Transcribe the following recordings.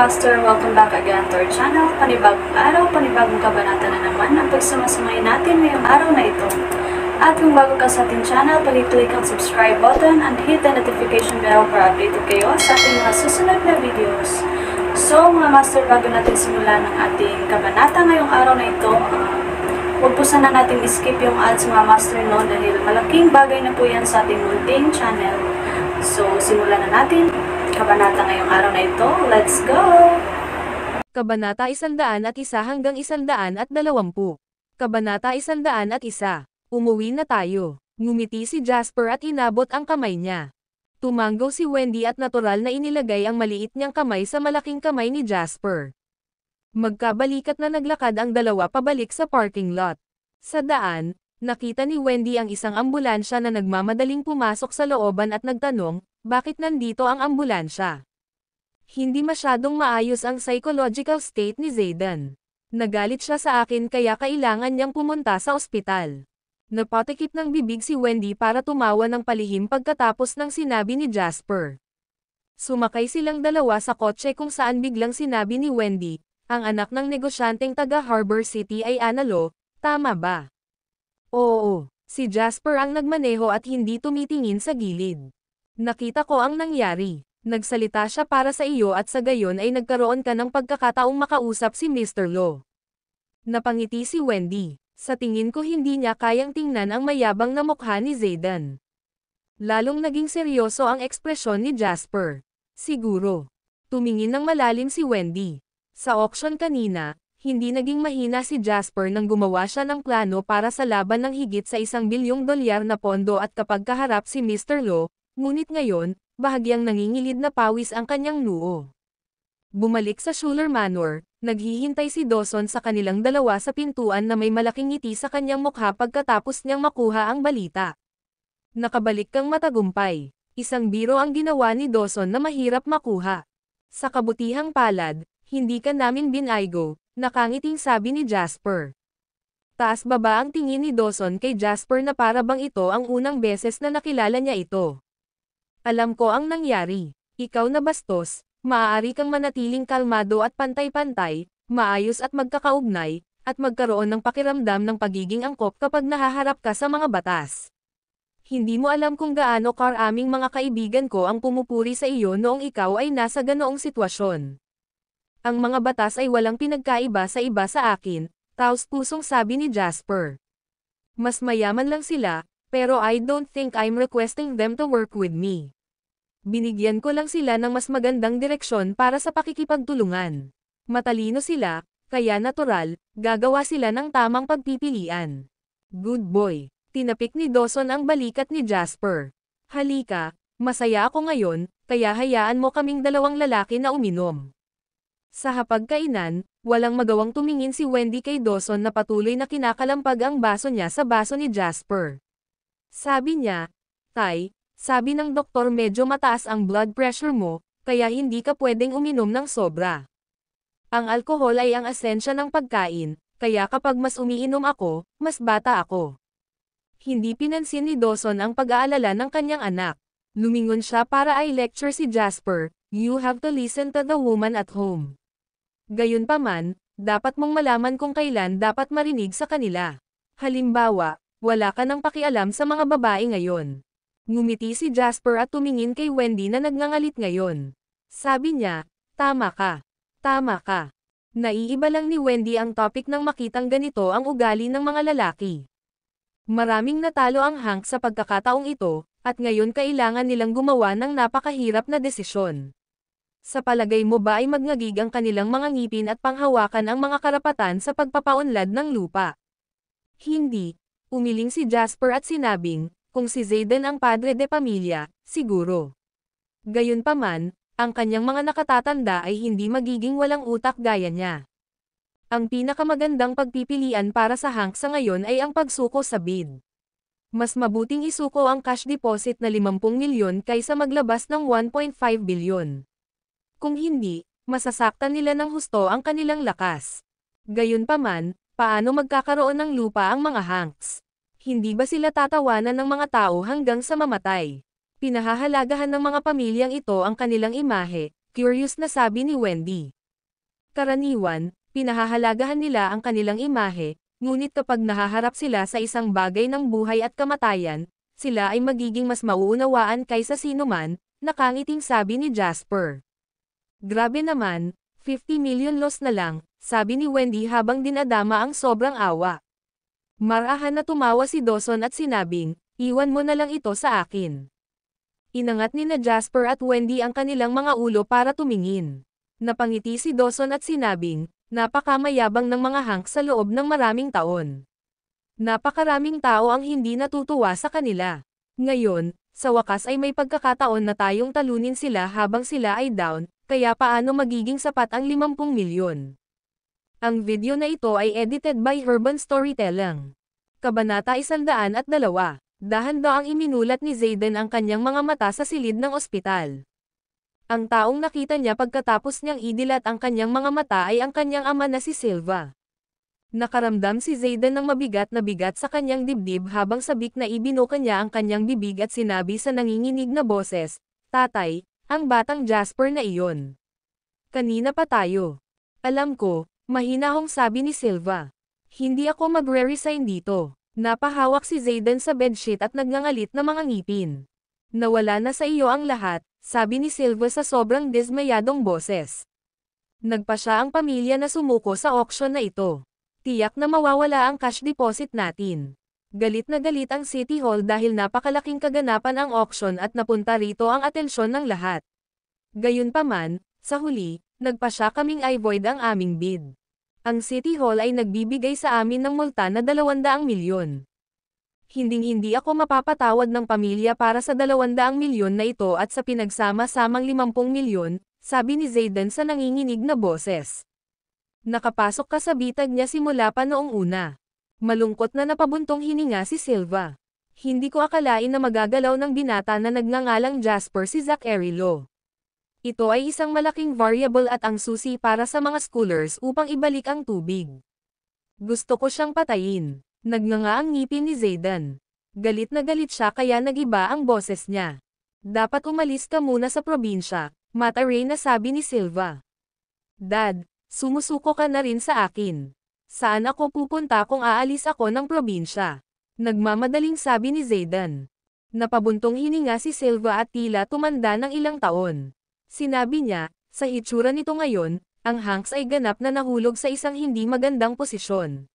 Master, welcome back again to our channel. Panibagong araw, panibagong kabanata na naman ang pagsumasumay natin ngayong araw na ito. At kung bago ka sa ating channel, pag-click ang subscribe button and hit the notification bell para updated kayo sa ating mga susunod na videos. So mga Master, bago natin simulan ang ating kabanata ngayong araw na ito, huwag po sana natin skip yung ads mga Master, no, dahil malaking bagay na po yan sa ating munting channel. So simulan na natin kabanata ngayong araw na ito. Let's go! Kabanata 101 hanggang 120. Kabanata 101. Umuwi na tayo. Ngumiti si Jasper at inabot ang kamay niya. Tumanggo si Wendy at natural na inilagay ang maliit niyang kamay sa malaking kamay ni Jasper. Magkabalikat na naglakad ang dalawa pabalik sa parking lot. Sa daan, nakita ni Wendy ang isang ambulansya na nagmamadaling pumasok sa looban at nagtanong, bakit nandito ang ambulansya? Hindi masyadong maayos ang psychological state ni Zayden. Nagalit siya sa akin kaya kailangan niyang pumunta sa ospital. Napatikip ng bibig si Wendy para tumawa ng palihim pagkatapos ng sinabi ni Jasper. Sumakay silang dalawa sa kotse kung saan biglang sinabi ni Wendy, ang anak ng negosyanteng taga Harbor City ay Analo, tama ba? Oo, si Jasper ang nagmaneho at hindi tumitingin sa gilid. Nakita ko ang nangyari. Nagsalita siya para sa iyo at sa gayon ay nagkaroon ka ng pagkakataong makausap si Mr. Lo. Napangiti si Wendy. Sa tingin ko hindi niya kayang tingnan ang mayabang na mukha ni Zayden. Lalong naging seryoso ang ekspresyon ni Jasper. Siguro. Tumingin ng malalim si Wendy. Sa auction kanina, hindi naging mahina si Jasper nang gumawa siya ng plano para sa laban ng higit sa $1 bilyong na pondo at kapag kaharap si Mr. Lo, ngunit ngayon, bahagyang nangingilid na pawis ang kanyang noo. Bumalik sa Schuler Manor, naghihintay si Dawson sa kanilang dalawa sa pintuan na may malaking ngiti sa kanyang mukha pagkatapos niyang makuha ang balita. Nakabalik kang matagumpay. Isang biro ang ginawa ni Dawson na mahirap makuha. Sa kabutihang palad, hindi ka namin binaygo, nakangiting sabi ni Jasper. Taas baba ang tingin ni Dawson kay Jasper na para bang ito ang unang beses na nakilala niya ito. Alam ko ang nangyari. Ikaw na bastos, maaari kang manatiling kalmado at pantay-pantay, maayos at magkakaugnay, at magkaroon ng pakiramdam ng pagiging angkop kapag nahaharap ka sa mga batas. Hindi mo alam kung gaano karaming mga kaibigan ko ang pumupuri sa iyo noong ikaw ay nasa ganoong sitwasyon. Ang mga batas ay walang pinagkaiba sa iba sa akin, taos-pusong sabi ni Jasper. Mas mayaman lang sila, pero I don't think I'm requesting them to work with me. Binigyan ko lang sila ng mas magandang direksyon para sa pakikipagtulungan. Matalino sila, kaya natural, gagawa sila ng tamang pagpipilian. Good boy. Tinapik ni Dawson ang balikat ni Jasper. Halika, masaya ako ngayon, kaya hayaan mo kaming dalawang lalaki na uminom. Sa hapagkainan, walang magawang tumingin si Wendy kay Dawson na patuloy na kinakalampag ang baso niya sa baso ni Jasper. Sabi niya, Tay, sabi ng doktor medyo mataas ang blood pressure mo, kaya hindi ka pwedeng uminom ng sobra. Ang alkohol ay ang asensya ng pagkain, kaya kapag mas umiinom ako, mas bata ako. Hindi pinansin ni Dawson ang pag-aalala ng kanyang anak. Lumingon siya para i-lecture si Jasper, you have to listen to the woman at home. Gayunpaman, dapat mong malaman kung kailan dapat marinig sa kanila. Halimbawa, wala ka nang pakialam sa mga babae ngayon. Ngumiti si Jasper at tumingin kay Wendy na nagngangalit ngayon. Sabi niya, tama ka. Tama ka. Naiiba lang ni Wendy ang topic nang makitang ganito ang ugali ng mga lalaki. Maraming natalo ang Hank sa pagkakataong ito, at ngayon kailangan nilang gumawa ng napakahirap na desisyon. Sa palagay mo ba ay magngagig ang kanilang mga ngipin at panghawakan ang mga karapatan sa pagpapaunlad ng lupa? Hindi. Umiling si Jasper at sinabing, kung si Zayden ang padre de pamilya, siguro. Gayunpaman, ang kanyang mga nakatatanda ay hindi magiging walang utak gaya niya. Ang pinakamagandang pagpipilian para sa Hank sa ngayon ay ang pagsuko sa bid. Mas mabuting isuko ang cash deposit na 50 milyon kaysa maglabas ng 1.5 bilyon. Kung hindi, masasaktan nila ng husto ang kanilang lakas. Gayunpaman, paano magkakaroon ng lupa ang mga Hanks? Hindi ba sila tatawanan ng mga tao hanggang sa mamatay? Pinahahalagahan ng mga pamilyang ito ang kanilang imahe, Curious na sabi ni Wendy. Karaniwan, pinahahalagahan nila ang kanilang imahe, ngunit kapag nahaharap sila sa isang bagay ng buhay at kamatayan, sila ay magiging mas mauunawaan kaysa sinuman, nakangiting sabi ni Jasper. Grabe naman, 50 million loss na lang, sabi ni Wendy habang dinadama ang sobrang awa. Marahan na tumawa si Dawson at sinabing, iwan mo na lang ito sa akin. Inangat ni na Jasper at Wendy ang kanilang mga ulo para tumingin. Napangiti si Dawson at sinabing, napakamayabang ng mga Hank sa loob ng maraming taon. Napakaraming tao ang hindi natutuwa sa kanila. Ngayon, sa wakas ay may pagkakataon na tayong talunin sila habang sila ay down, kaya paano magiging sapat ang 50 milyon? Ang video na ito ay edited by Urban Storytelling. Kabanata 102. Dahan-daang iminulat ni Zayden ang kanyang mga mata sa silid ng ospital. Ang taong nakita niya pagkatapos niyang idilat ang kanyang mga mata ay ang kanyang ama na si Silva. Nakaramdam si Zayden ng mabigat na bigat sa kanyang dibdib habang sabik na ibinuka niya ang kanyang bibig at sinabi sa nanginginig na boses, "Tatay, ang batang Jasper na iyon. Kanina pa tayo." "Alam ko," mahinahong sabi ni Silva. "Hindi ako magre-resign dito." Napahawak si Zayden sa bedsheet at nagngangalit na mga ngipin. "Nawala na sa iyo ang lahat," sabi ni Silva sa sobrang dismayadong boses. "Nagpa siya ang pamilya na sumuko sa auction na ito. Tiyak na mawawala ang cash deposit natin." Galit na galit ang City Hall dahil napakalaking kaganapan ang auction at napunta rito ang atensyon ng lahat. Gayunpaman, sa huli, nagpa siya kaming i-void ang aming bid. Ang City Hall ay nagbibigay sa amin ng multa na 200 milyon. Hinding-hindi ako mapapatawad ng pamilya para sa 200 milyon na ito at sa pinagsama-samang 50 milyon, sabi ni Zayden sa nanginginig na boses. Nakapasok ka sa bitag niya simula pa noong una. Malungkot na napabuntong hininga si Silva. "Hindi ko akalain na magagalaw ng binata na nagngangalang Jasper si Zach Erilo. Ito ay isang malaking variable at ang susi para sa mga schoolers upang ibalik ang tubig. Gusto ko siyang patayin." Nagnganga ang ngipin ni Zayden. Galit na galit siya kaya nagiba ang boses niya. "Dapat umalis ka muna sa probinsya," mataray na sabi ni Silva. "Dad, sumusuko ka na rin sa akin. Saan ako pupunta kung aalis ako ng probinsya?" Nagmamadaling sabi ni Zayden. Napabuntong hininga si Silva at tila tumanda ng ilang taon. Sinabi niya, sa itsura nito ngayon, ang Hanks ay ganap na nahulog sa isang hindi magandang posisyon.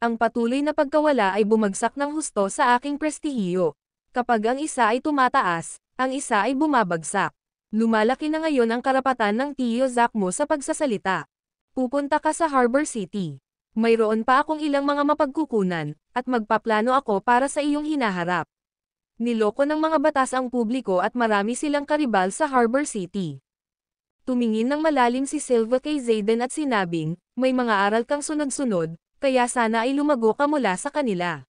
"Ang patuloy na pagkawala ay bumagsak ng husto sa aking prestihiyo. Kapag ang isa ay tumataas, ang isa ay bumabagsak. Lumalaki na ngayon ang karapatan ng tiyo Zach mo sa pagsasalita. Pupunta ka sa Harbor City. Mayroon pa akong ilang mga mapagkukunan, at magpaplano ako para sa iyong hinaharap." Niloko ng mga batas ang publiko at marami silang karibal sa Harbor City. Tumingin ng malalim si Silva kay Zayden at sinabing, "May mga aral kang sunod-sunod, kaya sana ay lumago ka mula sa kanila.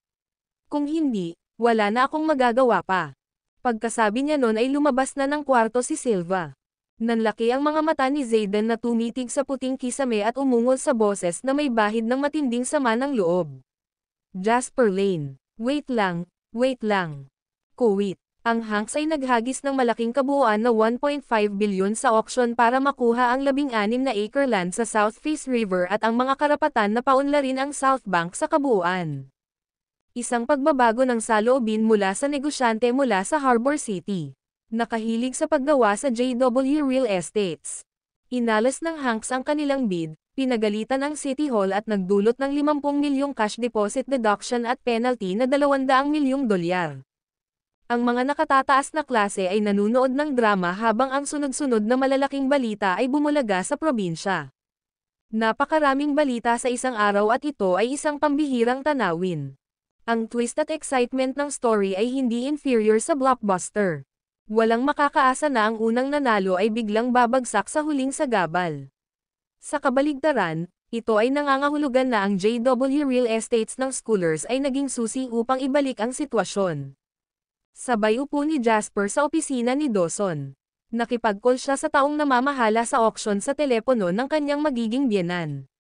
Kung hindi, wala na akong magagawa pa." Pagkasabi niya nun ay lumabas na ng kwarto si Silva. Nanlaki ang mga mata ni Zayden na tumitig sa puting kisame at umungol sa boses na may bahid ng matinding sama ng loob. "Jasper Lane, wait lang, wait lang. Kuwait, ang Hanks ay naghagis ng malaking kabuuan na 1.5 bilyon sa auction para makuha ang 16 na acre land sa South Face River at ang mga karapatan na paunlarin ang South Bank sa kabuuan. Isang pagbabago ng saloobin mula sa negosyante mula sa Harbor City. Nakahilig sa paggawa sa JW Real Estates. Inalas ng Hanks ang kanilang bid, pinagalitan ang City Hall at nagdulot ng 50 milyong cash deposit deduction at penalty na 200 milyong dolyar. Ang mga nakatataas na klase ay nanunood ng drama habang ang sunod-sunod na malalaking balita ay bumulaga sa probinsya. Napakaraming balita sa isang araw at ito ay isang pambihirang tanawin. Ang twist at excitement ng story ay hindi inferior sa blockbuster. Walang makakaasa na ang unang nanalo ay biglang babagsak sa huling sagabal. Sa kabaligtaran, ito ay nangangahulugan na ang JW Real Estates ng schoolers ay naging susi upang ibalik ang sitwasyon. Sabay upo ni Jasper sa opisina ni Dawson. Nakipag-call siya sa taong namamahala sa auction sa telepono ng kanyang magiging biyenan.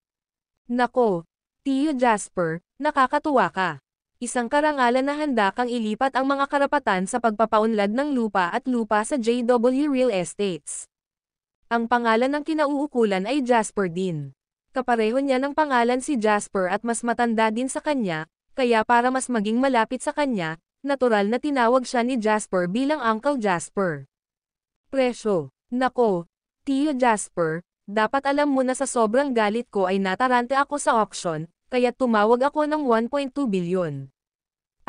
"Nako, Tiyo Jasper, nakakatuwa ka. Isang karangalan na handa kang ilipat ang mga karapatan sa pagpapaunlad ng lupa at lupa sa JW Real Estates. Ang pangalan ng kinauukulan ay Jasper din. Kapareho niya ng pangalan si Jasper at mas matanda din sa kanya, kaya para mas maging malapit sa kanya, natural na tinawag siya ni Jasper bilang Uncle Jasper. Presyo. Nako, Tio Jasper, dapat alam mo na sa sobrang galit ko ay natarante ako sa auction, kaya tumawag ako ng 1.2 billion.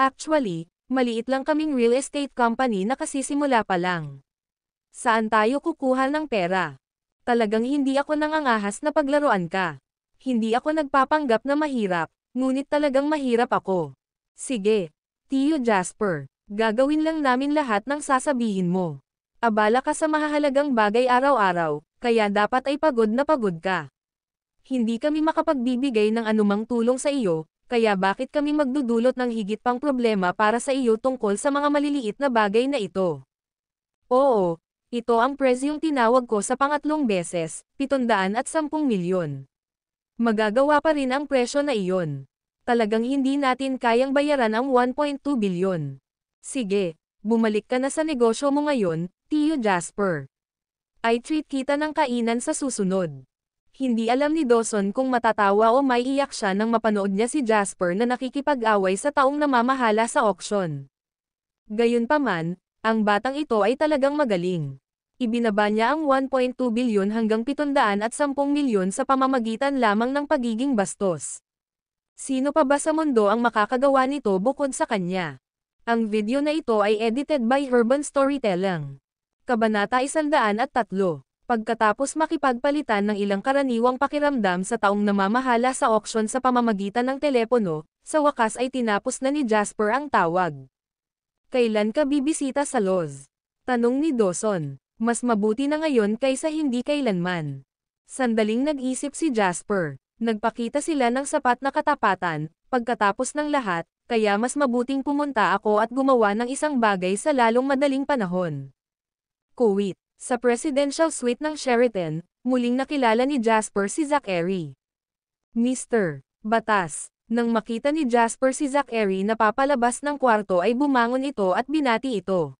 Actually, maliit lang kaming real estate company na kasisimula pa lang. Saan tayo kukuha ng pera? Talagang hindi ako nangangahas na paglaruan ka. Hindi ako nagpapanggap na mahirap, ngunit talagang mahirap ako. Sige, Tio Jasper, gagawin lang namin lahat ng sasabihin mo. Abala ka sa mahahalagang bagay araw-araw, kaya dapat ay pagod na pagod ka. Hindi kami makapagbibigay ng anumang tulong sa iyo, kaya bakit kami magdudulot ng higit pang problema para sa iyo tungkol sa mga maliliit na bagay na ito? Oo. Ito ang presyong tinawag ko sa pangatlong beses, 710 milyon. Magagawa pa rin ang presyo na iyon. Talagang hindi natin kayang bayaran ang 1.2 bilyon. Sige, bumalik ka na sa negosyo mo ngayon, Tio Jasper. I treat kita ng kainan sa susunod. Hindi alam ni Dawson kung matatawa o maiiyak siya nang mapanood niya si Jasper na nakikipag-away sa taong namamahala sa auction. Gayunpaman, ang batang ito ay talagang magaling. Ibinaba niya ang 1.2 bilyon hanggang 710 milyon sa pamamagitan lamang ng pagiging bastos. Sino pa ba sa mundo ang makakagawa nito bukod sa kanya? Ang video na ito ay edited by Urban Storytelling. Kabanata 103. Pagkatapos makipagpalitan ng ilang karaniwang pakiramdam sa taong namamahala sa auction sa pamamagitan ng telepono, sa wakas ay tinapos na ni Jasper ang tawag. Kailan ka bibisita sa Loz? Tanong ni Dawson. Mas mabuti na ngayon kaysa hindi kailanman. Sandaling nag-isip si Jasper. Nagpakita sila ng sapat na katapatan, pagkatapos ng lahat, kaya mas mabuting pumunta ako at gumawa ng isang bagay sa lalong madaling panahon. Kuwait. Sa presidential suite ng Sheraton, muling nakilala ni Jasper si Zachary. Mr. Batas. Nang makita ni Jasper si Zachary na papalabas ng kwarto ay bumangon ito at binati ito.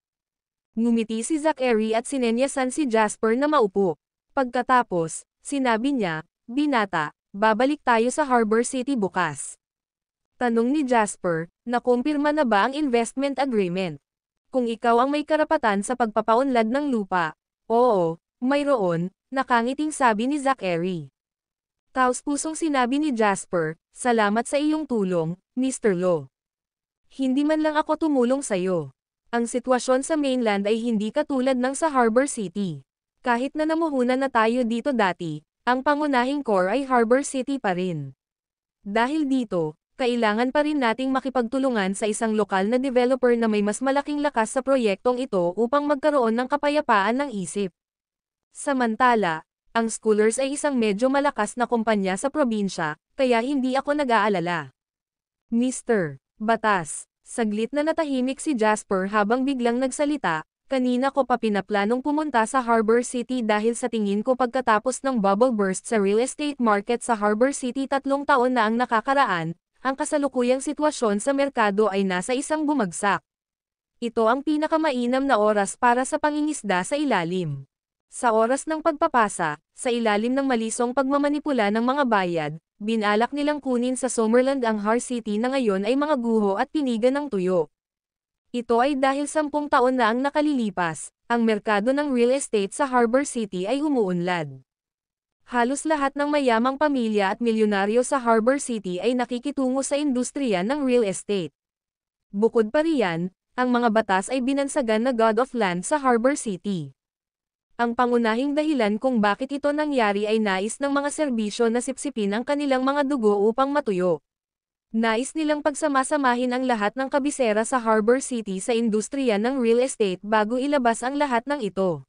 Ngumiti si Zachary at sinenyasan si Jasper na maupo. Pagkatapos, sinabi niya, "Binata, babalik tayo sa Harbor City bukas." Tanong ni Jasper, "Nakumpirma na ba ang investment agreement? Kung ikaw ang may karapatan sa pagpapaunlad ng lupa." "Oo, mayroon," nakangiting sabi ni Zachary. Taos-pusong sinabi ni Jasper, "Salamat sa iyong tulong, Mr. Lo. Hindi man lang ako tumulong sa'yo. Ang sitwasyon sa mainland ay hindi katulad ng sa Harbor City. Kahit na namuhunan na tayo dito dati, ang pangunahing core ay Harbor City pa rin. Dahil dito, kailangan pa rin nating makipagtulungan sa isang lokal na developer na may mas malaking lakas sa proyektong ito upang magkaroon ng kapayapaan ng isip." Samantala, ang Schoolers ay isang medyo malakas na kumpanya sa probinsya, kaya hindi ako nag-aalala. Mr. Batas. Saglit na natahimik si Jasper habang biglang nagsalita, "Kanina ko pa pinaplanong pumunta sa Harbor City dahil sa tingin ko pagkatapos ng bubble burst sa real estate market sa Harbor City 3 taon na ang nakakaraan, ang kasalukuyang sitwasyon sa merkado ay nasa isang bumagsak. Ito ang pinakamainam na oras para sa pangingisda sa ilalim. Sa oras ng pagpapasa, sa ilalim ng malisong pagmamanipula ng mga bayad, binalak nilang kunin sa Summerland ang Har City na ngayon ay mga guho at pinigan ng tuyo. Ito ay dahil 10 taon na ang nakalilipas, ang merkado ng real estate sa Harbor City ay umuunlad. Halos lahat ng mayamang pamilya at milyonaryo sa Harbor City ay nakikitungo sa industriya ng real estate. Bukod pa riyan, ang mga batas ay binansagan na God of Land sa Harbor City. Ang pangunahing dahilan kung bakit ito nangyari ay nais ng mga serbisyo na sipsipin ang kanilang mga dugo upang matuyo. Nais nilang pagsamasamahin ang lahat ng kabisera sa Harbor City sa industriya ng real estate bago ilabas ang lahat ng ito.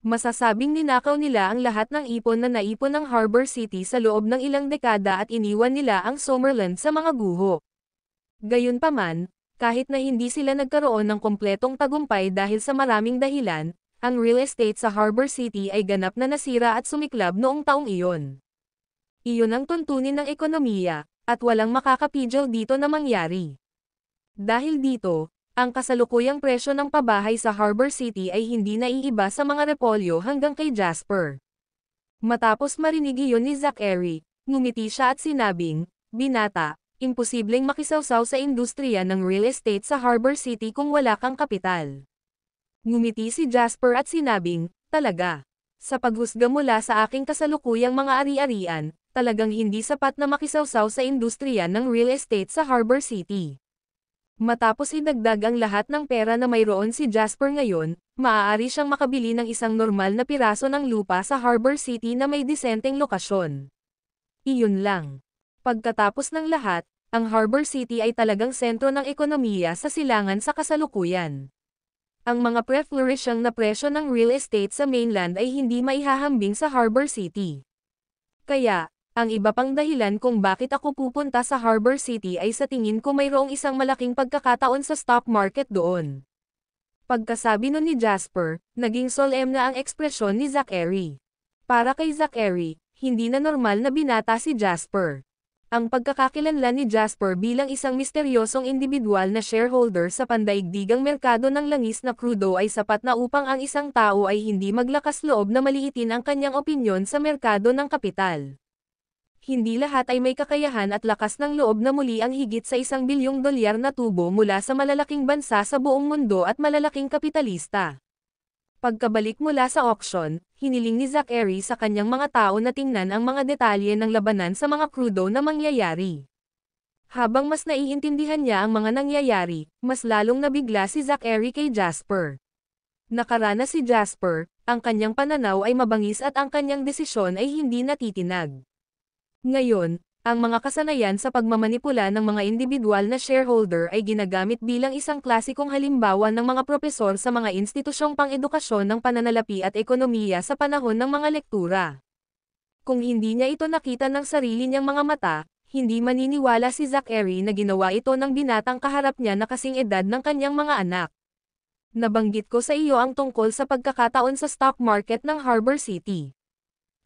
Masasabing ninakaw nila ang lahat ng ipon na naipon ng Harbor City sa loob ng ilang dekada at iniwan nila ang Summerland sa mga guho. Gayunpaman, kahit na hindi sila nagkaroon ng kompletong tagumpay dahil sa maraming dahilan, ang real estate sa Harbor City ay ganap na nasira at sumiklab noong taong iyon. Iyon ang tuntunin ng ekonomiya, at walang makakapigil dito na mangyari. Dahil dito, Ang kasalukuyang presyo ng pabahay sa Harbor City ay hindi naiiba sa mga repolyo hanggang kay Jasper. Matapos marinig iyon ni Zachary, ngumiti siya at sinabing, "Binata, imposibleng makisawsaw sa industriya ng real estate sa Harbor City kung wala kang kapital." Ngumiti si Jasper at sinabing, "Talaga. Sa paghusga mula sa aking kasalukuyang mga ari-arian, talagang hindi sapat na makisawsaw sa industriya ng real estate sa Harbor City." Matapos idagdag ang lahat ng pera na mayroon si Jasper ngayon, maaari siyang makabili ng isang normal na piraso ng lupa sa Harbor City na may disenteng lokasyon. Iyon lang. Pagkatapos ng lahat, ang Harbor City ay talagang sentro ng ekonomiya sa silangan sa kasalukuyan. Ang mga pre-flourishing na presyo ng real estate sa mainland ay hindi maihahambing sa Harbor City. Kaya, ang iba pang dahilan kung bakit ako pupunta sa Harbor City ay sa tingin ko mayroong isang malaking pagkakataon sa stock market doon. Pagkasabi nun ni Jasper, naging solemn na ang ekspresyon ni Zachary. Para kay Zachary, hindi na normal na binata si Jasper. Ang pagkakakilanlan ni Jasper bilang isang misteryosong individual na shareholder sa pandaigdigang merkado ng langis na krudo ay sapat na upang ang isang tao ay hindi maglakas loob na maliitin ang kanyang opinyon sa merkado ng kapital. Hindi lahat ay may kakayahan at lakas ng loob na muli ang higit sa $1 bilyong na tubo mula sa malalaking bansa sa buong mundo at malalaking kapitalista. Pagkabalik mula sa auction, hiniling ni Zachary sa kanyang mga tao na tingnan ang mga detalye ng labanan sa mga krudo na mangyayari. Habang mas naiintindihan niya ang mga nangyayari, mas lalong nabigla si Zachary kay Jasper. Nakaranas si Jasper, ang kanyang pananaw ay mabangis at ang kanyang desisyon ay hindi natitinag. Ngayon, ang mga kasanayan sa pagmamanipula ng mga individual na shareholder ay ginagamit bilang isang klasikong halimbawa ng mga propesor sa mga institusyong pang-edukasyon ng pananalapi at ekonomiya sa panahon ng mga lektura. Kung hindi niya ito nakita ng sarili niyang mga mata, hindi maniniwala si Zachary na ginawa ito ng binatang kaharap niya na kasing edad ng kanyang mga anak. Nabanggit ko sa iyo ang tungkol sa pagkakataon sa stock market ng Harbor City.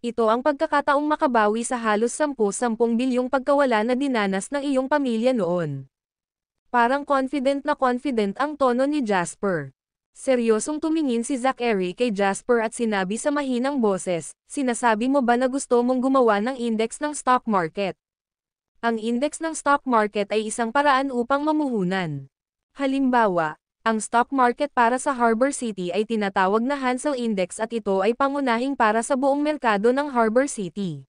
Ito ang pagkakataong makabawi sa halos 10 bilyong pagkawala na dinanas ng iyong pamilya noon. Parang confident ang tono ni Jasper. Seryosong tumingin si Zachary kay Jasper at sinabi sa mahinang boses, "Sinasabi mo ba na gusto mong gumawa ng index ng stock market?" Ang index ng stock market ay isang paraan upang mamuhunan. Halimbawa, ang stock market para sa Harbor City ay tinatawag na Hansel Index at ito ay pangunahing para sa buong merkado ng Harbor City.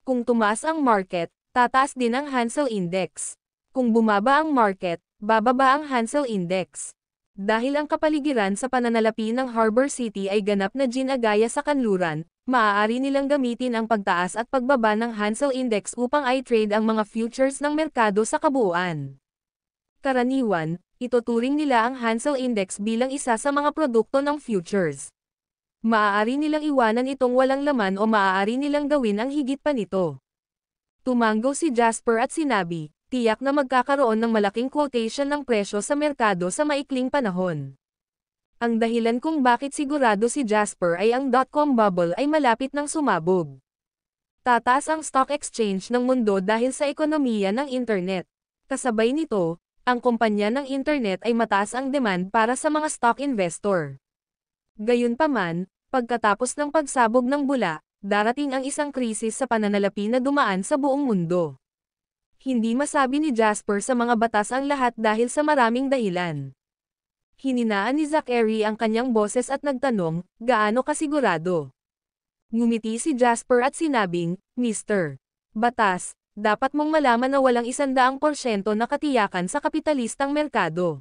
Kung tumaas ang market, tataas din ang Hansel Index. Kung bumaba ang market, bababa ang Hansel Index. Dahil ang kapaligiran sa pananalapi ng Harbor City ay ganap na ginagaya sa kanluran, maaari nilang gamitin ang pagtaas at pagbaba ng Hansel Index upang i-trade ang mga futures ng merkado sa kabuuan. Karaniwan, ituturing nila ang Hansel Index bilang isa sa mga produkto ng futures. Maaari nilang iwanan itong walang laman o maaari nilang gawin ang higit pa nito. Tumango si Jasper at sinabi, "Tiyak na magkakaroon ng malaking quotation ng presyo sa merkado sa maikling panahon." Ang dahilan kung bakit sigurado si Jasper ay ang dot-com bubble ay malapit nang sumabog. Tataas ang stock exchange ng mundo dahil sa ekonomiya ng internet. Kasabay nito, ang kumpanya ng internet ay mataas ang demand para sa mga stock investor. Gayunpaman, pagkatapos ng pagsabog ng bula, darating ang isang krisis sa pananalapi na dumaan sa buong mundo. Hindi masabi ni Jasper sa mga batas ang lahat dahil sa maraming dahilan. Hininaan ni Zachary ang kanyang boses at nagtanong, "Gaano kasigurado?" Ngumiti si Jasper at sinabing, "Mr. Batas, dapat mong malaman na walang 100% na katiyakan sa kapitalistang merkado."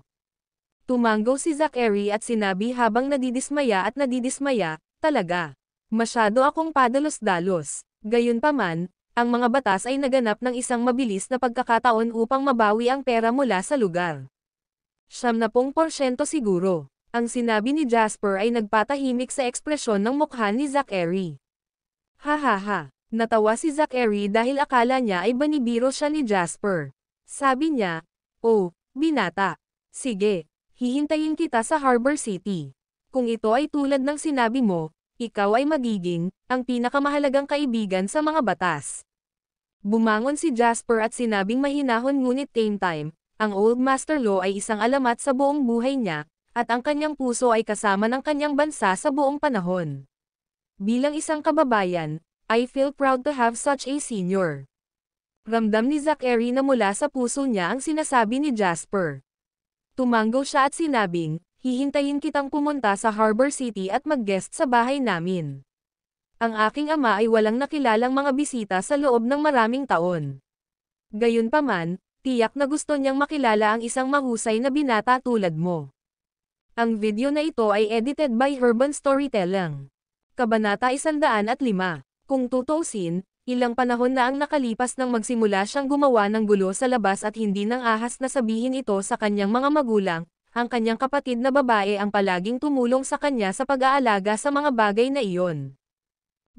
Tumango si Zachary at sinabi habang nadidismaya, "Talaga. Masyado akong padalos-dalos." Gayunpaman, ang mga batas ay naganap ng isang mabilis na pagkakataon upang mabawi ang pera mula sa lugar. 70% siguro. Ang sinabi ni Jasper ay nagpatahimik sa ekspresyon ng mukha ni Zachary. "Hahaha." Natawa si Zachary dahil akala niya ay banibiro siya ni Jasper. Sabi niya, "Oh, binata. Sige, hihintayin kita sa Harbor City. Kung ito ay tulad ng sinabi mo, ikaw ay magiging ang pinakamahalagang kaibigan sa mga batas." Bumangon si Jasper at sinabing mahinahon ngunit same time, Ang Old Master Law ay isang alamat sa buong buhay niya, at ang kanyang puso ay kasama ng kanyang bansa sa buong panahon. Bilang isang kababayan, I feel proud to have such a senior. Ramdam ni Zachary na mula sa puso niya ang sinasabi ni Jasper. Tumango siya at sinabing, hihintayin kitang pumunta sa Harbor City at mag-guest sa bahay namin. Ang aking ama ay walang nakilalang mga bisita sa loob ng maraming taon. Gayunpaman, tiyak na gusto niyang makilala ang isang mahusay na binata tulad mo. Ang video na ito ay edited by Urban Storytelling. Kabanata 105. Kung tutuusin, ilang panahon na ang nakalipas nang magsimula siyang gumawa ng gulo sa labas at hindi nang ahas na sabihin ito sa kanyang mga magulang, ang kanyang kapatid na babae ang palaging tumulong sa kanya sa pag-aalaga sa mga bagay na iyon.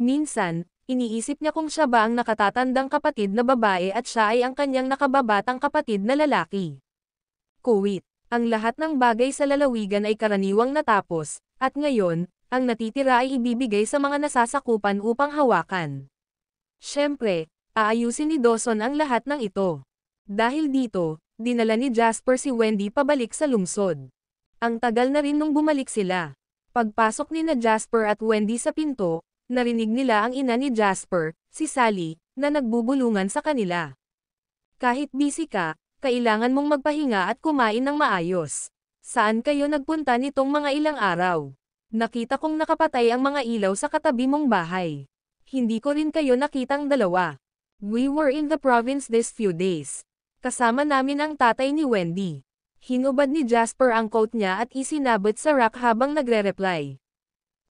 Minsan, iniisip niya kung siya ba ang nakatatandang kapatid na babae at siya ay ang kanyang nakababatang kapatid na lalaki. Quote. Ang lahat ng bagay sa lalawigan ay karaniwang natapos, at ngayon, ang natitira ay ibibigay sa mga nasasakupan upang hawakan. Siyempre, aayusin ni Dawson ang lahat ng ito. Dahil dito, dinala ni Jasper si Wendy pabalik sa lungsod. Ang tagal na rin nung bumalik sila. Pagpasok ni na Jasper at Wendy sa pinto, narinig nila ang ina ni Jasper, si Sally, na nagbubulungan sa kanila. Kahit busy ka, kailangan mong magpahinga at kumain ng maayos. Saan kayo nagpunta nitong mga ilang araw? Nakita kong nakapatay ang mga ilaw sa katabi mong bahay. Hindi ko rin kayo nakitang dalawa. We were in the province these few days. Kasama namin ang tatay ni Wendy. Hinubad ni Jasper ang coat niya at isinabot sa rack habang nagre-reply.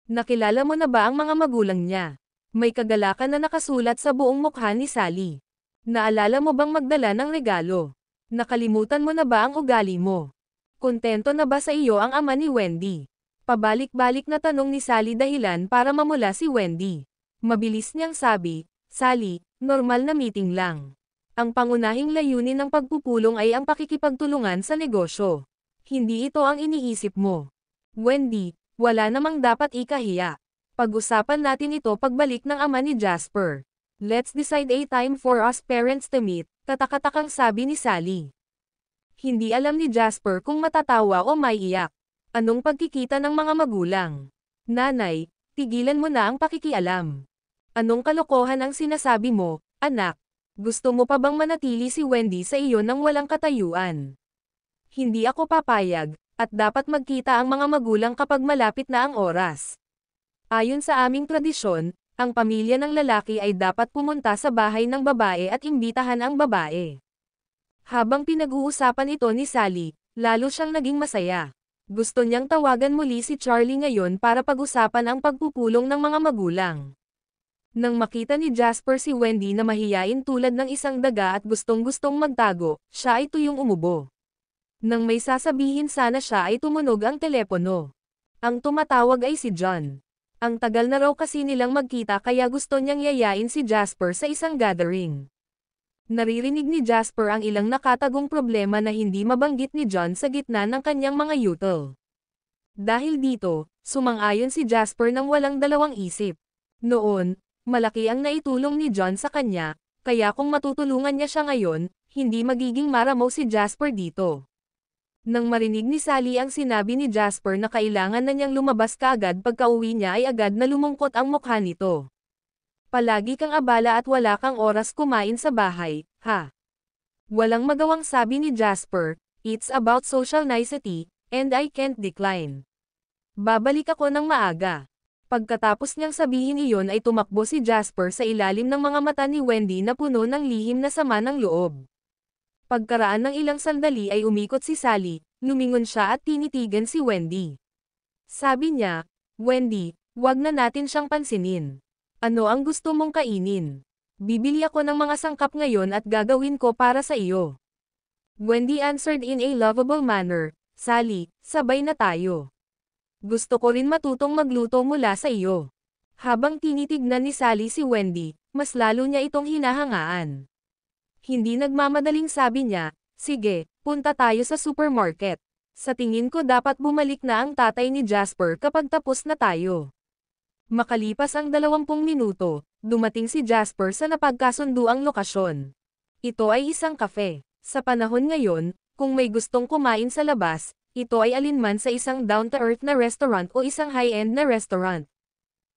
Nakilala mo na ba ang mga magulang niya? May kagalakan na nakasulat sa buong mukha ni Sally. Naalala mo bang magdala ng regalo? Nakalimutan mo na ba ang ugali mo? Kontento na ba sa iyo ang ama ni Wendy? Pabalik-balik na tanong ni Sally dahilan para mamula si Wendy. Mabilis niyang sabi, Sally, normal na meeting lang. Ang pangunahing layunin ng pagpupulong ay ang pakikipagtulungan sa negosyo. Hindi ito ang iniisip mo. Wendy, wala namang dapat ikahiya. Pag-usapan natin ito pagbalik ng ama ni Jasper. Let's decide a time for us parents to meet. Katakatakang sabi ni Sally. Hindi alam ni Jasper kung matatawa o maiiyak. Anong pagkikita ng mga magulang? Nanay, tigilan mo na ang pakikialam. Anong kalokohan ang sinasabi mo, anak? Gusto mo pa bang manatili si Wendy sa iyo nang walang katayuan? Hindi ako papayag, at dapat magkita ang mga magulang kapag malapit na ang oras. Ayon sa aming tradisyon, ang pamilya ng lalaki ay dapat pumunta sa bahay ng babae at imbitahan ang babae. Habang pinag-uusapan ito ni Sally, lalo siyang naging masaya. Gusto niyang tawagan muli si Charlie ngayon para pag-usapan ang pagpupulong ng mga magulang. Nang makita ni Jasper si Wendy na mahiyain tulad ng isang daga at gustong-gustong magtago, siya ay tuyong umubo. Nang may sasabihin sana siya ay tumunog ang telepono. Ang tumatawag ay si John. Ang tagal na raw kasi nilang magkita kaya gusto niyang yayain si Jasper sa isang gathering. Naririnig ni Jasper ang ilang nakatagong problema na hindi mabanggit ni John sa gitna ng kanyang mga yutal. Dahil dito, sumang-ayon si Jasper nang walang dalawang isip. Noon, malaki ang naitulong ni John sa kanya, kaya kung matutulungan niya siya ngayon, hindi magiging maramaw si Jasper dito. Nang marinig ni Sally ang sinabi ni Jasper na kailangan na niyang lumabas kaagad pagka-uwi niya ay agad na lumungkot ang mukha nito. Palagi kang abala at wala kang oras kumain sa bahay, ha? Walang magawang sabi ni Jasper, it's about social nicety, and I can't decline. Babalik ako ng maaga. Pagkatapos niyang sabihin iyon ay tumakbo si Jasper sa ilalim ng mga mata ni Wendy na puno ng lihim na sama ng loob. Pagkaraan ng ilang sandali ay umikot si Sally, lumingon siya at tinitigan si Wendy. Sabi niya, Wendy, wag na natin siyang pansinin. Ano ang gusto mong kainin? Bibili ako ng mga sangkap ngayon at gagawin ko para sa iyo. Wendy answered in a lovable manner, Sally, sabay na tayo. Gusto ko rin matutong magluto mula sa iyo. Habang tinitignan ni Sally si Wendy, mas lalo niya itong hinahangaan. Hindi nagmamadaling sabi niya, sige, punta tayo sa supermarket. Sa tingin ko dapat bumalik na ang tatay ni Jasper kapag tapos na tayo. Makalipas ang 20 minuto, dumating si Jasper sa napagkasunduang lokasyon. Ito ay isang kafe. Sa panahon ngayon, Kung may gustong kumain sa labas, ito ay alinman sa isang down-to-earth na restaurant o isang high-end na restaurant.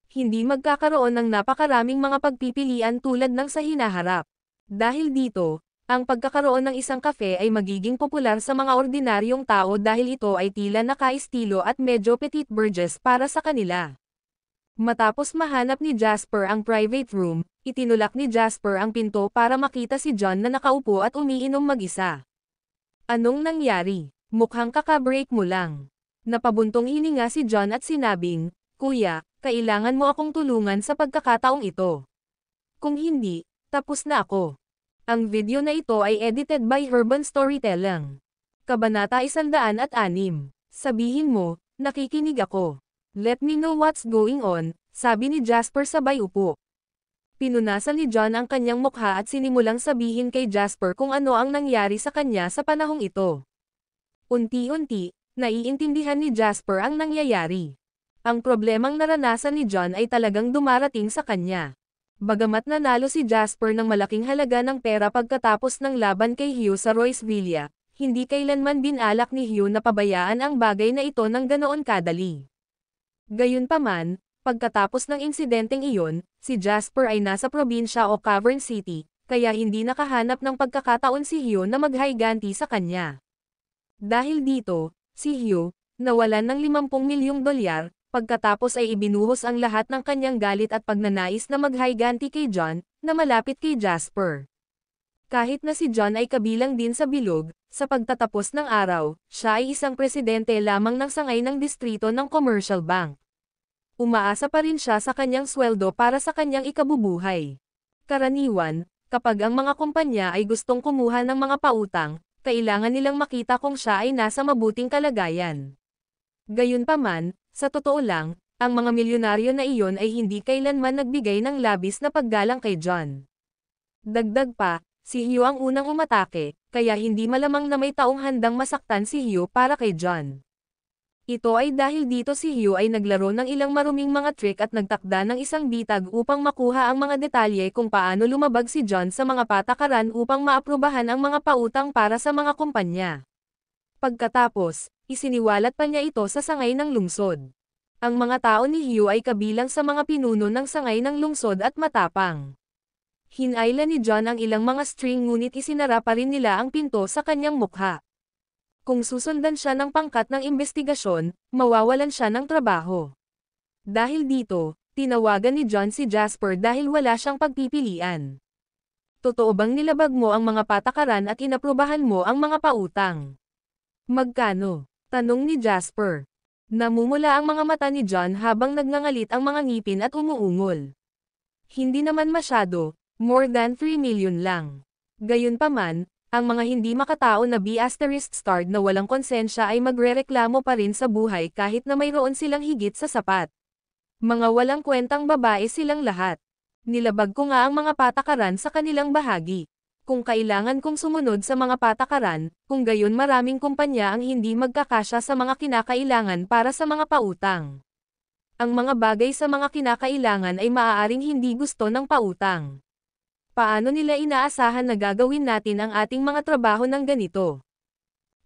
Hindi magkakaroon ng napakaraming mga pagpipilian tulad ng sa hinaharap. Dahil dito, ang pagkakaroon ng isang kafe ay magiging popular sa mga ordinaryong tao dahil ito ay tila naka-estilo at medyo petit bourgeois para sa kanila. Matapos mahanap ni Jasper ang private room, itinulak ni Jasper ang pinto para makita si John na nakaupo at umiinom mag-isa. Anong nangyari? Mukhang kakabreak mo lang. Napabuntong hininga si John at sinabing, Kuya, kailangan mo akong tulungan sa pagkakataong ito. Kung hindi, tapos na ako. Ang video na ito ay edited by Urban Storytelling. Kabanata 106. Sabihin mo, nakikinig ako. Let me know what's going on, sabi ni Jasper sabay upo. Pinunasan ni John ang kanyang mukha at sinimulang sabihin kay Jasper kung ano ang nangyari sa kanya sa panahong ito. Unti-unti, naiintindihan ni Jasper ang nangyayari. Ang problemang naranasan ni John ay talagang dumarating sa kanya. Bagamat nanalo si Jasper ng malaking halaga ng pera pagkatapos ng laban kay Hugh sa Royceville, hindi kailanman binalak ni Hugh na pabayaan ang bagay na ito ng ganoon kadali. Gayunpaman, pagkatapos ng insidenteng iyon, si Jasper ay nasa probinsya o Cavern City, kaya hindi nakahanap ng pagkakataon si Hugh na maghiganti sa kanya. Dahil dito, si Hugh, nawalan ng $50 milyong, pagkatapos ay ibinuhos ang lahat ng kanyang galit at pagnanais na maghiganti kay John, na malapit kay Jasper. Kahit na si John ay kabilang din sa bilog, sa pagtatapos ng araw, siya ay isang presidente lamang ng sangay ng distrito ng commercial bank. Umaasa pa rin siya sa kanyang sweldo para sa kanyang ikabubuhay. Karaniwan, kapag ang mga kumpanya ay gustong kumuha ng mga pautang, kailangan nilang makita kung siya ay nasa mabuting kalagayan. Gayunpaman, sa totoo lang, ang mga milyonaryo na iyon ay hindi kailanman nagbigay ng labis na paggalang kay John. Dagdag pa, si Hugh ang unang umatake, kaya hindi malamang na may taong handang masaktan si Hugh para kay John. Ito ay dahil dito si Hugh ay naglaro ng ilang maruming mga trick at nagtakda ng isang bitag upang makuha ang mga detalye kung paano lumabag si John sa mga patakaran upang maaprubahan ang mga pautang para sa mga kumpanya. Pagkatapos, isiniwalat pa niya ito sa sangay ng lungsod. Ang mga tao ni Hugh ay kabilang sa mga pinuno ng sangay ng lungsod at matapang. Hinayla ni John ang ilang mga string ngunit isinara pa rin nila ang pinto sa kanyang mukha. Kung susundan siya ng pangkat ng investigasyon, mawawalan siya ng trabaho. Dahil dito, tinawagan ni John si Jasper dahil wala siyang pagpipilian. Totoo bang nilabag mo ang mga patakaran at inaprubahan mo ang mga pautang? Magkano? Tanong ni Jasper. Namumula ang mga mata ni John habang nagngangalit ang mga ngipin at umuungol. Hindi naman masyado, more than 3 million lang. Gayunpaman, ang mga hindi makatao na B***starred na walang konsensya ay magrereklamo pa rin sa buhay kahit na mayroon silang higit sa sapat. Mga walang kwentang babae silang lahat. Nilabag ko nga ang mga patakaran sa kanilang bahagi. Kung kailangan kong sumunod sa mga patakaran, kung gayon maraming kumpanya ang hindi magkakasya sa mga kinakailangan para sa mga pautang. Ang mga bagay sa mga kinakailangan ay maaaring hindi gusto ng pautang. Paano nila inaasahan na gagawin natin ang ating mga trabaho ng ganito?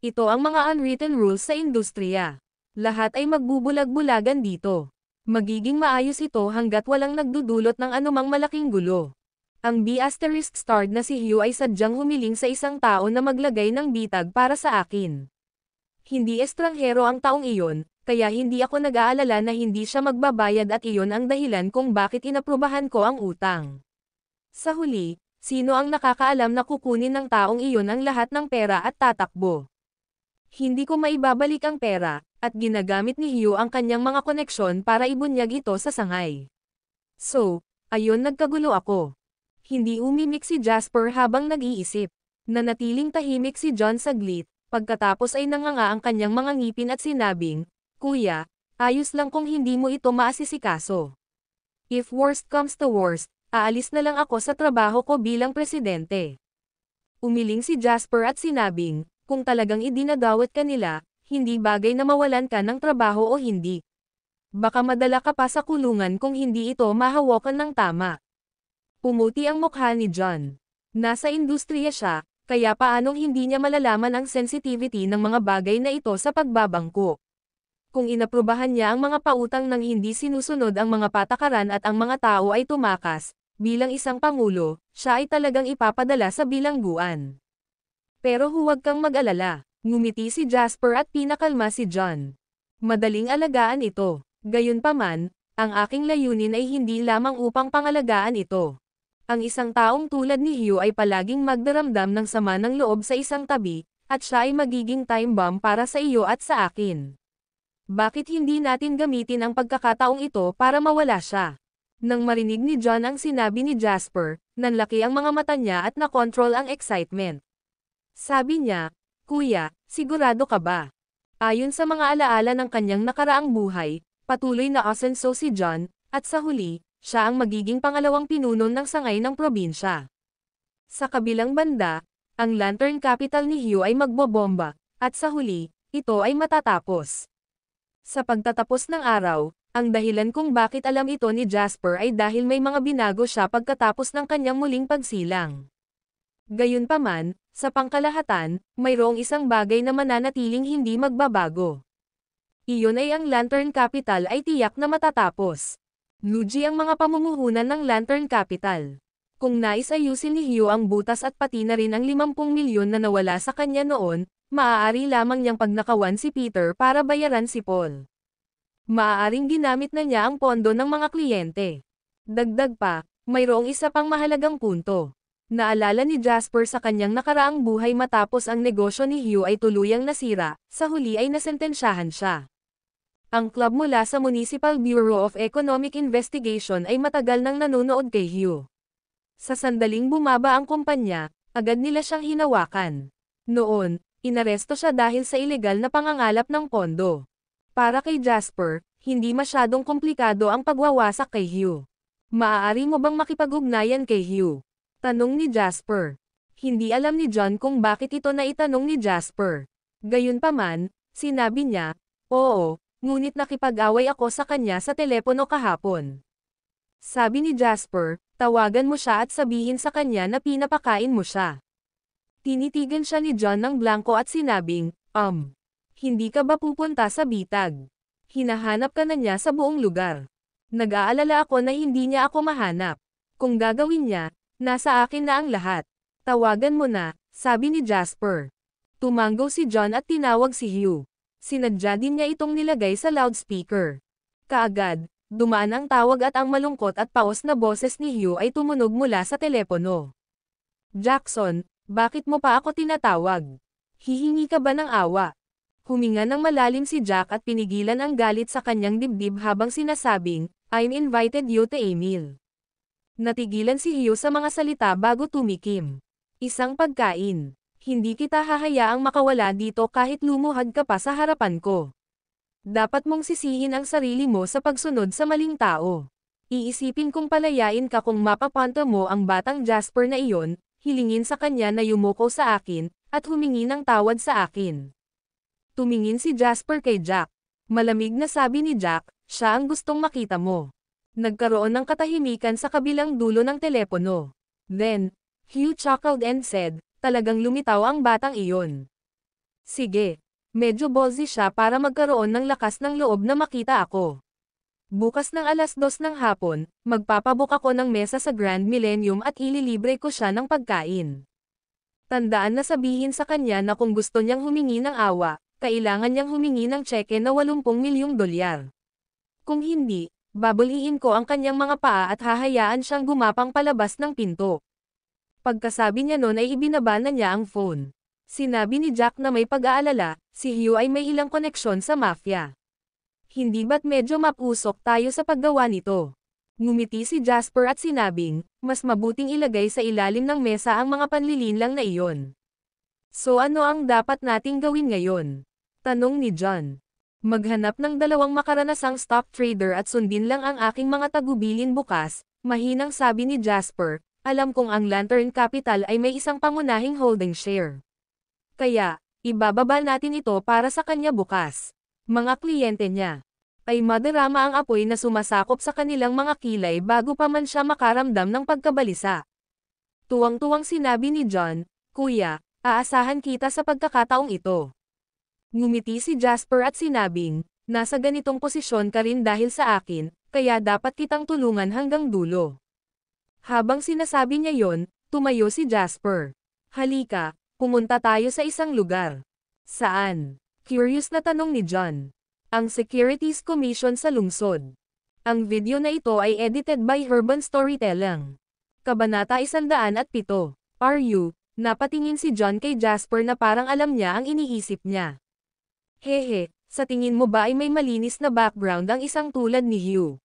Ito ang mga unwritten rules sa industriya. Lahat ay magbubulag-bulagan dito. Magiging maayos ito hanggat walang nagdudulot ng anumang malaking gulo. Ang B***starred na si Hugh ay sadyang humiling sa isang tao na maglagay ng bitag para sa akin. Hindi estranghero ang taong iyon, kaya hindi ako nag-aalala na hindi siya magbabayad at iyon ang dahilan kung bakit inaprubahan ko ang utang. Sa huli, sino ang nakakaalam na kukunin ng taong iyon ang lahat ng pera at tatakbo? Hindi ko maibabalik ang pera, at ginagamit ni Hugh ang kanyang mga koneksyon para ibunyag ito sa sangay. So, ayon nagkagulo ako. Hindi umimik si Jasper habang nag-iisip. Nanatiling tahimik si John saglit, pagkatapos ay nanganga ang kanyang mga ngipin at sinabing, Kuya, ayos lang kung hindi mo ito maasisikaso. If worst comes to worst, aalis na lang ako sa trabaho ko bilang presidente. Umiling si Jasper at sinabing, kung talagang idinadawat ka nila, hindi bagay na mawalan ka ng trabaho o hindi. Baka madala ka pa sa kulungan kung hindi ito mahawakan ng tama. Pumuti ang mukha ni John. Nasa industriya siya, Kaya paanong hindi niya malalaman ang sensitivity ng mga bagay na ito sa pagbabangko? Kung inaprubahan niya ang mga pautang nang hindi sinusunod ang mga patakaran at ang mga tao ay tumakas, bilang isang pangulo, siya ay talagang ipapadala sa bilangguan. Pero huwag kang mag-alala, ngumiti si Jasper at pinakalma si John. Madaling alagaan ito. Gayunpaman, ang aking layunin ay hindi lamang upang pangalagaan ito. Ang isang taong tulad ni Hugh ay palaging magdaramdam ng sama ng loob sa isang tabi, at siya ay magiging time bomb para sa iyo at sa akin. Bakit hindi natin gamitin ang pagkakataong ito para mawala siya? Nang marinig ni John ang sinabi ni Jasper, nanlaki ang mga mata niya at nakontrol ang excitement. Sabi niya, "Kuya, sigurado ka ba?" Ayon sa mga alaala ng kanyang nakaraang buhay, patuloy na asenso si John, at sa huli, siya ang magiging pangalawang pinuno ng sangay ng probinsya. Sa kabilang banda, ang Lantern Capital ni Hugh ay magbobomba, at sa huli, ito ay matatapos. Sa pagtatapos ng araw, ang dahilan kung bakit alam ito ni Jasper ay dahil may mga binago siya pagkatapos ng kanyang muling pagsilang. Gayunpaman, sa pangkalahatan, mayroong isang bagay na mananatiling hindi magbabago. Iyon ay ang Lantern Capital ay tiyak na matatapos. Lugi ang mga pamumuhunan ng Lantern Capital. Kung nais ayusin ni Hugh ang butas at pati na rin ang 50 milyon na nawala sa kanya noon, maaari lamang niyang pagnakawan si Peter para bayaran si Paul. Maaaring ginamit na niya ang pondo ng mga kliyente. Dagdag pa, mayroong isa pang mahalagang punto. Naalala ni Jasper sa kanyang nakaraang buhay matapos ang negosyo ni Hugh ay tuluyang nasira, sa huli ay nasentensyahan siya. Ang club mula sa Municipal Bureau of Economic Investigation ay matagal nang nanonood kay Hugh. Sa sandaling bumaba ang kumpanya, agad nila siyang hinawakan. Noon, inaresto siya dahil sa ilegal na pangangalap ng pondo. Para kay Jasper, hindi masyadong komplikado ang pagwawasak kay Hugh. Maaari mo bang makipag-ugnayan kay Hugh? Tanong ni Jasper. Hindi alam ni John kung bakit ito na itanong ni Jasper. Gayunpaman, sinabi niya, "Oo, ngunit nakipag-away ako sa kanya sa telepono kahapon." Sabi ni Jasper, "Tawagan mo siya at sabihin sa kanya na pinapakain mo siya." Tinitigan siya ni John ng blanko at sinabing, Hindi ka ba pupunta sa bitag? Hinahanap ka na niya sa buong lugar. Nag-aalala ako na hindi niya ako mahanap. Kung gagawin niya, nasa akin na ang lahat. Tawagan mo na," sabi ni Jasper. Tumanggo si John at tinawag si Hugh. Sinadya din niya itong nilagay sa loudspeaker. Kaagad, dumaan ang tawag at ang malungkot at paos na boses ni Hugh ay tumunog mula sa telepono. "Jackson, bakit mo pa ako tinatawag? Hihingi ka ba ng awa?" Huminga ng malalim si Jack at pinigilan ang galit sa kanyang dibdib habang sinasabing, "I'm invited you to a meal." Natigilan si Hugh sa mga salita bago tumikim. "Isang pagkain. Hindi kita hahayaang makawala dito kahit lumuhad ka pa sa harapan ko. Dapat mong sisihin ang sarili mo sa pagsunod sa maling tao. Iisipin kong palayain ka kung mapapanto mo ang batang Jasper na iyon, hilingin sa kanya na yumuko sa akin, at humingi ng tawad sa akin." Tumingin si Jasper kay Jack. Malamig na sabi ni Jack, "Siya ang gustong makita mo." Nagkaroon ng katahimikan sa kabilang dulo ng telepono. Then, Hugh chuckled and said, "Talagang lumitaw ang batang iyon. Sige. Medyo ballsy siya para magkaroon ng lakas ng loob na makita ako. Bukas ng 2:00 ng hapon, magpapabook ako ng mesa sa Grand Millennium at ililibre ko siya ng pagkain. Tandaan na sabihin sa kanya na kung gusto niyang humingi ng awa, kailangan niyang humingi ng tseke na 80 milyong dolyar. Kung hindi, babuliin ko ang kanyang mga paa at hahayaan siyang gumapang palabas ng pinto." Pagkasabi niya nun ay ibinaba na niya ang phone. Sinabi ni Jack na may pag-aalala, si Hugh ay may ilang koneksyon sa mafia. Hindi ba't medyo mapusok tayo sa paggawa nito? Ngumiti si Jasper at sinabing, "Mas mabuting ilagay sa ilalim ng mesa ang mga panlilinlang na iyon." "So ano ang dapat nating gawin ngayon?" tanong ni John. "Maghanap ng 2 makaranasang stock trader at sundin lang ang aking mga tagubilin bukas," mahinang sabi ni Jasper. "Alam kong ang Lantern Capital ay may isang pangunahing holding share. Kaya, ibababa natin ito para sa kanya bukas. Mga kliyente niya ay madarama ang apoy na sumasakop sa kanilang mga kilay bago pa man siya makaramdam ng pagkabalisa." Tuwang-tuwang sinabi ni John, "Kuya, Aasahan kita sa pagkakataong ito. Ngumiti si Jasper at sinabing, nasa ganitong posisyon ka rin dahil sa akin, kaya dapat kitang tulungan hanggang dulo. Habang sinasabi niya yon, tumayo si Jasper. Halika, pumunta tayo sa isang lugar. Saan? Curious na tanong ni John. Ang Securities Commission sa lungsod. Ang video na ito ay edited by Urban Storytelling. Kabanata 107. Are you? Napatingin si John kay Jasper na parang alam niya ang iniisip niya. Hehe, sa tingin mo ba ay may malinis na background ang isang tulad ni Hugh?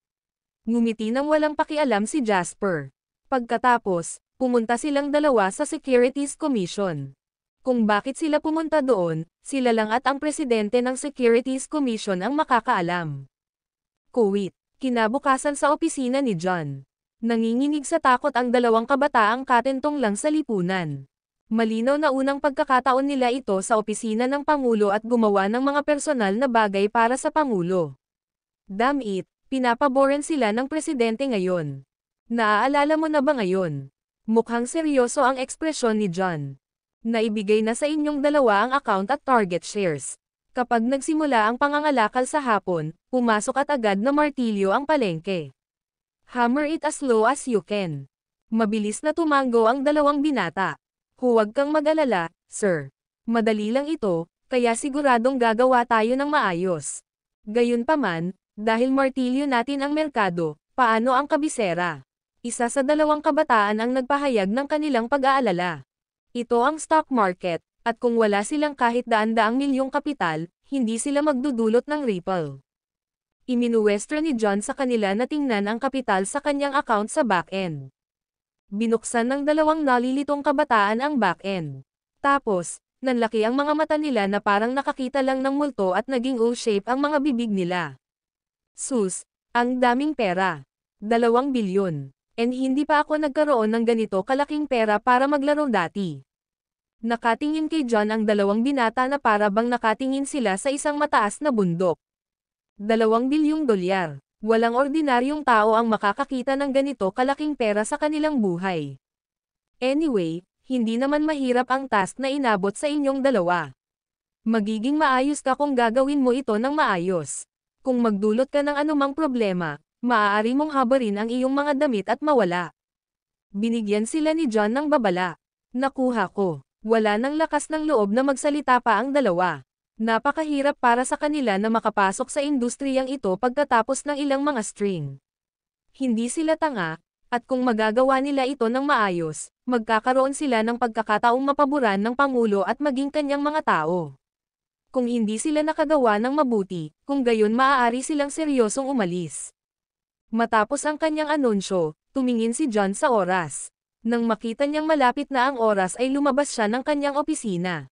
Ngumiti nang walang pakialam si Jasper. Pagkatapos, pumunta silang dalawa sa Securities Commission. Kung bakit sila pumunta doon, sila lang at ang presidente ng Securities Commission ang makakaalam. Kuwait, kinabukasan sa opisina ni John. Nanginginig sa takot ang dalawang kabataang katentong lang sa lipunan. Malinaw na unang pagkakataon nila ito sa opisina ng Pangulo at gumawa ng mga personal na bagay para sa Pangulo. Damn it, pinapaboran sila ng presidente ngayon. Naaalala mo na ba ngayon? Mukhang seryoso ang ekspresyon ni John. Naibigay na sa inyong dalawa ang account at target shares. Kapag nagsimula ang pangangalakal sa hapon, pumasok at agad na martilyo ang palengke. Hammer it as low as you can. Mabilis na tumango ang dalawang binata. Huwag kang mag-alala, sir. Madali lang ito, kaya siguradong gagawa tayo ng maayos. Gayunpaman, dahil martilyo natin ang merkado, paano ang kabisera? Isa sa dalawang kabataan ang nagpahayag ng kanilang pag-aalala. Ito ang stock market, at kung wala silang kahit daan-daang milyong kapital, hindi sila magdudulot ng ripple. Iminuwestro ni John sa kanila na tingnan ang kapital sa kanyang account sa back-end. Binuksan ng dalawang nalilitong kabataan ang back-end. Tapos, nanlaki ang mga mata nila na parang nakakita lang ng multo at naging O-shape ang mga bibig nila. Sus, ang daming pera. 2 bilyon. And hindi pa ako nagkaroon ng ganito kalaking pera para maglaro dati. Nakatingin kay John ang dalawang binata na para bang nakatingin sila sa isang mataas na bundok. 2 bilyong dolyar. Walang ordinaryong tao ang makakakita ng ganito kalaking pera sa kanilang buhay. Anyway, hindi naman mahirap ang task na inabot sa inyong dalawa. Magiging maayos ka kung gagawin mo ito ng maayos. Kung magdulot ka ng anumang problema, maaari mong habarin ang iyong mga damit at mawala. Binigyan sila ni John ng babala. Nakuha ko. Wala nang lakas ng loob na magsalita pa ang dalawa. Napakahirap para sa kanila na makapasok sa industriyang ito pagkatapos ng ilang mga string. Hindi sila tanga, at kung magagawa nila ito ng maayos, magkakaroon sila ng pagkakataong mapaboran ng Pangulo at maging kanyang mga tao. Kung hindi sila nakagawa ng mabuti, kung gayon maaari silang seryosong umalis. Matapos ang kanyang anunsyo, tumingin si John sa oras. Nang makita niyang malapit na ang oras ay lumabas siya ng kanyang opisina.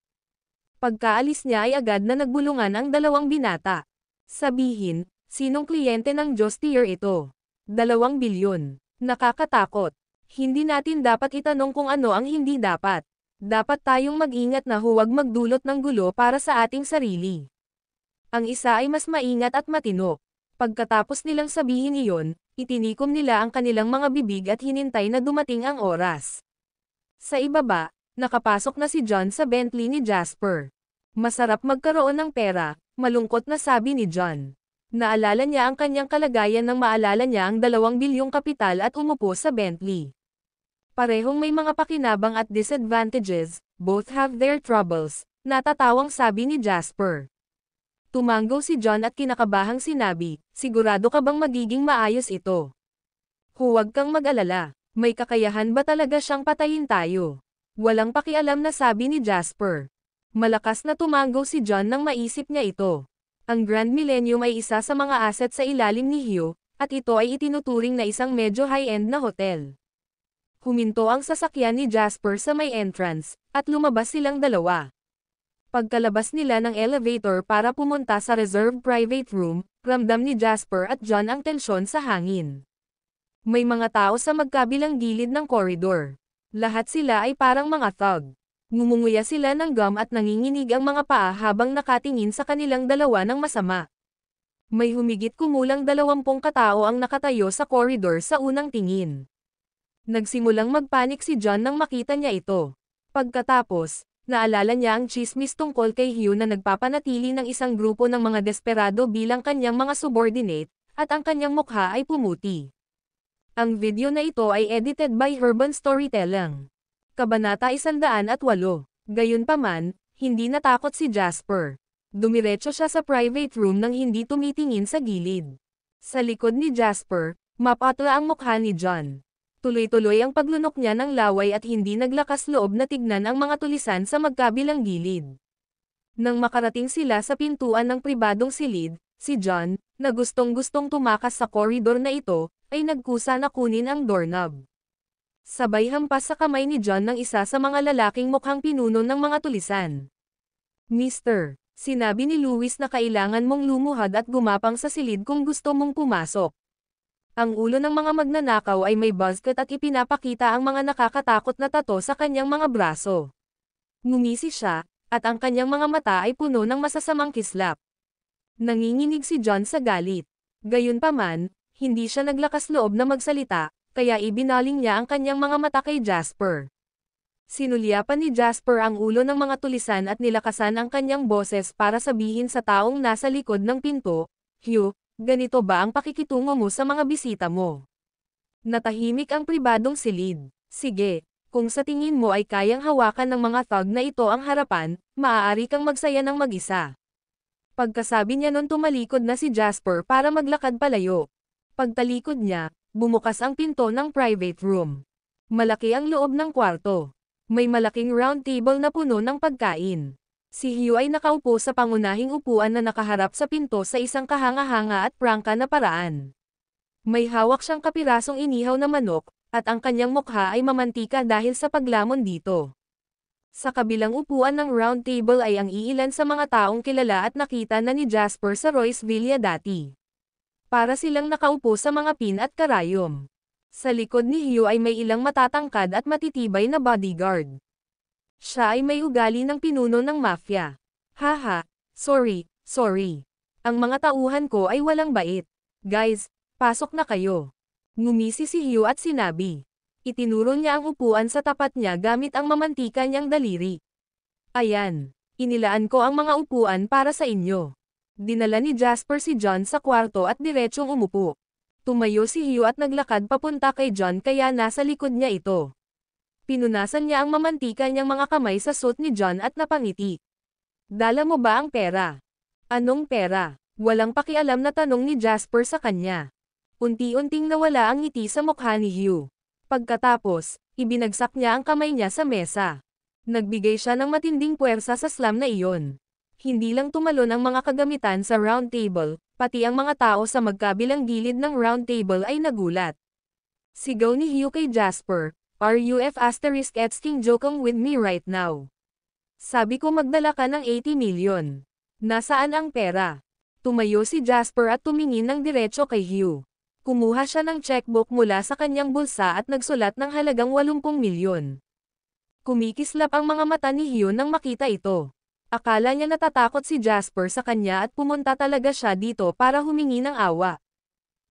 Pagkaalis niya ay agad na nagbulungan ang dalawang binata. Sabihin, sinong kliyente ng Joss Tier ito? 2 bilyon. Nakakatakot. Hindi natin dapat itanong kung ano ang hindi dapat. Dapat tayong mag-ingat na huwag magdulot ng gulo para sa ating sarili. Ang isa ay mas maingat at matino. Pagkatapos nilang sabihin iyon, itinikom nila ang kanilang mga bibig at hinintay na dumating ang oras. Sa ibaba, nakapasok na si John sa Bentley ni Jasper. Masarap magkaroon ng pera, malungkot na sabi ni John. Naalala niya ang kanyang kalagayan nang maalala niya ang 2 bilyong kapital at umupo sa Bentley. Parehong may mga pakinabang at disadvantages, both have their troubles, natatawang sabi ni Jasper. Tumango si John at kinakabahang sinabi, sigurado ka bang magiging maayos ito? Huwag kang mag-alala, may kakayahan ba talaga siyang patayin tayo? Walang pakialam na sabi ni Jasper. Malakas na tumango si John nang maisip niya ito. Ang Grand Millennium ay isa sa mga asset sa ilalim ni Hugh, at ito ay itinuturing na isang medyo high-end na hotel. Huminto ang sasakyan ni Jasper sa may entrance, at lumabas silang dalawa. Pagkalabas nila ng elevator para pumunta sa reserved private room, ramdam ni Jasper at John ang tensyon sa hangin. May mga tao sa magkabilang gilid ng koridor. Lahat sila ay parang mga thug. Ngumunguya sila ng gum at nanginginig ang mga paa habang nakatingin sa kanilang dalawa ng masama. May humigit kumulang 20 katao ang nakatayo sa koridor sa unang tingin. Nagsimulang magpanik si John nang makita niya ito. Pagkatapos, Naalala niya ang tsismis tungkol kay Hugh na nagpapanatili ng isang grupo ng mga desperado bilang kanyang mga subordinate, at ang kanyang mukha ay pumuti. Ang video na ito ay edited by Urban Storytelling. Kabanata 108. Gayunpaman, hindi natakot si Jasper. Dumiretso siya sa private room nang hindi tumitingin sa gilid. Sa likod ni Jasper, mapatla ang mukha ni John. Tuloy-tuloy ang paglunok niya ng laway at hindi naglakas loob na tignan ang mga tulisan sa magkabilang gilid. Nang makarating sila sa pintuan ng pribadong silid, si John, na gustong-gustong tumakas sa koridor na ito, ay nagkusa na kunin ang doorknob. Sabay hampas sa kamay ni John ng isa sa mga lalaking mukhang pinuno ng mga tulisan. "Mister," sinabi ni Louis na kailangan mong lumuhad at gumapang sa silid kung gusto mong pumasok. Ang ulo ng mga magnanakaw ay may buzzcut at ipinapakita ang mga nakakatakot na tato sa kanyang mga braso. Ngumisi siya, at ang kanyang mga mata ay puno ng masasamang kislap. Nanginginig si John sa galit. Gayunpaman, hindi siya naglakas loob na magsalita, kaya ibinaling niya ang kanyang mga mata kay Jasper. Sinulyapan ni Jasper ang ulo ng mga tulisan at nilakasan ang kanyang boses para sabihin sa taong nasa likod ng pinto, "Hugh, ganito ba ang pakikitungo mo sa mga bisita mo?" Natahimik ang pribadong silid. "Sige, kung sa tingin mo ay kayang hawakan ng mga thug na ito ang harapan, maaari kang magsaya ng mag-isa." Pagkasabi niya nun tumalikod na si Jasper para maglakad palayo. Pagtalikod niya, bumukas ang pinto ng private room. Malaki ang loob ng kwarto. May malaking round table na puno ng pagkain. Si Hugh ay nakaupo sa pangunahing upuan na nakaharap sa pinto sa isang kahanga-hanga at prangka na paraan. May hawak siyang kapirasong inihaw na manok, at ang kanyang mukha ay mamantika dahil sa paglamon dito. Sa kabilang upuan ng round table ay ang iilan sa mga taong kilala at nakita na ni Jasper sa Royce Villa dati. Para silang nakaupo sa mga pin at karayom. Sa likod ni Hugh ay may ilang matatangkad at matitibay na bodyguard. Siya ay may ugali ng pinuno ng mafia. "Haha, sorry. Ang mga tauhan ko ay walang bait. Guys, pasok na kayo." Ngumisi si Hugh at sinabi. Itinuro niya ang upuan sa tapat niya gamit ang mamantika niyang daliri. "Ayan, inilaan ko ang mga upuan para sa inyo." Dinala ni Jasper si John sa kwarto at diretsyong umupo. Tumayo si Hugh at naglakad papunta kay John kaya nasa likod niya ito. Pinunasan niya ang mamantika niyang mga kamay sa suot ni John at napangiti. "Dala mo ba ang pera?" "Anong pera?" Walang pakialam na tanong ni Jasper sa kanya. Unti-unting nawala ang ngiti sa mukha ni Hugh. Pagkatapos, ibinagsak niya ang kamay niya sa mesa. Nagbigay siya ng matinding puwersa sa slam na iyon. Hindi lang tumalon ang mga kagamitan sa round table, pati ang mga tao sa magkabilang gilid ng round table ay nagulat. Sigaw ni Hugh kay Jasper, "Are you asking joking with me right now? Sabi ko magdala ka ng 80 million. Nasaan ang pera?" Tumayo si Jasper at tumingin ng diretso kay Hugh. Kumuha siya ng checkbook mula sa kanyang bulsa at nagsulat ng halagang 80 milyon. Kumikislap ang mga mata ni Hugh nang makita ito. Akala niya natatakot si Jasper sa kanya at pumunta talaga siya dito para humingi ng awa.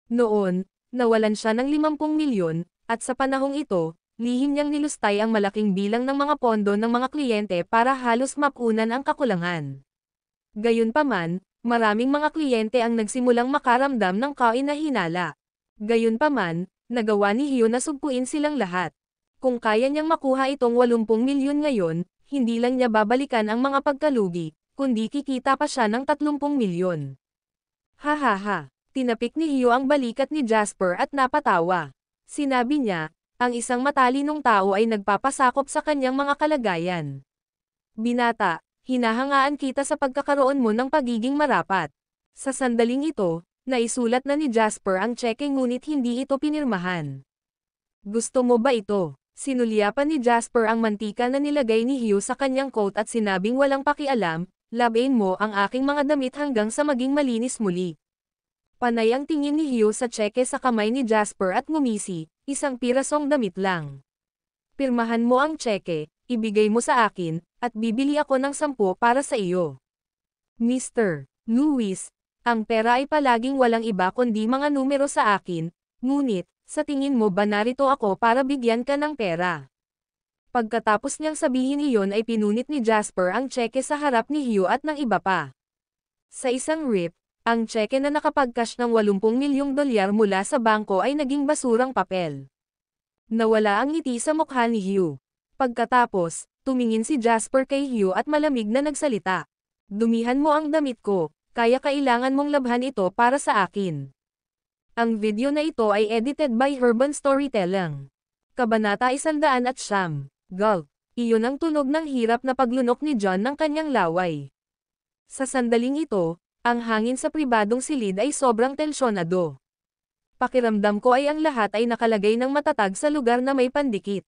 Noon, nawalan siya ng 50 milyon, at sa panahong ito, lihim niyang nilustay ang malaking bilang ng mga pondo ng mga kliyente para halos mapunan ang kakulangan. Gayunpaman, maraming mga kliyente ang nagsimulang makaramdam ng kainahinala. Gayunpaman, nagawa ni Hugh na sugpuin silang lahat. Kung kaya niyang makuha itong 80 milyon ngayon, hindi lang niya babalikan ang mga pagkalugi, kundi kikita pa siya ng 30 milyon. "Hahaha." Tinapik ni Hugh ang balikat ni Jasper at napatawa. Sinabi niya, ang isang matalinong tao ay nagpapasakop sa kanyang mga kalagayan. "Binata, hinahangaan kita sa pagkakaroon mo ng pagiging marapat." Sa sandaling ito, naisulat na ni Jasper ang tseke ngunit hindi ito pinirmahan. "Gusto mo ba ito?" Sinulyapan ni Jasper ang mantika na nilagay ni Hugh sa kanyang coat at sinabing walang pakialam, "Labain mo ang aking mga damit hanggang sa maging malinis muli." Panay ang tingin ni Hugh sa tseke sa kamay ni Jasper at ngumisi, "Isang pirasong damit lang. Pirmahan mo ang tseke, ibigay mo sa akin, at bibili ako ng 10 para sa iyo." "Mr. Louis, ang pera ay palaging walang iba kundi mga numero sa akin, ngunit, sa tingin mo ba narito ako para bigyan ka ng pera?" Pagkatapos niyang sabihin iyon ay pinunit ni Jasper ang tseke sa harap ni Hugh at ng iba pa. Sa isang rip, ang tseke na nakapag-cash ng 80 milyong dolyar mula sa bangko ay naging basurang papel. Nawala ang ngiti sa mukha ni Hugh. Pagkatapos, tumingin si Jasper kay Hugh at malamig na nagsalita. Dumihan mo ang damit ko, kaya kailangan mong labhan ito para sa akin. Ang video na ito ay edited by Urban Storytelling. Kabanata 109. Gulp. Iyon ang tunog ng hirap na paglunok ni John ng kanyang laway. Sa sandaling ito, ang hangin sa pribadong silid ay sobrang tensyonado. Pakiramdam ko ay ang lahat ay nakalagay ng matatag sa lugar na may pandikit.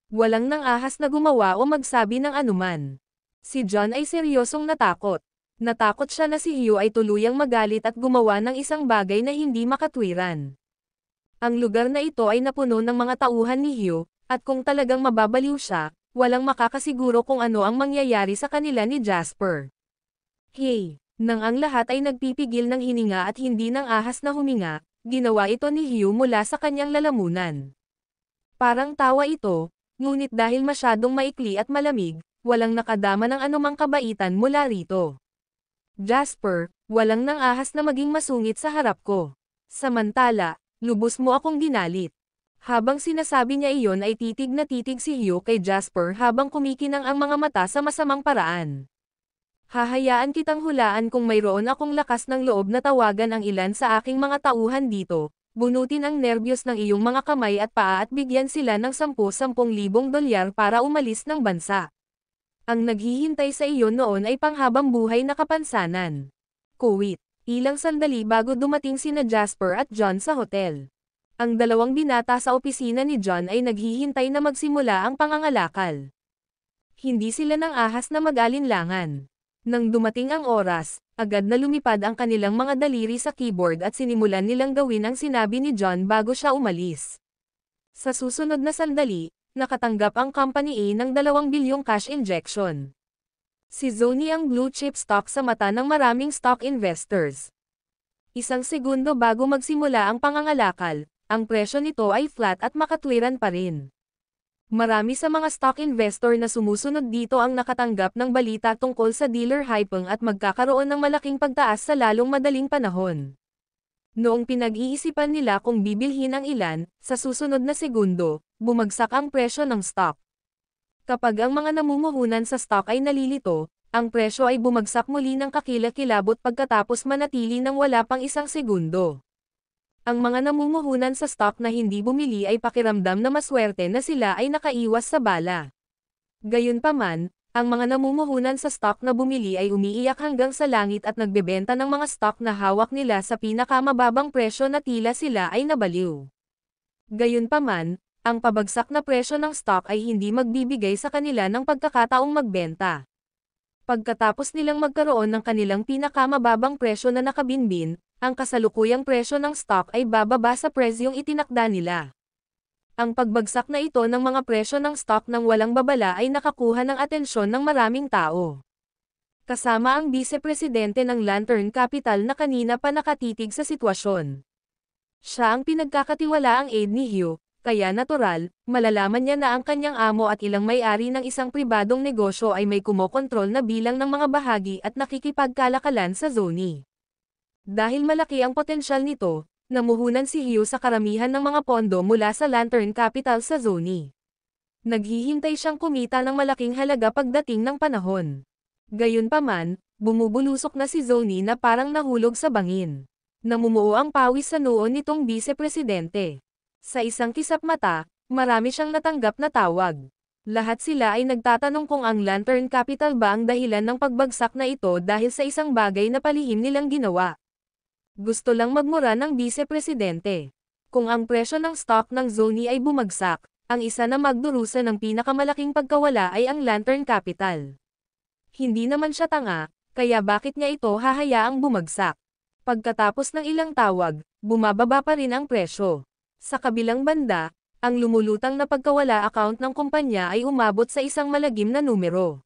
Walang nang ahas na gumawa o magsabi ng anuman. Si John ay seryosong natakot. Natakot siya na si Hugh ay tuluyang magalit at gumawa ng isang bagay na hindi makatwiran. Ang lugar na ito ay napuno ng mga tauhan ni Hugh, at kung talagang mababaliw siya, walang makakasiguro kung ano ang mangyayari sa kanila ni Jasper. Hey! Nang ang lahat ay nagpipigil ng hininga at hindi ng ahas na huminga, ginawa ito ni Hugh mula sa kanyang lalamunan. Parang tawa ito, ngunit dahil masyadong maikli at malamig, walang nakadama ng anumang kabaitan mula rito. Jasper, walang nang ahas na maging masungit sa harap ko. Samantala, lubos mo akong ginalit. Habang sinasabi niya iyon ay titig na titig si Hugh kay Jasper habang kumikinang ang mga mata sa masamang paraan. Hahayaan kitang hulaan kung mayroon akong lakas ng loob na tawagan ang ilan sa aking mga tauhan dito, bunutin ang nerbiyos ng iyong mga kamay at paa at bigyan sila ng 10,000 dolyar para umalis ng bansa. Ang naghihintay sa iyo noon ay panghabang buhay na kapansanan. Kuwit. Ilang sandali bago dumating sina Jasper at John sa hotel. Ang dalawang binata sa opisina ni John ay naghihintay na magsimula ang pangangalakal. Hindi sila nang ahas na mag-alinlangan. Nang dumating ang oras, agad na lumipad ang kanilang mga daliri sa keyboard at sinimulan nilang gawin ang sinabi ni John bago siya umalis. Sa susunod na sandali, nakatanggap ang company A ng 2 bilyong cash injection. Si Zoni ang blue chip stock sa mata ng maraming stock investors. Isang segundo bago magsimula ang pangangalakal, ang presyo nito ay flat at makatwiran pa rin. Marami sa mga stock investor na sumusunod dito ang nakatanggap ng balita tungkol sa dealer hyping at magkakaroon ng malaking pagtaas sa lalong madaling panahon. Noong pinag-iisipan nila kung bibilhin ang ilan, sa susunod na segundo, bumagsak ang presyo ng stock. Kapag ang mga namumuhunan sa stock ay nalilito, ang presyo ay bumagsak muli ng kakilakilabot pagkatapos manatili ng wala pang isang segundo. Ang mga namumuhunan sa stock na hindi bumili ay pakiramdam na maswerte na sila ay nakaiwas sa bala. Gayunpaman, ang mga namumuhunan sa stock na bumili ay umiiyak hanggang sa langit at nagbebenta ng mga stock na hawak nila sa pinakamababang presyo na tila sila ay nabaliw. Gayunpaman, ang pabagsak na presyo ng stock ay hindi magbibigay sa kanila ng pagkakataong magbenta. Pagkatapos nilang magkaroon ng kanilang pinakamababang presyo na nakabinbin, ang kasalukuyang presyo ng stock ay bababa sa presyong itinakda nila. Ang pagbagsak na ito ng mga presyo ng stock ng walang babala ay nakakuha ng atensyon ng maraming tao. Kasama ang vice-presidente ng Lantern Capital na kanina pa nakatitig sa sitwasyon. Siya ang pinagkakatiwalaang aide ni Hugh, kaya natural, malalaman niya na ang kanyang amo at ilang may-ari ng isang pribadong negosyo ay may kumokontrol na bilang ng mga bahagi at nakikipagkalakalan sa Zoni. Dahil malaki ang potensyal nito, namuhunan si Hugh sa karamihan ng mga pondo mula sa Lantern Capital sa Zoni. Naghihintay siyang kumita ng malaking halaga pagdating ng panahon. Gayunpaman, bumubulusok na si Zoni na parang nahulog sa bangin. Namumuo ang pawis sa noo nitong vice-presidente. Sa isang kisap mata, marami siyang natanggap na tawag. Lahat sila ay nagtatanong kung ang Lantern Capital ba ang dahilan ng pagbagsak na ito dahil sa isang bagay na palihim nilang ginawa. Gusto lang magmura ng vice-presidente. Kung ang presyo ng stock ng Zoni ay bumagsak, ang isa na magdurusa ng pinakamalaking pagkawala ay ang Lantern Capital. Hindi naman siya tanga, kaya bakit niya ito hahayaang bumagsak? Pagkatapos ng ilang tawag, bumababa pa rin ang presyo. Sa kabilang banda, ang lumulutang na pagkawala account ng kumpanya ay umabot sa isang malagim na numero.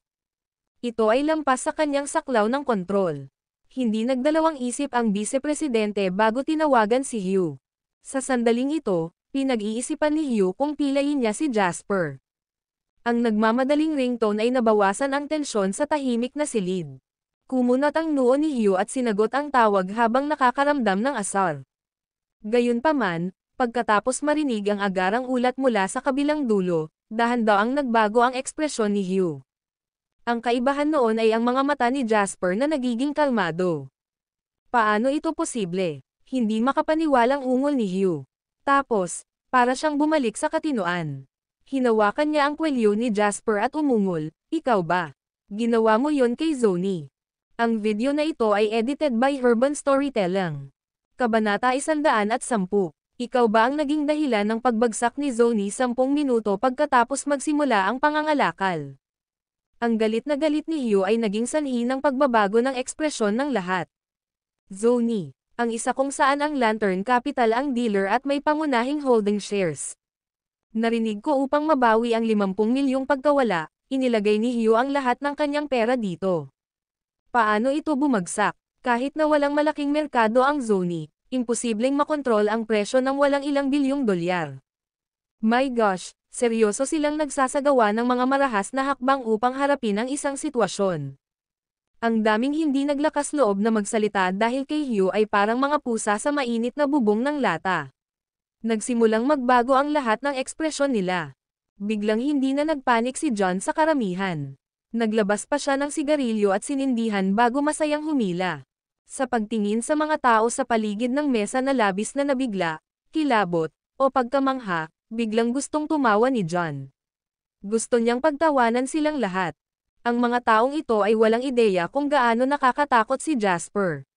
Ito ay lampas sa kanyang saklaw ng kontrol. Hindi nagdalawang isip ang vice-presidente bago tinawagan si Hugh. Sa sandaling ito, pinag-iisipan ni Hugh kung pilayin niya si Jasper. Ang nagmamadaling ringtone ay nabawasan ang tensyon sa tahimik na silid. Kumunot ang noo ni Hugh at sinagot ang tawag habang nakakaramdam ng asar. Gayunpaman, pagkatapos marinig ang agarang ulat mula sa kabilang dulo, dahan-daang nagbago ang ekspresyon ni Hugh. Ang kaibahan noon ay ang mga mata ni Jasper na nagiging kalmado. Paano ito posible? Hindi makapaniwalang ungol ni Hugh. Tapos, para siyang bumalik sa katinoan. Hinawakan niya ang kwelyo ni Jasper at umungol, "Ikaw ba? Ginawa mo yon kay Zonnie." Ang video na ito ay edited by Urban Storytelling. Kabanata 110. Ikaw ba ang naging dahilan ng pagbagsak ni Zonnie 10 minuto pagkatapos magsimula ang pangangalakal? Ang galit na galit ni Hugh ay naging sanhi ng pagbabago ng ekspresyon ng lahat. Zonnie, ang isa kung saan ang Lantern Capital ang dealer at may pangunahing holding shares. Narinig ko upang mabawi ang 50 milyong pagkawala, inilagay ni Hugh ang lahat ng kanyang pera dito. Paano ito bumagsak? Kahit na walang malaking merkado ang Zonnie, imposibleng makontrol ang presyo ng walang ilang bilyong dolyar. My gosh, seryoso silang nagsasagawa ng mga marahas na hakbang upang harapin ang isang sitwasyon. Ang daming hindi naglakas loob na magsalita dahil kay Hugh ay parang mga pusa sa mainit na bubong ng lata. Nagsimulang magbago ang lahat ng ekspresyon nila. Biglang hindi na nagpanik si John sa karamihan. Naglabas pa siya ng sigarilyo at sinindihan bago masayang humila. Sa pagtingin sa mga tao sa paligid ng mesa na labis na nabigla, kilabot, o pagkamangha, biglang gustong tumawa ni John. Gusto niyang pagtawanan silang lahat. Ang mga taong ito ay walang ideya kung gaano nakakatakot si Jasper.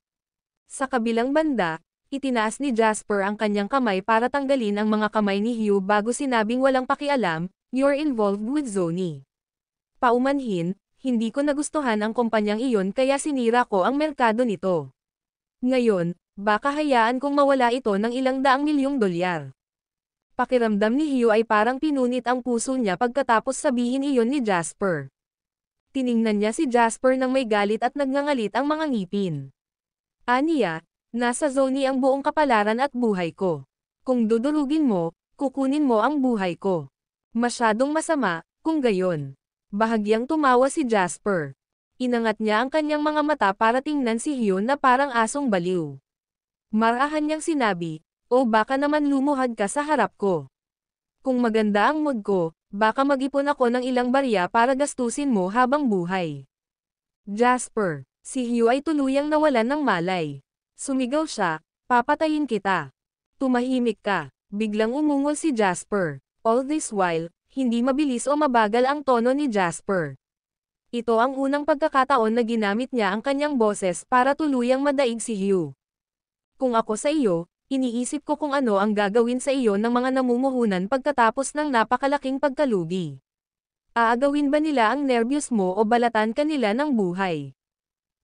Sa kabilang banda, itinaas ni Jasper ang kanyang kamay para tanggalin ang mga kamay ni Hugh bago sinabing walang pakialam, "You're involved with Zonnie." Paumanhin, hindi ko nagustuhan ang kumpanyang iyon kaya sinira ko ang merkado nito. Ngayon, baka hayaan kong mawala ito ng ilang daang milyong dolyar. Pakiramdam ni Hugh ay parang pinunit ang puso niya pagkatapos sabihin iyon ni Jasper. Tiningnan niya si Jasper nang may galit at nagngangalit ang mga ngipin. Aniya, nasa Zonnie ang buong kapalaran at buhay ko. Kung dudurugin mo, kukunin mo ang buhay ko. Masyadong masama, kung gayon. Bahagyang tumawa si Jasper. Inangat niya ang kanyang mga mata para tingnan si Hugh na parang asong baliw. Marahan niyang sinabi, "O baka naman lumuhad ka sa harap ko. Kung maganda ang mood ko, baka mag-ipon ako ng ilang barya para gastusin mo habang buhay." Jasper, si Hugh ay tuluyang nawalan ng malay. Sumigaw siya, "Papatayin kita." Tumahimik ka. Biglang umungol si Jasper. All this while, hindi mabilis o mabagal ang tono ni Jasper. Ito ang unang pagkakataon na ginamit niya ang kanyang boses para tuluyang madaig si Hugh. "Kung ako sa iyo, iniisip ko kung ano ang gagawin sa iyo ng mga namumuhunan pagkatapos ng napakalaking pagkalugi. Aagawin ba nila ang nerbiyos mo o balatan ka nila ng buhay?"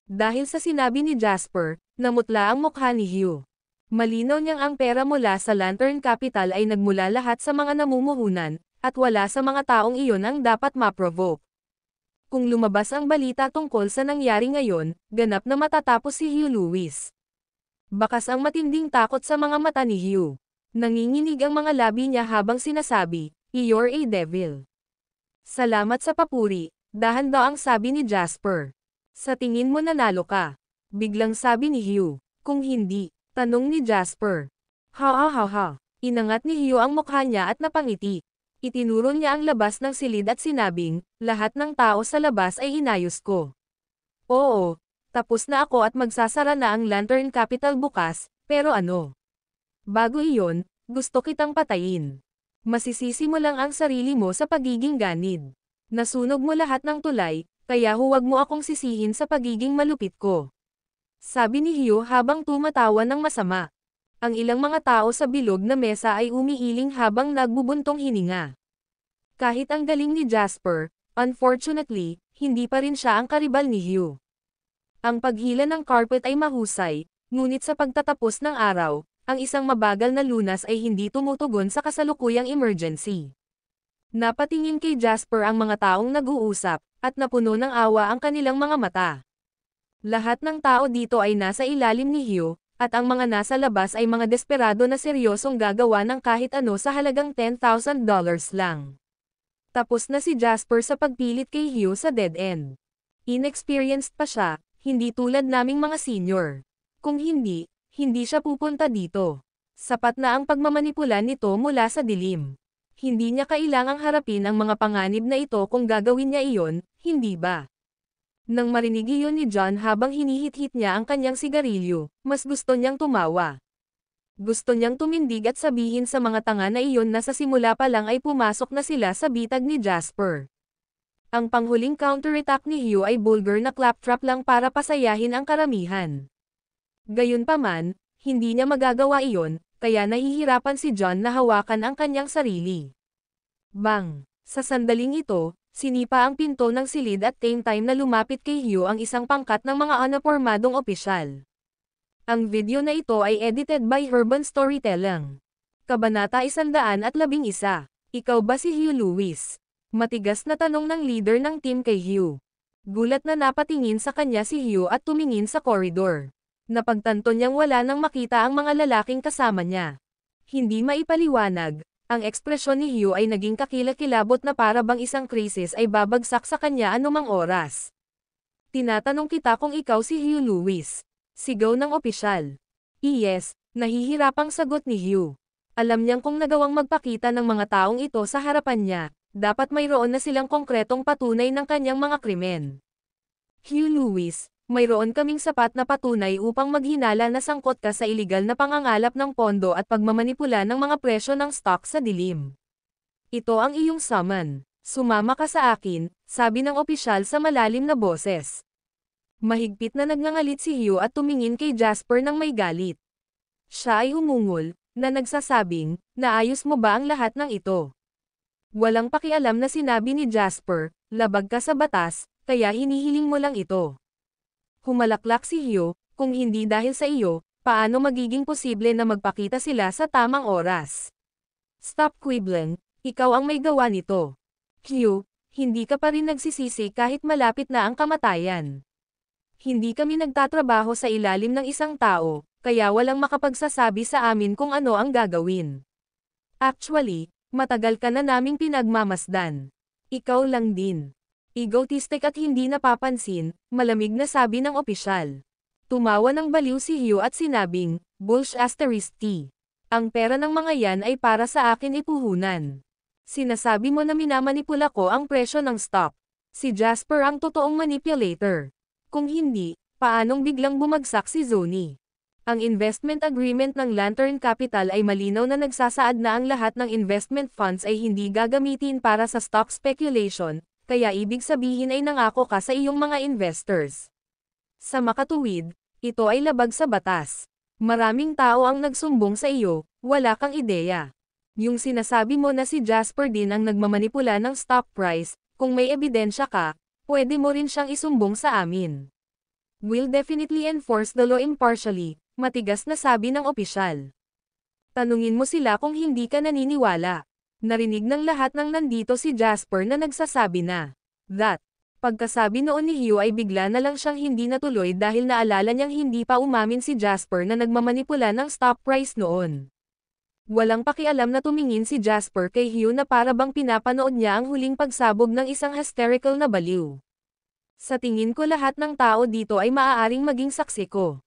Dahil sa sinabi ni Jasper, namutla ang mukha ni Hugh. Malinaw niyang ang pera mula sa Lantern Capital ay nagmula lahat sa mga namumuhunan, at wala sa mga taong iyon ang dapat ma-provoke. Kung lumabas ang balita tungkol sa nangyari ngayon, ganap na matatapos si Hugh Lewis. Bakas ang matinding takot sa mga mata ni Hugh. Nanginginig ang mga labi niya habang sinasabi, "You're a devil." "Salamat sa papuri," dahan-daang sabi ni Jasper. "Sa tingin mo nanalo ka?" Biglang sabi ni Hugh. "Kung hindi," tanong ni Jasper. "Ha ha ha ha." Inangat ni Hugh ang mukha niya at napangiti. Itinuro niya ang labas ng silid at sinabing, "Lahat ng tao sa labas ay inayos ko. Oo, tapos na ako at magsasara na ang Lantern Capital bukas, pero ano? Bago iyon, gusto kitang patayin. Masisisi mo lang ang sarili mo sa pagiging ganid. Nasunog mo lahat ng tulay, kaya huwag mo akong sisihin sa pagiging malupit ko." Sabi ni Hugh habang tumatawa ng masama. Ang ilang mga tao sa bilog na mesa ay umiiling habang nagbubuntong hininga. Kahit ang galing ni Jasper, unfortunately, hindi pa rin siya ang karibal ni Hugh. Ang paghila ng carpet ay mahusay, ngunit sa pagtatapos ng araw, ang isang mabagal na lunas ay hindi tumutugon sa kasalukuyang emergency. Napatingin kay Jasper ang mga taong nag-uusap, at napuno ng awa ang kanilang mga mata. Lahat ng tao dito ay nasa ilalim ni Hugh, at ang mga nasa labas ay mga desperado na seryosong gagawa ng kahit ano sa halagang $10,000 lang. Tapos na si Jasper sa pagpilit kay Hugh sa dead end. Inexperienced pa siya, hindi tulad naming mga senior. Kung hindi, hindi siya pupunta dito. Sapat na ang pagmamanipula nito mula sa dilim. Hindi niya kailangang harapin ang mga panganib na ito kung gagawin niya iyon, hindi ba? Nang marinig iyon ni John habang hinihit-hit niya ang kanyang sigarilyo, mas gusto niyang tumawa. Gusto niyang tumindig at sabihin sa mga tanga na iyon na sa simula pa lang ay pumasok na sila sa bitag ni Jasper. Ang panghuling counterattack ni Hugh ay bulgar na claptrap lang para pasayahin ang karamihan. Gayunpaman, hindi niya magagawa iyon, kaya nahihirapan si John na hawakan ang kanyang sarili. Bang! Sa sandaling ito, sinipa ang pinto ng silid at same time na lumapit kay Hugh ang isang pangkat ng mga uniformadong opisyal. Ang video na ito ay edited by Urban Storytelling. Kabanata 111. Ikaw ba si Hugh Lewis? Matigas na tanong ng leader ng team kay Hugh. Gulat na napatingin sa kanya si Hugh at tumingin sa koridor. Napagtanto niyang wala nang makita ang mga lalaking kasama niya. Hindi maipaliwanag, ang ekspresyon ni Hugh ay naging kakilakilabot na para bang isang krisis ay babagsak sa kanya anumang oras. Tinatanong kita kung ikaw si Hugh Lewis. Sigaw ng opisyal. Yes, nahihirapang sagot ni Hugh. Alam niyang kung nagawang magpakita ng mga taong ito sa harapan niya, dapat mayroon na silang konkretong patunay ng kanyang mga krimen. Hugh Lewis, mayroon kaming sapat na patunay upang maghinala na sangkot ka sa iligal na pangangalap ng pondo at pagmamanipula ng mga presyo ng stock sa dilim. Ito ang iyong summon. Sumama ka sa akin, sabi ng opisyal sa malalim na boses. Mahigpit na nagngangalit si Hugh at tumingin kay Jasper ng may galit. Siya ay humungol, na nagsasabing, naayos mo ba ang lahat ng ito? Walang pakialam na sinabi ni Jasper, labag ka sa batas, kaya hinihiling mo lang ito. Humalaklak si Hugh, kung hindi dahil sa iyo, paano magiging posible na magpakita sila sa tamang oras? Stop quibbling, ikaw ang may gawa nito. Hugh, hindi ka pa rin nagsisisi kahit malapit na ang kamatayan. Hindi kami nagtatrabaho sa ilalim ng isang tao, kaya walang makapagsasabi sa amin kung ano ang gagawin. Actually, matagal ka na naming pinagmamasdan. Ikaw lang din. Egotistic at hindi napapansin, malamig na sabi ng opisyal. Tumawa ng baliw si Hugh at sinabing, Bullsh asterisk T. Ang pera ng mga yan ay para sa akin ipuhunan. Sinasabi mo na minamanipula ko ang presyo ng stock. Si Jasper ang totoong manipulator. Kung hindi, paanong biglang bumagsak si Zoni? Ang investment agreement ng Lantern Capital ay malinaw na nagsasaad na ang lahat ng investment funds ay hindi gagamitin para sa stock speculation, kaya ibig sabihin ay nangako ka sa iyong mga investors. Sa makatuwid, ito ay labag sa batas. Maraming tao ang nagsumbong sa iyo, wala kang ideya. Yung sinasabi mo na si Jasper din ang nagmamanipula ng stock price, kung may ebidensya ka, pwede mo rin siyang isumbong sa amin. We'll definitely enforce the law impartially, matigas na sabi ng opisyal. Tanungin mo sila kung hindi ka naniniwala. Narinig ng lahat ng nandito si Jasper na nagsasabi na, that. Pagkasabi noon ni Hugh ay bigla na lang siyang hindi natuloy dahil naalala niyang hindi pa umamin si Jasper na nagmamanipula ng stock price noon. Walang pakialam na tumingin si Jasper kay Hugh na para bang pinapanood niya ang huling pagsabog ng isang hysterical na baliw. Sa tingin ko lahat ng tao dito ay maaaring maging saksi ko.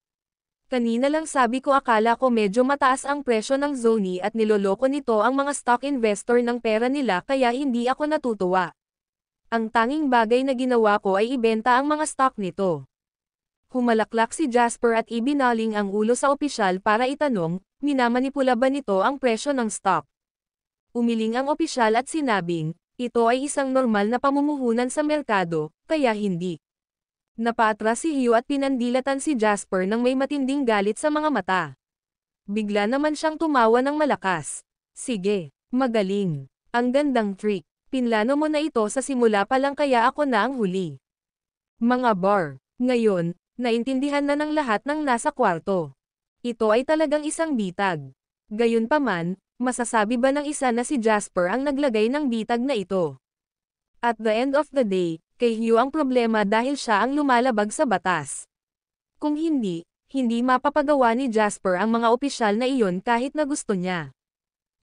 Kanina lang sabi ko akala ko medyo mataas ang presyo ng Zoni at niloloko nito ang mga stock investor ng pera nila kaya hindi ako natutuwa. Ang tanging bagay na ginawa ko ay ibenta ang mga stock nito. Humalaklak si Jasper at ibinaling ang ulo sa opisyal para itanong, minamanipula ba nito ang presyo ng stock? Umiling ang opisyal at sinabing, ito ay isang normal na pamumuhunan sa merkado, kaya hindi. Napaatras si Hugh at pinandilatan si Jasper nang may matinding galit sa mga mata. Bigla naman siyang tumawa ng malakas. Sige, magaling. Ang gandang trick. Pinlano mo na ito sa simula pa lang kaya ako na ang huli. Mga bar. Ngayon, naintindihan na ng lahat ng nasa kwarto. Ito ay talagang isang bitag. Gayunpaman, masasabi ba ng isa na si Jasper ang naglagay ng bitag na ito? At the end of the day, kay Hugh ang problema dahil siya ang lumalabag sa batas. Kung hindi, hindi mapapagawa ni Jasper ang mga opisyal na iyon kahit na gusto niya.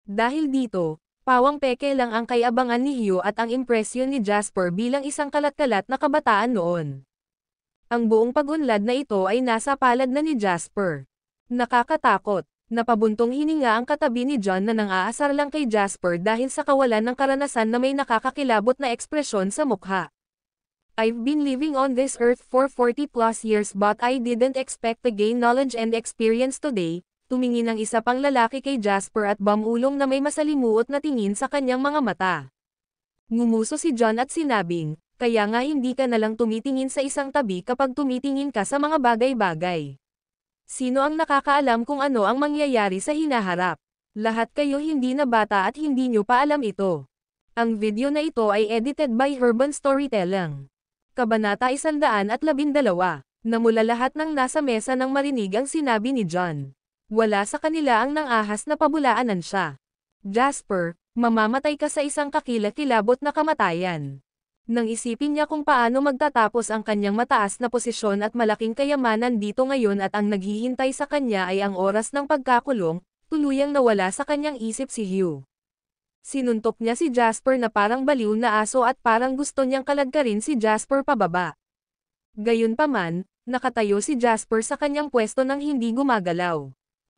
Dahil dito, Pawang peke lang ang kaiabangan ni Hugh at ang impresyon ni Jasper bilang isang kalat-kalat na kabataan noon. Ang buong pag-unlad na ito ay nasa palad na ni Jasper. Nakakatakot. Napabuntong hininga ang katabi ni John na nang-aasar lang kay Jasper dahil sa kawalan ng karanasan na may nakakakilabot na ekspresyon sa mukha. I've been living on this earth for 40 plus years but I didn't expect to gain knowledge and experience today. Tumingin ang isa pang lalaki kay Jasper at bumulong na may masalimuot na tingin sa kanyang mga mata. Ngumuso si John at sinabing, kaya nga hindi ka nalang tumitingin sa isang tabi kapag tumitingin ka sa mga bagay-bagay. Sino ang nakakaalam kung ano ang mangyayari sa hinaharap? Lahat kayo hindi na bata at hindi nyo pa alam ito. Ang video na ito ay edited by Urban Storytelling. Kabanata 112. Namula lahat ng nasa mesa nang marinig ang sinabi ni John. Wala sa kanila ang nangahas na pabulaanan siya. Jasper, mamamatay ka sa isang kakilakilabot na kamatayan. Nang isipin niya kung paano magtatapos ang kanyang mataas na posisyon at malaking kayamanan dito ngayon at ang naghihintay sa kanya ay ang oras ng pagkakulong, tuluyang nawala sa kanyang isip si Hugh. Sinuntok niya si Jasper na parang baliw na aso at parang gusto niyang kalagkarin si Jasper pababa. Gayunpaman, nakatayo si Jasper sa kanyang pwesto nang hindi gumagalaw.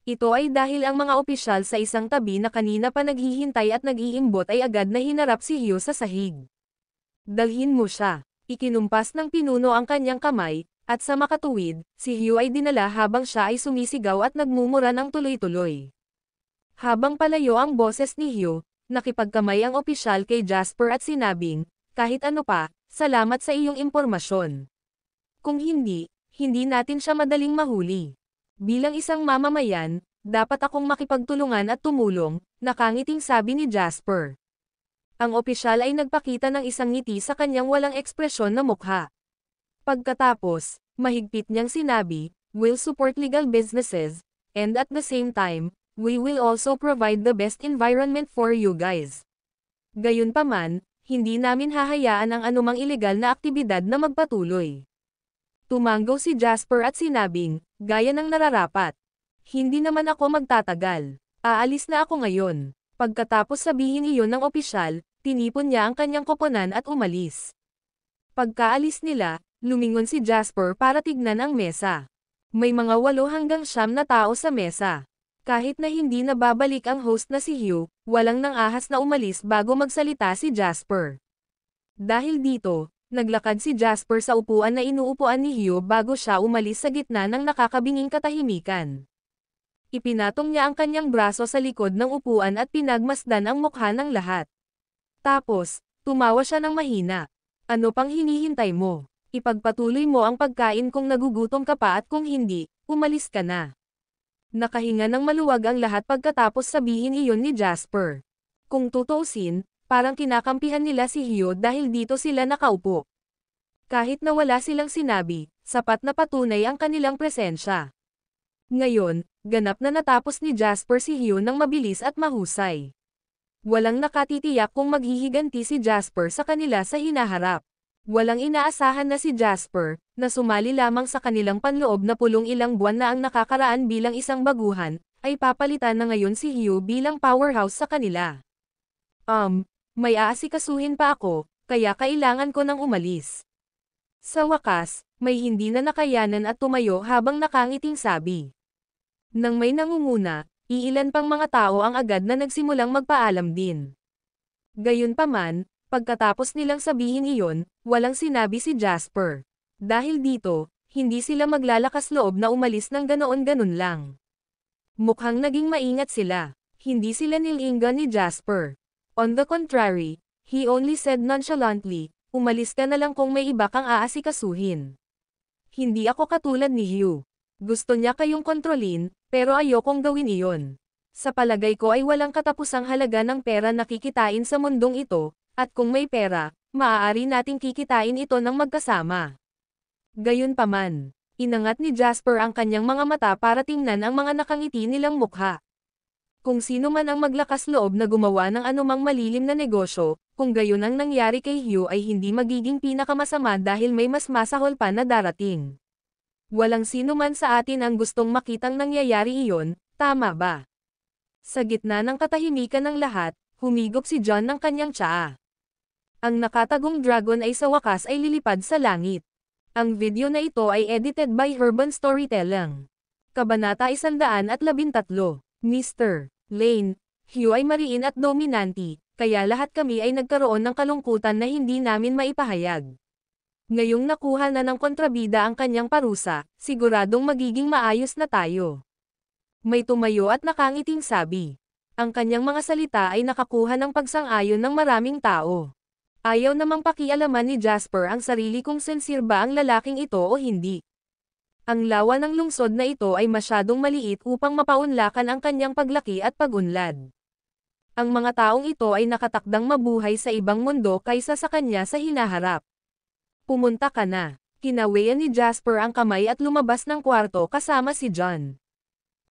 Ito ay dahil ang mga opisyal sa isang tabi na kanina pa naghihintay at nag-iimbot ay agad na hinarap si Hugh sa sahig. Dalhin mo siya. Ikinumpas ng pinuno ang kanyang kamay, at sa makatuwid, si Hugh ay dinala habang siya ay sumisigaw at nagmumura ng tuloy-tuloy. Habang palayo ang boses ni Hugh, nakipagkamay ang opisyal kay Jasper at sinabing, kahit ano pa, salamat sa iyong impormasyon. Kung hindi, hindi natin siya madaling mahuli. Bilang isang mamamayan, dapat akong makipagtulungan at tumulong, nakangiting sabi ni Jasper. Ang opisyal ay nagpakita ng isang ngiti sa kanyang walang ekspresyon na mukha. Pagkatapos, mahigpit niyang sinabi, we'll support legal businesses, and at the same time, we will also provide the best environment for you guys. Gayunpaman, hindi namin hahayaan ang anumang ilegal na aktibidad na magpatuloy. Tumanggaw si Jasper at sinabing, gaya ng nararapat. Hindi naman ako magtatagal. Aalis na ako ngayon. Pagkatapos sabihin iyon ng opisyal, tinipon niya ang kanyang koponan at umalis. Pagkaalis nila, lumingon si Jasper para tignan ang mesa. May mga 8 hanggang 9 na tao sa mesa. Kahit na hindi na babalik ang host na si Hugh, walang nang-ahas na umalis bago magsalita si Jasper. Dahil dito, naglakad si Jasper sa upuan na inuupuan ni Hugh bago siya umalis sa gitna ng nakakabinging katahimikan. Ipinatong niya ang kanyang braso sa likod ng upuan at pinagmasdan ang mukha ng lahat. Tapos, tumawa siya ng mahina. Ano pang hinihintay mo? Ipagpatuloy mo ang pagkain kung nagugutom ka pa at kung hindi, umalis ka na. Nakahinga ng maluwag ang lahat pagkatapos sabihin iyon ni Jasper. Kung tutuusin, parang kinakampihan nila si Hugh dahil dito sila nakaupo. Kahit na wala silang sinabi, sapat na patunay ang kanilang presensya. Ngayon, ganap na natapos ni Jasper si Hugh ng mabilis at mahusay. Walang nakatitiyak kung maghihiganti si Jasper sa kanila sa hinaharap. Walang inaasahan na si Jasper, na sumali lamang sa kanilang panloob na pulong ilang buwan na ang nakakaraan bilang isang baguhan, ay papalitan na ngayon si Hugh bilang powerhouse sa kanila. May aasikasuhin pa ako, kaya kailangan ko nang umalis. Sa wakas, may hindi na nakayanan at tumayo habang nakangiting sabi. Nang may nangunguna, iilan pang mga tao ang agad na nagsimulang magpaalam din. Gayunpaman, pagkatapos nilang sabihin iyon, walang sinabi si Jasper. Dahil dito, hindi sila maglalakas loob na umalis ng ganoon-ganon lang. Mukhang naging maingat sila. Hindi sila nilinggan ni Jasper. On the contrary, he only said nonchalantly, umalis ka na lang kung may iba kang aasikasuhin. Hindi ako katulad ni Hugh. Gusto niya kayong kontrolin, pero ayokong gawin iyon. Sa palagay ko ay walang katapusang halaga ng pera na kikitain sa mundong ito, at kung may pera, maaari nating kikitain ito ng magkasama. Gayunpaman, inangat ni Jasper ang kanyang mga mata para tingnan ang mga nakangiti nilang mukha. Kung sino man ang maglakas loob na gumawa ng anumang malilim na negosyo, kung gayon ang nangyari kay Hugh ay hindi magiging pinakamasama dahil may mas masahol pa na darating. Walang sino man sa atin ang gustong makitang nangyayari iyon, tama ba? Sa gitna ng katahimikan ng lahat, Humigop si John ng kanyang tsaa. Ang nakatagong dragon ay sa wakas ay lilipad sa langit. Ang video na ito ay edited by Urban Storytelling. Kabanata 113. Mr. Lane, Hugh ay mariin at dominanti, kaya lahat kami ay nagkaroon ng kalungkutan na hindi namin maipahayag. Ngayong nakuha na ng kontrabida ang kanyang parusa, siguradong magiging maayos na tayo. May tumayo at nakangiting sabi. Ang kanyang mga salita ay nakakuha ng pagsang-ayon ng maraming tao. Ayaw namang pakialaman ni Jasper ang sarili kung sincere ba ang lalaking ito o hindi. Ang lawa ng lungsod na ito ay masyadong maliit upang mapaunlakan ang kanyang paglaki at pagunlad. Ang mga taong ito ay nakatakdang mabuhay sa ibang mundo kaysa sa kanya sa hinaharap. Pumunta ka na. Kinawayan ni Jasper ang kamay at lumabas ng kwarto kasama si John.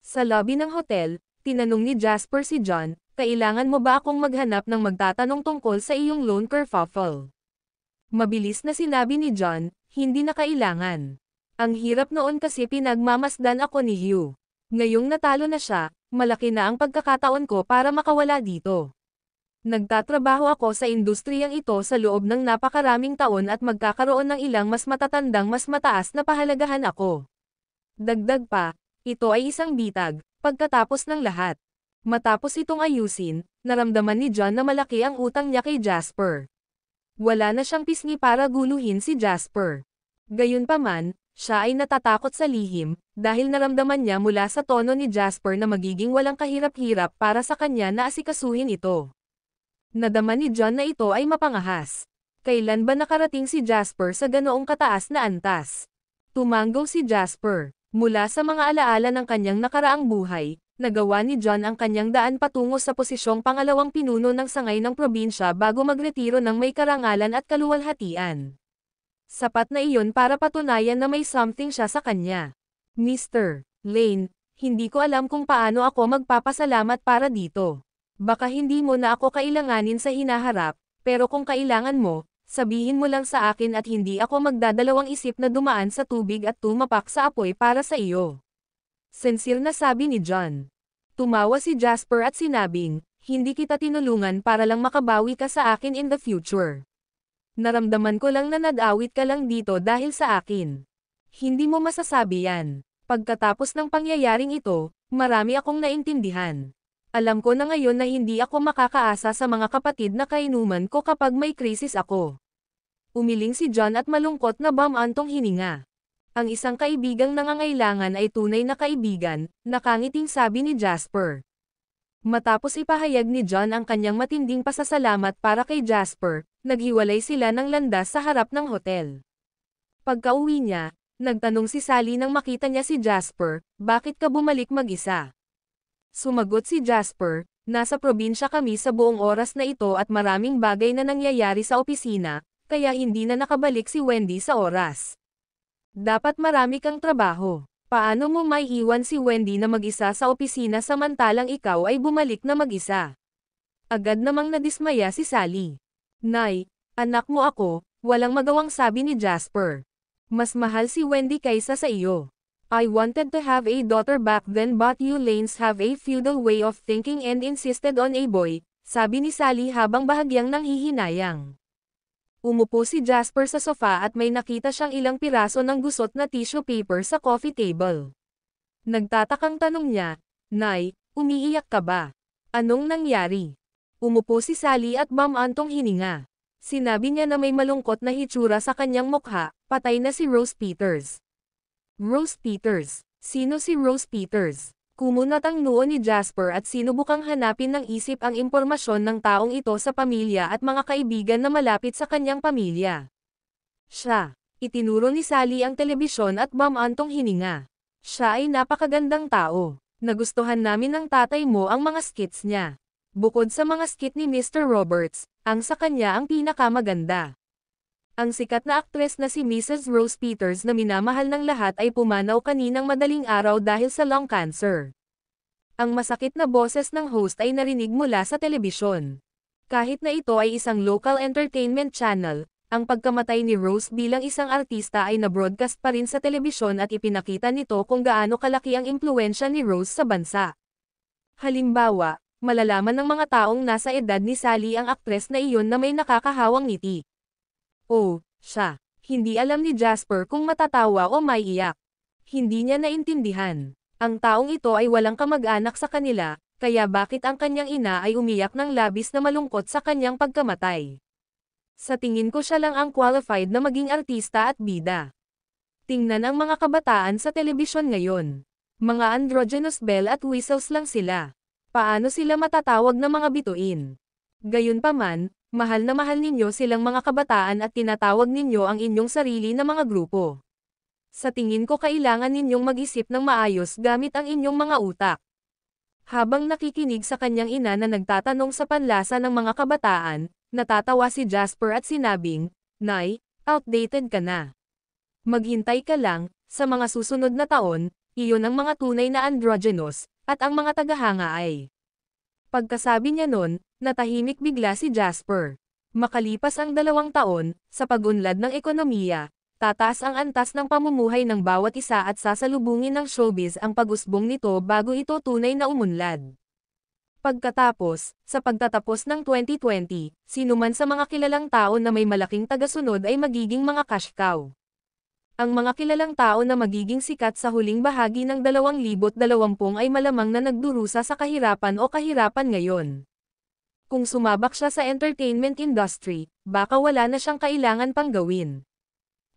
Sa lobby ng hotel, tinanong ni Jasper si John, kailangan mo ba akong maghanap ng magtatanong tungkol sa iyong loan kerfuffle? Mabilis na sinabi ni John, hindi na kailangan. Ang hirap noon kasi pinagmamasdan ako ni Hugh. Ngayong natalo na siya, malaki na ang pagkakataon ko para makawala dito. Nagtatrabaho ako sa industriyang ito sa loob ng napakaraming taon at magkakaroon ng ilang mas matatandang mas mataas na pahalagahan ako. Dagdag pa, ito ay isang bitag, pagkatapos ng lahat. Matapos itong ayusin, naramdaman ni John na malaki ang utang niya kay Jasper. Wala na siyang pisngi para guluhin si Jasper. Gayunpaman, siya ay natatakot sa lihim, dahil naramdaman niya mula sa tono ni Jasper na magiging walang kahirap-hirap para sa kanya na asikasuhin ito. Nadama ni John na ito ay mapangahas. Kailan ba nakarating si Jasper sa ganoong kataas na antas? Tumanggaw si Jasper. Mula sa mga alaala ng kanyang nakaraang buhay, nagawa ni John ang kanyang daan patungo sa posisyong pangalawang pinuno ng sangay ng probinsya bago magretiro ng may karangalan at kaluwalhatian. Sapat na iyon para patunayan na may something siya sa kanya. Mr. Lane, hindi ko alam kung paano ako magpapasalamat para dito. Baka hindi mo na ako kailanganin sa hinaharap, pero kung kailangan mo, sabihin mo lang sa akin at hindi ako magdadalawang isip na dumaan sa tubig at tumapak sa apoy para sa iyo. Sincere na sabi ni John. Tumawa si Jasper at sinabing, hindi kita tinulungan para lang makabawi ka sa akin in the future. Naramdaman ko lang na nag-awit ka lang dito dahil sa akin. Hindi mo masasabi yan. Pagkatapos ng pangyayaring ito, marami akong naintindihan. Alam ko na ngayon na hindi ako makakaasa sa mga kapatid na kainuman ko kapag may krisis ako. Umiling si John at malungkot na bumantong hininga. Ang isang kaibigang nangangailangan ay tunay na kaibigan, nakangiting sabi ni Jasper. Matapos ipahayag ni John ang kanyang matinding pasasalamat para kay Jasper, naghiwalay sila ng landas sa harap ng hotel. Pagka-uwi niya, nagtanong si Sally nang makita niya si Jasper, bakit ka bumalik mag-isa? Sumagot si Jasper, nasa probinsya kami sa buong oras na ito at maraming bagay na nangyayari sa opisina, kaya hindi na nakabalik si Wendy sa oras. Dapat marami kang trabaho. Paano mo may iwan si Wendy na mag-isa sa opisina samantalang ikaw ay bumalik na mag-isa? Agad namang nadismaya si Sally. Nay, anak mo ako, walang magawang sabi ni Jasper. Mas mahal si Wendy kaysa sa iyo. I wanted to have a daughter back then but you Lanes have a feudal way of thinking and insisted on a boy, sabi ni Sally habang bahagyang nanghihinayang. Umupo si Jasper sa sofa at may nakita siyang ilang piraso ng gusot na tissue paper sa coffee table. Nagtatakang tanong niya, Nay, umiiyak ka ba? Anong nangyari? Umupo si Sally at bumantong hininga. Sinabi niya na may malungkot na hitsura sa kanyang mukha, patay na si Rose Peters. Rose Peters? Sino si Rose Peters? Kumunat ang noo ni Jasper at sinubukang hanapin ng isip ang impormasyon ng taong ito sa pamilya at mga kaibigan na malapit sa kanyang pamilya. Siya. Itinuro ni Sally ang telebisyon at bumantong hininga. Siya ay napakagandang tao. Nagustuhan namin ng tatay mo ang mga skits niya. Bukod sa mga skit ni Mr. Roberts, ang sa kanya ang pinakamaganda. Ang sikat na aktres na si Mrs. Rose Peters na minamahal ng lahat ay pumanaw kaninang madaling araw dahil sa lung cancer. Ang masakit na boses ng host ay narinig mula sa telebisyon. Kahit na ito ay isang local entertainment channel, ang pagkamatay ni Rose bilang isang artista ay na-broadcast pa rin sa telebisyon at ipinakita nito kung gaano kalaki ang impluwensya ni Rose sa bansa. Halimbawa, Malalaman ng mga taong nasa edad ni Sally ang aktres na iyon na may nakakahawang ngiti. Oh, siya. Hindi alam ni Jasper kung matatawa o maiiyak. Hindi niya naintindihan. Ang taong ito ay walang kamag-anak sa kanila, kaya bakit ang kanyang ina ay umiyak ng labis na malungkot sa kanyang pagkamatay. Sa tingin ko siya lang ang qualified na maging artista at bida. Tingnan ang mga kabataan sa telebisyon ngayon. Mga androgynous bell at whistles lang sila. Paano sila matatawag na mga bituin? Gayunpaman, mahal na mahal ninyo silang mga kabataan at tinatawag ninyo ang inyong sarili na mga grupo. Sa tingin ko kailangan ninyong mag-isip ng maayos gamit ang inyong mga utak. Habang nakikinig sa kanyang ina na nagtatanong sa panlasa ng mga kabataan, natatawa si Jasper at sinabing, "Nay, outdated ka na. Maghintay ka lang, sa mga susunod na taon, iyon ang mga tunay na androgynous, at ang mga tagahanga ay." Pagkasabi niya nun, natahimik bigla si Jasper. Makalipas ang 2 taon, sa pag-unlad ng ekonomiya, tataas ang antas ng pamumuhay ng bawat isa at sasalubungin ng showbiz ang pag-usbong nito bago ito tunay na umunlad. Pagkatapos, sa pagtatapos ng 2020, sinuman sa mga kilalang tao na may malaking tagasunod ay magiging mga cash cow. Ang mga kilalang tao na magiging sikat sa huling bahagi ng 2020 ay malamang na nagdurusa sa kahirapan o kahirapan ngayon. Kung sumabak siya sa entertainment industry, baka wala na siyang kailangan pang gawin.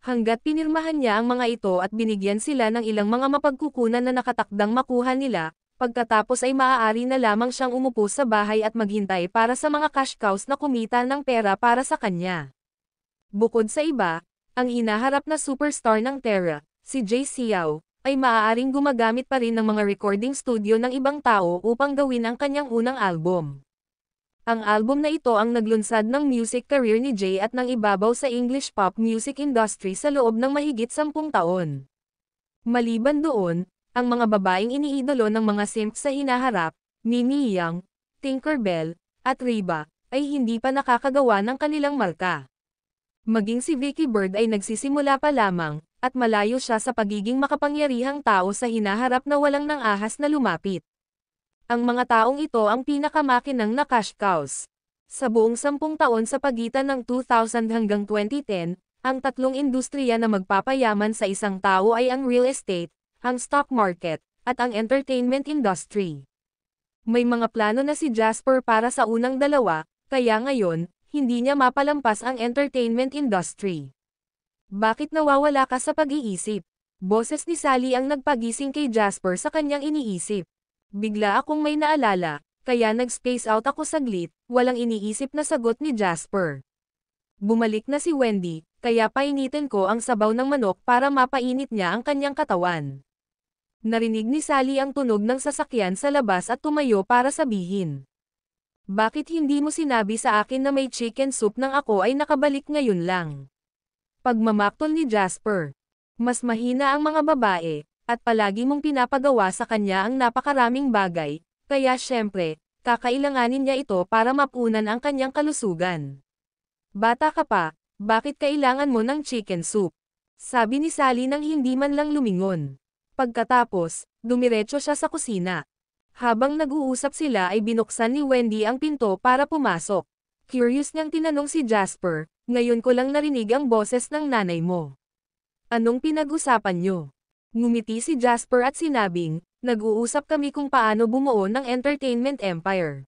Hanggat pinirmahan niya ang mga ito at binigyan sila ng ilang mga mapagkukunan na nakatakdang makuha nila, pagkatapos ay maaari na lamang siyang umupo sa bahay at maghintay para sa mga cash cows na kumita ng pera para sa kanya. Bukod sa iba, ang hinaharap na superstar ng Terra, si Jay Seau, ay maaaring gumagamit pa rin ng mga recording studio ng ibang tao upang gawin ang kanyang unang album. Ang album na ito ang naglunsad ng music career ni Jay at nang ibabaw sa English pop music industry sa loob ng mahigit 10 taon. Maliban doon, ang mga babaeng iniidolo ng mga simp sa hinaharap, Mimi Young, Tinkerbell, at Reba, ay hindi pa nakakagawa ng kanilang marka. Maging si Vicky Bird ay nagsisimula pa lamang, at malayo siya sa pagiging makapangyarihang tao sa hinaharap na walang nang ahas na lumapit. Ang mga taong ito ang pinakamakinang na cash cows. Sa buong 10 taon sa pagitan ng 2000 hanggang 2010, ang 3 industriya na magpapayaman sa isang tao ay ang real estate, ang stock market, at ang entertainment industry. May mga plano na si Jasper para sa unang 2, kaya ngayon, hindi niya mapalampas ang entertainment industry. Bakit nawawala ka sa pag-iisip? Boses ni Sally ang nagpagising kay Jasper sa kanyang iniisip. Bigla akong may naalala, kaya nag-space out ako saglit, walang iniisip na sagot ni Jasper. Bumalik na si Wendy, kaya painitin ko ang sabaw ng manok para mapainit niya ang kanyang katawan. Narinig ni Sally ang tunog ng sasakyan sa labas at tumayo para sabihin, "Bakit hindi mo sinabi sa akin na may chicken soup nang ako ay nakabalik ngayon lang?" Pagmamaktol ni Jasper. Mas mahina ang mga babae, at palagi mong pinapagawa sa kanya ang napakaraming bagay, kaya syempre, kakailanganin niya ito para mapunan ang kanyang kalusugan. "Bata ka pa, bakit kailangan mo ng chicken soup?" Sabi ni Sally nang hindi man lang lumingon. Pagkatapos, dumiretso siya sa kusina. Habang nag-uusap sila ay binuksan ni Wendy ang pinto para pumasok. Curious niyang tinanong si Jasper, "Ngayon ko lang narinig ang boses ng nanay mo. Anong pinag-usapan niyo?" Ngumiti si Jasper at sinabing, "Nag-uusap kami kung paano bumuo ng entertainment empire.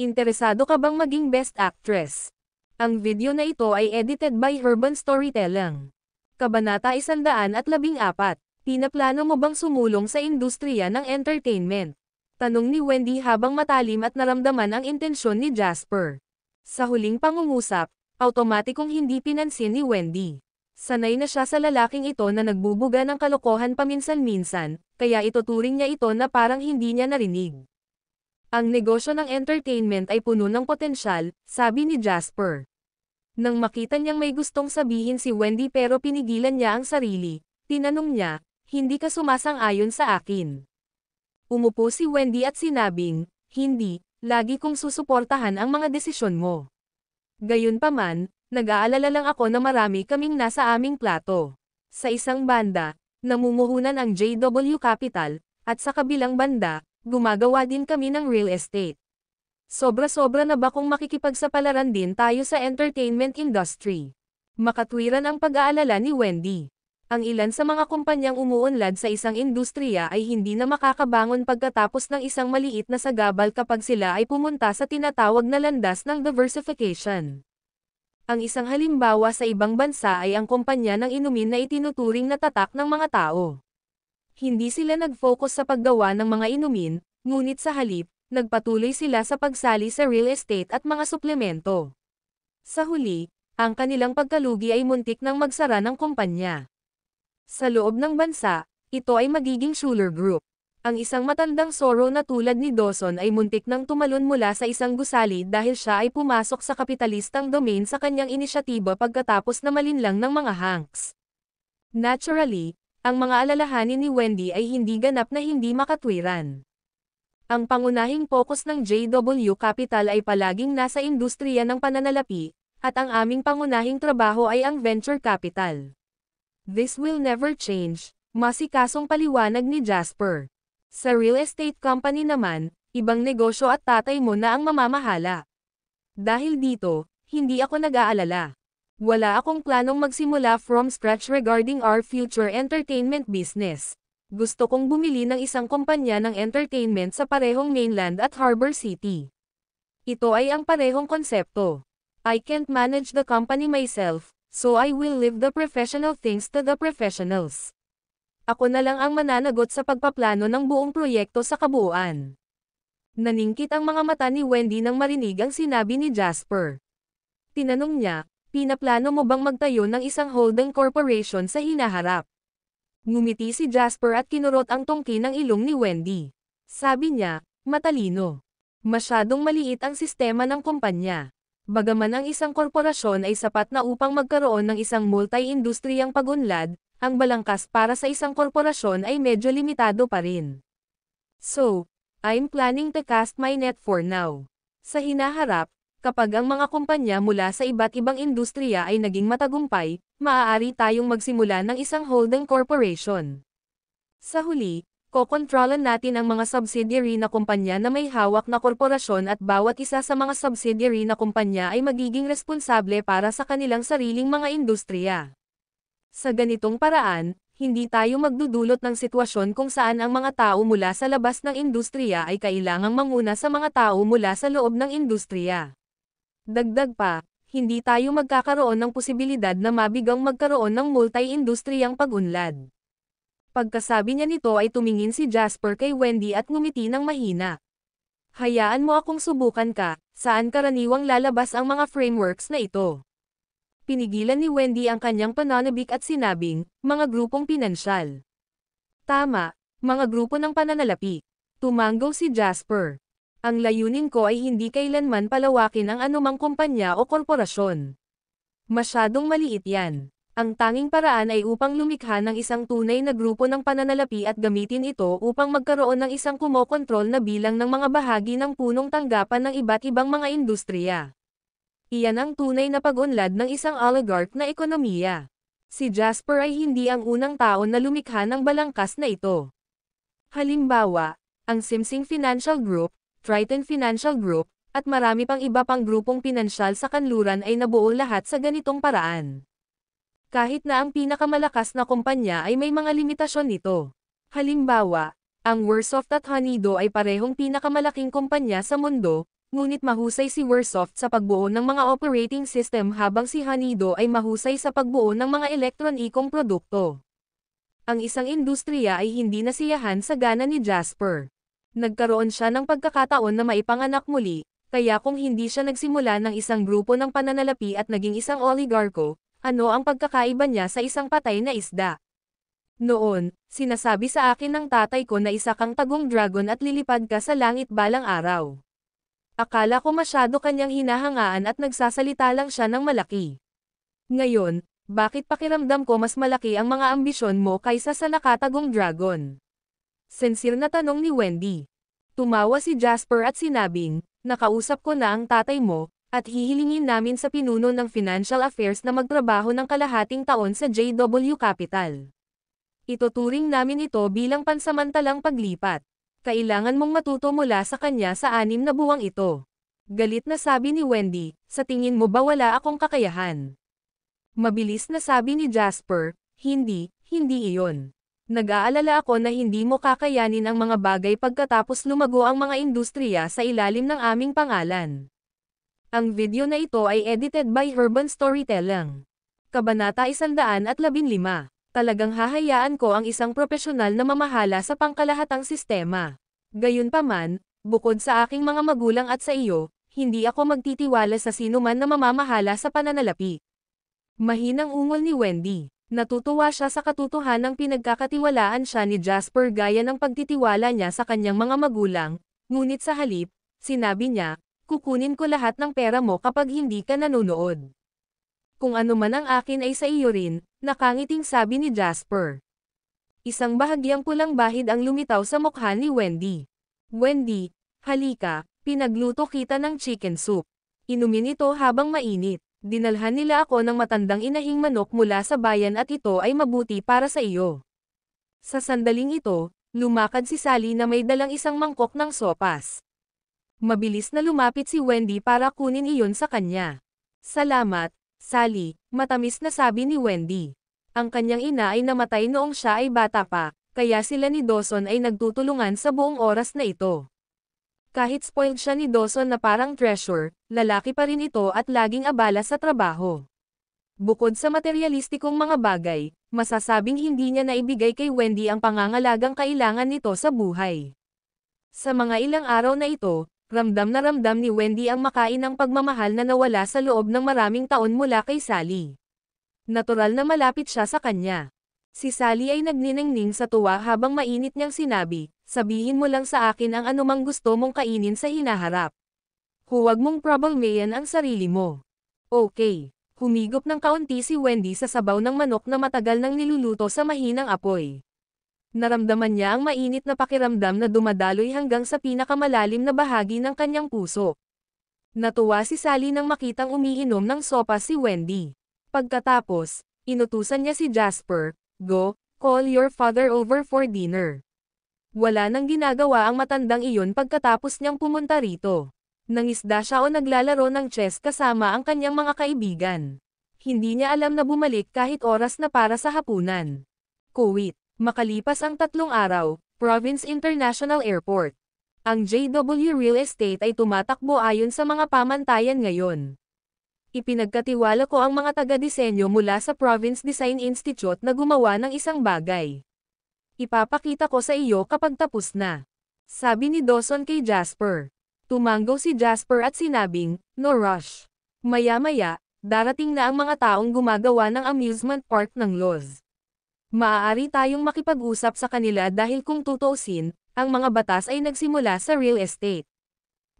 Interesado ka bang maging best actress?" Ang video na ito ay edited by Urban Storytelling. Kabanata 114. Pinaplano mo bang sumulong sa industriya ng entertainment? Tanong ni Wendy habang matalim at naramdaman ang intensyon ni Jasper. Sa huling pangungusap, automatikong hindi pinansin ni Wendy. Sanay na siya sa lalaking ito na nagbubuga ng kalokohan paminsan-minsan, kaya ituturing niya ito na parang hindi niya narinig. Ang negosyo ng entertainment ay puno ng potensyal, sabi ni Jasper. Nang makita niyang may gustong sabihin si Wendy pero pinigilan niya ang sarili, tinanong niya, "Hindi ka sumasang-ayon sa akin?" Umupo si Wendy at sinabing, "Hindi, lagi kong susuportahan ang mga desisyon mo. Gayunpaman, nag-aalala lang ako na marami kaming nasa aming plato. Sa isang banda, namumuhunan ang JW Capital, at sa kabilang banda, gumagawa din kami ng real estate. Sobra-sobra na ba kung makikipagsapalaran din tayo sa entertainment industry? Makatwiran ang pag-aalala ni Wendy. Ang ilan sa mga kumpanyang umuunlad sa isang industriya ay hindi na makakabangon pagkatapos ng isang maliit na sagabal kapag sila ay pumunta sa tinatawag na landas ng diversification. Ang isang halimbawa sa ibang bansa ay ang kumpanya ng inumin na itinuturing na tatak ng mga tao. Hindi sila nag-focus sa paggawa ng mga inumin, ngunit sa halip, nagpatuloy sila sa pagsali sa real estate at mga suplemento. Sa huli, ang kanilang pagkalugi ay muntik nang magsara ng kumpanya. Sa loob ng bansa, ito ay magiging Schuler Group. Ang isang matandang Zorro na tulad ni Dawson ay muntik nang tumalon mula sa isang gusali dahil siya ay pumasok sa kapitalistang domain sa kanyang inisyatiba pagkatapos na malinlang ng mga Hanks. Naturally, ang mga alalahanin ni Wendy ay hindi ganap na hindi makatwiran. Ang pangunahing focus ng JW Capital ay palaging nasa industriya ng pananalapi, at ang aming pangunahing trabaho ay ang venture capital. This will never change, masikasong paliwanag ni Jasper. Sa real estate company naman, ibang negosyo at tatay mo na ang mamamahala. Dahil dito, hindi ako nag-aalala. Wala akong planong magsimula from scratch regarding our future entertainment business. Gusto kong bumili ng isang kumpanya ng entertainment sa parehong mainland at Harbor City. Ito ay ang parehong konsepto. I can't manage the company myself, so I will leave the professional things to the professionals. Ako na lang ang mananagot sa pagpaplano ng buong proyekto sa kabuuan. Naningkit ang mga mata ni Wendy nang marinig ang sinabi ni Jasper. Tinanong niya, pinaplano mo bang magtayo ng isang holding corporation sa hinaharap? Ngumiti si Jasper at kinurot ang tungki ng ilong ni Wendy. Sabi niya, matalino. Masyadong maliit ang sistema ng kumpanya. Bagaman ang isang korporasyon ay sapat na upang magkaroon ng isang multi-industriyang pagunlad, ang balangkas para sa isang korporasyon ay medyo limitado pa rin. So, I'm planning to cast my net for now. Sa hinaharap, kapag ang mga kumpanya mula sa iba't ibang industriya ay naging matagumpay, maaari tayong magsimula ng isang holding corporation. Sa huli, kokontrolan natin ang mga subsidiary na kumpanya na may hawak na korporasyon at bawat isa sa mga subsidiary na kumpanya ay magiging responsable para sa kanilang sariling mga industriya. Sa ganitong paraan, hindi tayo magdudulot ng sitwasyon kung saan ang mga tao mula sa labas ng industriya ay kailangang manguna sa mga tao mula sa loob ng industriya. Dagdag pa, hindi tayo magkakaroon ng posibilidad na mabigang magkaroon ng multi-industriyang pag-unlad. Pagkasabi niya nito ay tumingin si Jasper kay Wendy at ngumiti ng mahina. Hayaan mo akong subukan ka, saan karaniwang lalabas ang mga frameworks na ito? Pinigilan ni Wendy ang kanyang pananabik at sinabing, mga grupong pinansyal. Tama, mga grupo ng pananalapi. Tumanggaw si Jasper. Ang layunin ko ay hindi kailanman palawakin ang anumang kumpanya o korporasyon. Masyadong maliit yan. Ang tanging paraan ay upang lumikha ng isang tunay na grupo ng pananalapi at gamitin ito upang magkaroon ng isang kumokontrol na bilang ng mga bahagi ng punong tanggapan ng iba't ibang mga industriya. Iyan ang tunay na pag-unlad ng isang oligarch na ekonomiya. Si Jasper ay hindi ang unang tao na lumikha ng balangkas na ito. Halimbawa, ang Simsing Financial Group, Triton Financial Group, at marami pang iba pang grupong pinansyal sa kanluran ay nabuo lahat sa ganitong paraan. Kahit na ang pinakamalakas na kumpanya ay may mga limitasyon nito. Halimbawa, ang Worsoft at Hanido ay parehong pinakamalaking kumpanya sa mundo, ngunit mahusay si Worsoft sa pagbuo ng mga operating system habang si Hanido ay mahusay sa pagbuo ng mga elektronikong produkto. Ang isang industriya ay hindi nasiyahan sa gana ni Jasper. Nagkaroon siya ng pagkakataon na maipanganak muli, kaya kung hindi siya nagsimula ng isang grupo ng pananalapi at naging isang oligarko, ano ang pagkakaiba niya sa isang patay na isda? Noon, sinasabi sa akin ng tatay ko na isa kang tagong dragon at lilipad ka sa langit balang araw. Akala ko masyado kanyang hinahangaan at nagsasalita lang siya ng malaki. Ngayon, bakit pakiramdam ko mas malaki ang mga ambisyon mo kaysa sa nakatagong dragon? Sincere na tanong ni Wendy. Tumawa si Jasper at sinabing, nakausap ko na ang tatay mo, at hihilingin namin sa pinuno ng Financial Affairs na magtrabaho ng kalahating taon sa JW Capital. Ituturing namin ito bilang pansamantalang paglipat. Kailangan mong matuto mula sa kanya sa 6 na buwang ito. Galit na sabi ni Wendy, sa tingin mo ba wala akong kakayahan? Mabilis na sabi ni Jasper, hindi iyon. Nag-aalala ako na hindi mo kakayanin ang mga bagay pagkatapos lumago ang mga industriya sa ilalim ng aming pangalan. Ang video na ito ay edited by Urban Storytelling. Kabanata 115. Talagang hahayaan ko ang isang profesional na mamahala sa pangkalahatang sistema. Gayunpaman, bukod sa aking mga magulang at sa iyo, hindi ako magtitiwala sa sino man na mamamahala sa pananalapi. Mahinang ungol ni Wendy. Natutuwa siya sa katotohanang pinagkakatiwalaan siya ni Jasper gaya ng pagtitiwala niya sa kanyang mga magulang, ngunit sa halip, sinabi niya, kukunin ko lahat ng pera mo kapag hindi ka nanonood. Kung ano man ang akin ay sa iyo rin, nakangiting sabi ni Jasper. Isang bahagyang pulang bahid ang lumitaw sa mukha ni Wendy. Wendy, halika, pinagluto kita ng chicken soup. Inumin ito habang mainit. Dinalhan nila ako ng matandang inahing manok mula sa bayan at ito ay mabuti para sa iyo. Sa sandaling ito, lumakad si Sally na may dalang isang mangkok ng sopas. Mabilis na lumapit si Wendy para kunin iyon sa kanya. Salamat, Sally, matamis na sabi ni Wendy. Ang kanyang ina ay namatay noong siya ay bata pa, kaya sila ni Dawson ay nagtutulungan sa buong oras na ito. Kahit spoiled siya ni Dawson na parang treasure, lalaki pa rin ito at laging abala sa trabaho. Bukod sa materialistikong mga bagay, masasabing hindi niya naibigay kay Wendy ang pangangalagang kailangan nito sa buhay. Sa mga ilang araw na ito, ramdam na ramdam ni Wendy ang makain ng pagmamahal na nawala sa loob ng maraming taon mula kay Sally. Natural na malapit siya sa kanya. Si Sally ay nagniningning sa tuwa habang mainit niyang sinabi, sabihin mo lang sa akin ang anumang gusto mong kainin sa hinaharap. Huwag mong problemayan ang sarili mo. Okay. Humigop ng kaunti si Wendy sa sabaw ng manok na matagal nang niluluto sa mahinang apoy. Naramdaman niya ang mainit na pakiramdam na dumadaloy hanggang sa pinakamalalim na bahagi ng kanyang puso. Natuwa si Sally nang makitang umiinom ng sopa si Wendy. Pagkatapos, inutusan niya si Jasper, go, call your father over for dinner. Wala nang ginagawa ang matandang iyon pagkatapos niyang pumunta rito. Nangisda siya o naglalaro ng chess kasama ang kanyang mga kaibigan. Hindi niya alam na bumalik kahit oras na para sa hapunan. Kuwait. Makalipas ang 3 araw, Province International Airport. Ang JW Real Estate ay tumatakbo ayon sa mga pamantayan ngayon. Ipinagkatiwala ko ang mga taga-disenyo mula sa Province Design Institute na gumawa ng isang bagay. Ipapakita ko sa iyo kapag tapos na. Sabi ni Dawson kay Jasper. Tumango si Jasper at sinabing, no rush. Maya-maya, darating na ang mga taong gumagawa ng amusement park ng Loz. Maaari tayong makipag-usap sa kanila dahil kung tutuusin, ang mga batas ay nagsimula sa real estate.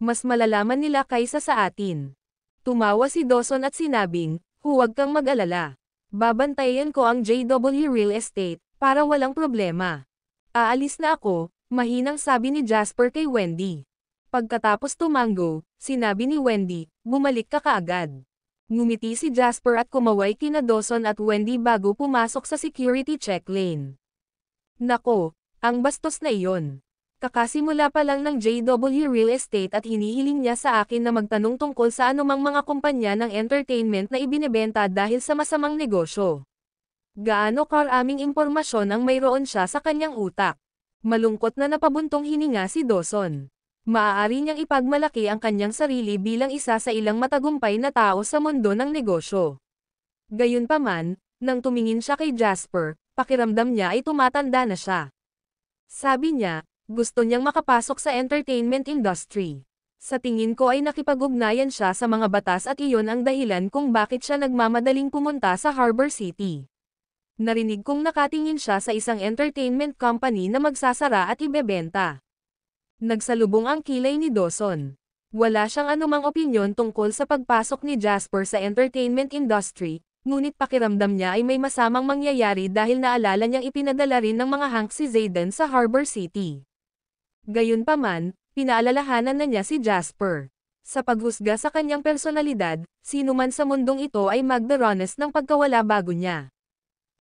Mas malalaman nila kaysa sa atin. Tumawa si Dawson at sinabing, huwag kang mag-alala. Babantayan ko ang JW Real Estate, para walang problema. Aalis na ako, mahinang sabi ni Jasper kay Wendy. Pagkatapos tumango, sinabi ni Wendy, bumalik ka kaagad. Ngumiti si Jasper at kumaway kina Dawson at Wendy bago pumasok sa security check lane. Nako, ang bastos na iyon. Kakasimula pa lang ng JW Real Estate at hinihiling niya sa akin na magtanong tungkol sa anumang mga kumpanya ng entertainment na ibinebenta dahil sa masamang negosyo. Gaano karaming impormasyon ang mayroon siya sa kanyang utak. Malungkot na napabuntong hininga si Dawson. Maaari niyang ipagmalaki ang kanyang sarili bilang isa sa ilang matagumpay na tao sa mundo ng negosyo. Gayunpaman, nang tumingin siya kay Jasper, pakiramdam niya ay tumatanda na siya. Sabi niya, gusto niyang makapasok sa entertainment industry. Sa tingin ko ay nakipag-ugnayan siya sa mga batas at iyon ang dahilan kung bakit siya nagmamadaling pumunta sa Harbor City. Narinig kong nakatingin siya sa isang entertainment company na magsasara at ibebenta. Nagsalubong ang kilay ni Dawson. Wala siyang anumang opinyon tungkol sa pagpasok ni Jasper sa entertainment industry, ngunit pakiramdam niya ay may masamang mangyayari dahil naalala niyang ipinadala rin ng mga hunk si Zayden sa Harbor City. Gayunpaman, pinaalalahanan na niya si Jasper. Sa paghusga sa kanyang personalidad, sino man sa mundong ito ay magdaranas ng pagkawala bago niya.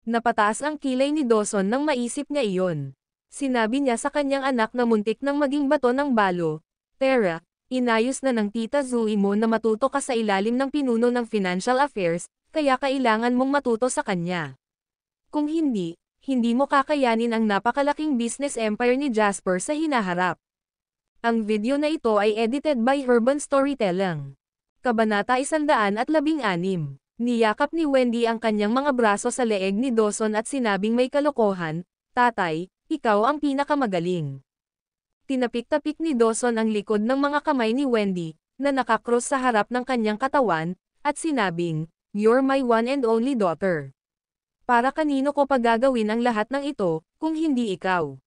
Napataas ang kilay ni Dawson nang maisip niya iyon. Sinabi niya sa kanyang anak na muntik nang maging bato ng balo, Tara, Inayos na ng Tita Zoe mo na matuto ka sa ilalim ng pinuno ng financial affairs, kaya kailangan mong matuto sa kanya. Kung hindi, hindi mo kakayanin ang napakalaking business empire ni Jasper sa hinaharap. Ang video na ito ay edited by Urban Storytelling. Kabanata 116. Niyakap ni Wendy ang kanyang mga braso sa leeg ni Dawson at sinabing may kalokohan, "Tatay, ikaw ang pinakamagaling." Tinapik-tapik ni Dawson ang likod ng mga kamay ni Wendy, na nakakross sa harap ng kanyang katawan, at sinabing, "You're my one and only daughter. Para kanino ko pagagawin ang lahat ng ito, kung hindi ikaw?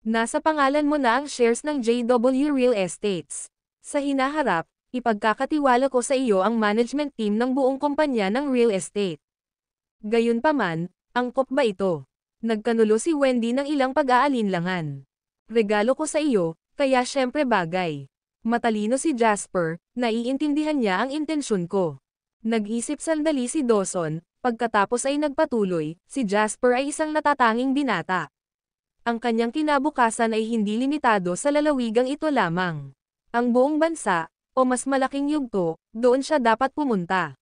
Nasa pangalan mo na ang shares ng JW Real Estates. Sa hinaharap, ipagkakatiwala ko sa iyo ang management team ng buong kumpanya ng real estate." Gayunpaman, angkop ba ito? Nagkanulo si Wendy ng ilang pag-aalinlangan. "Regalo ko sa iyo, kaya syempre bagay." Matalino si Jasper, naiintindihan niya ang intensyon ko. Nag-isip sandali si Dawson, pagkatapos ay nagpatuloy, si Jasper ay isang natatanging binata. Ang kanyang kinabukasan ay hindi limitado sa lalawigang ito lamang. Ang buong bansa, o mas malaking yugto, doon siya dapat pumunta.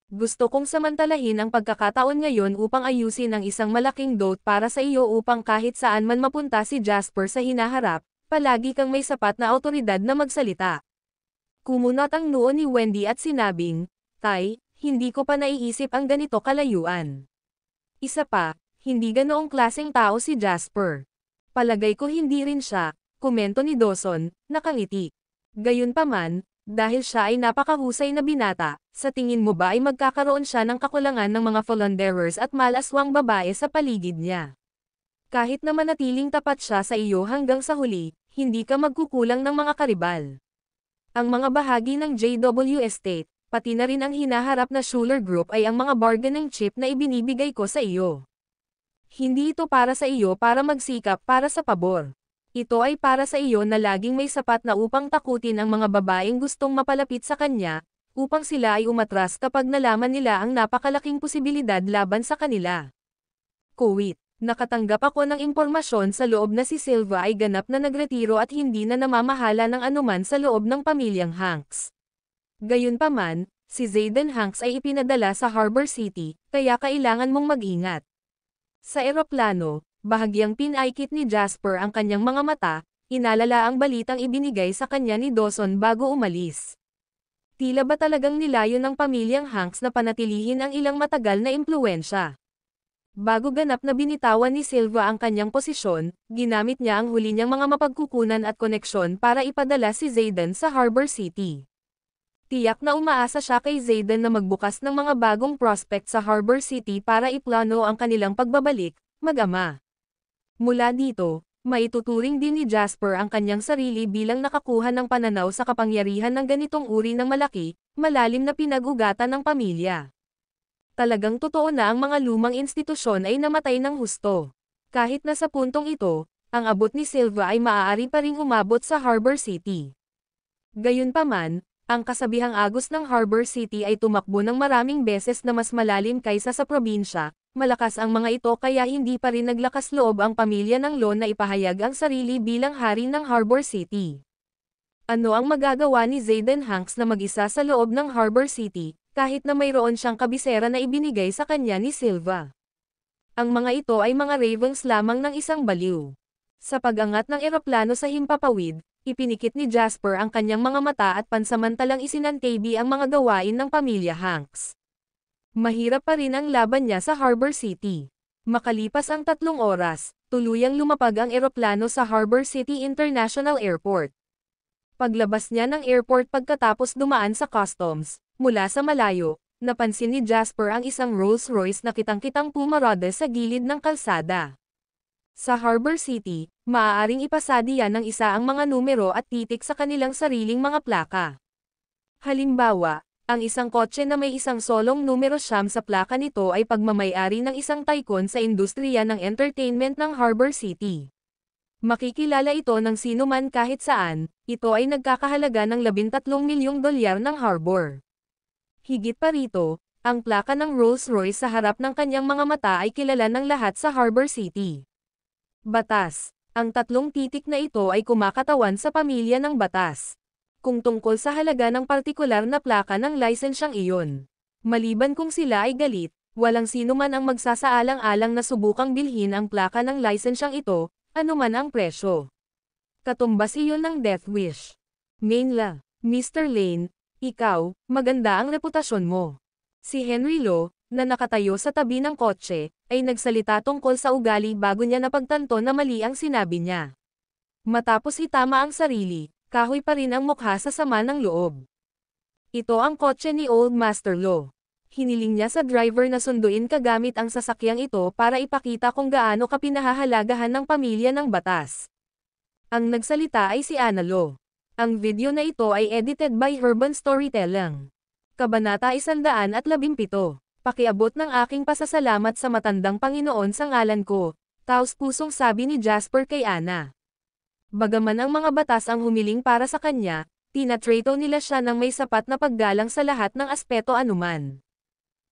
Gusto kong samantalahin ang pagkakataon ngayon upang ayusin ang isang malaking dot para sa iyo upang kahit saan man mapunta si Jasper sa hinaharap, palagi kang may sapat na awtoridad na magsalita. Kumunat ang noo ni Wendy at sinabing, "Tay, hindi ko pa naiisip ang ganito kalayuan. Isa pa, hindi ganoong klaseng tao si Jasper." "Palagay ko hindi rin siya," komento ni Dawson, nakangiti. "Gayunpaman, dahil siya ay napakahusay na binata, sa tingin mo ba ay magkakaroon siya ng kakulangan ng mga philanderers at malaswang babae sa paligid niya? Kahit na manatiling tapat siya sa iyo hanggang sa huli, hindi ka magkukulang ng mga karibal. Ang mga bahagi ng JW Estate, pati na rin ang hinaharap na Schuler Group ay ang mga bargaining chip na ibinibigay ko sa iyo. Hindi ito para sa iyo para magsikap para sa pabor. Ito ay para sa iyo na laging may sapat na upang takutin ang mga babaeng gustong mapalapit sa kanya, upang sila ay umatras kapag nalaman nila ang napakalaking posibilidad laban sa kanila." Kuwait. Nakatanggap ako ng impormasyon sa loob na si Silva ay ganap na nagretiro at hindi na namamahala ng anuman sa loob ng pamilyang Hanks. Gayunpaman, si Zayden Hanks ay ipinadala sa Harbor City, kaya kailangan mong mag-ingat. Sa eroplano, bahagyang pinaikit ni Jasper ang kanyang mga mata, inalala ang balitang ibinigay sa kanya ni Dawson bago umalis. Tila ba talagang nilayon ng pamilyang Hanks na panatilihin ang ilang matagal na impluwensya? Bago ganap na binitawan ni Silva ang kanyang posisyon, ginamit niya ang huli niyang mga mapagkukunan at koneksyon para ipadala si Zayden sa Harbor City. Tiyak na umaasa siya kay Zayden na magbukas ng mga bagong prospect sa Harbor City para iplano ang kanilang pagbabalik, mag-ama. Mula dito, maituturing din ni Jasper ang kanyang sarili bilang nakakuha ng pananaw sa kapangyarihan ng ganitong uri ng malaki, malalim na pinag-ugatan ng pamilya. Talagang totoo na ang mga lumang institusyon ay namatay ng husto. Kahit na sa puntong ito, ang abot ni Silva ay maaari pa ring umabot sa Harbor City. Gayunpaman, ang kasabihang agos ng Harbor City ay tumakbo ng maraming beses na mas malalim kaysa sa probinsya. Malakas ang mga ito kaya hindi pa rin naglakas loob ang pamilya ng Lon na ipahayag ang sarili bilang hari ng Harbor City. Ano ang magagawa ni Zayden Hanks na mag-isa sa loob ng Harbor City, kahit na mayroon siyang kabisera na ibinigay sa kanya ni Silva? Ang mga ito ay mga ravings lamang ng isang baliw. Sa pag-angat ng eroplano sa himpapawid, ipinikit ni Jasper ang kanyang mga mata at pansamantalang isinantabi ang mga gawain ng pamilya Hanks. Mahirap pa rin ang laban niya sa Harbor City. Makalipas ang 3 oras, tuluyang lumapag ang eroplano sa Harbor City International Airport. Paglabas niya ng airport pagkatapos dumaan sa customs, mula sa malayo, napansin ni Jasper ang isang Rolls-Royce na kitang-kitang pumarada sa gilid ng kalsada. Sa Harbor City, maaaring ipasadiyan ng isa ang mga numero at titik sa kanilang sariling mga plaka. Halimbawa, ang isang kotse na may isang solong numero 9 sa plaka nito ay pagmamay-ari ng isang tycoon sa industriya ng entertainment ng Harbor City. Makikilala ito ng sino man kahit saan, ito ay nagkakahalaga ng $13 milyong ng harbor. Higit pa rito, ang plaka ng Rolls-Royce sa harap ng kanyang mga mata ay kilala ng lahat sa Harbor City. Batas. Ang 3 titik na ito ay kumakatawan sa pamilya ng batas. kung tungkol sa halaga ng partikular na plaka ng lisensyang iyon. Maliban kung sila ay galit, walang sino man ang magsasaalang-alang na subukang bilhin ang plaka ng lisensyang ito, anuman ang presyo. Katumbas iyon ng death wish. Mainla, Mr. Lane, ikaw, maganda ang reputasyon mo. Si Henry Lo, na nakatayo sa tabi ng kotse, ay nagsalita tungkol sa ugali bago niya napagtanto na mali ang sinabi niya. Matapos itama ang sarili, kahoy pa rin ang mukha sa sama ng loob. Ito ang kotse ni Old Master Lo. Hiniling niya sa driver na sunduin kagamit ang sasakyang ito para ipakita kung gaano ka pinahahalagahan ng pamilya ng batas. Ang nagsalita ay si Ana Lo. Ang video na ito ay edited by Urban Storytelling. Kabanata 117. Pakiabot ng aking pasasalamat sa matandang Panginoon sa ngalan ko, taos-pusong sabi ni Jasper kay Ana. Bagaman ang mga batas ang humiling para sa kanya, tinatrato nila siya ng may sapat na paggalang sa lahat ng aspeto anuman.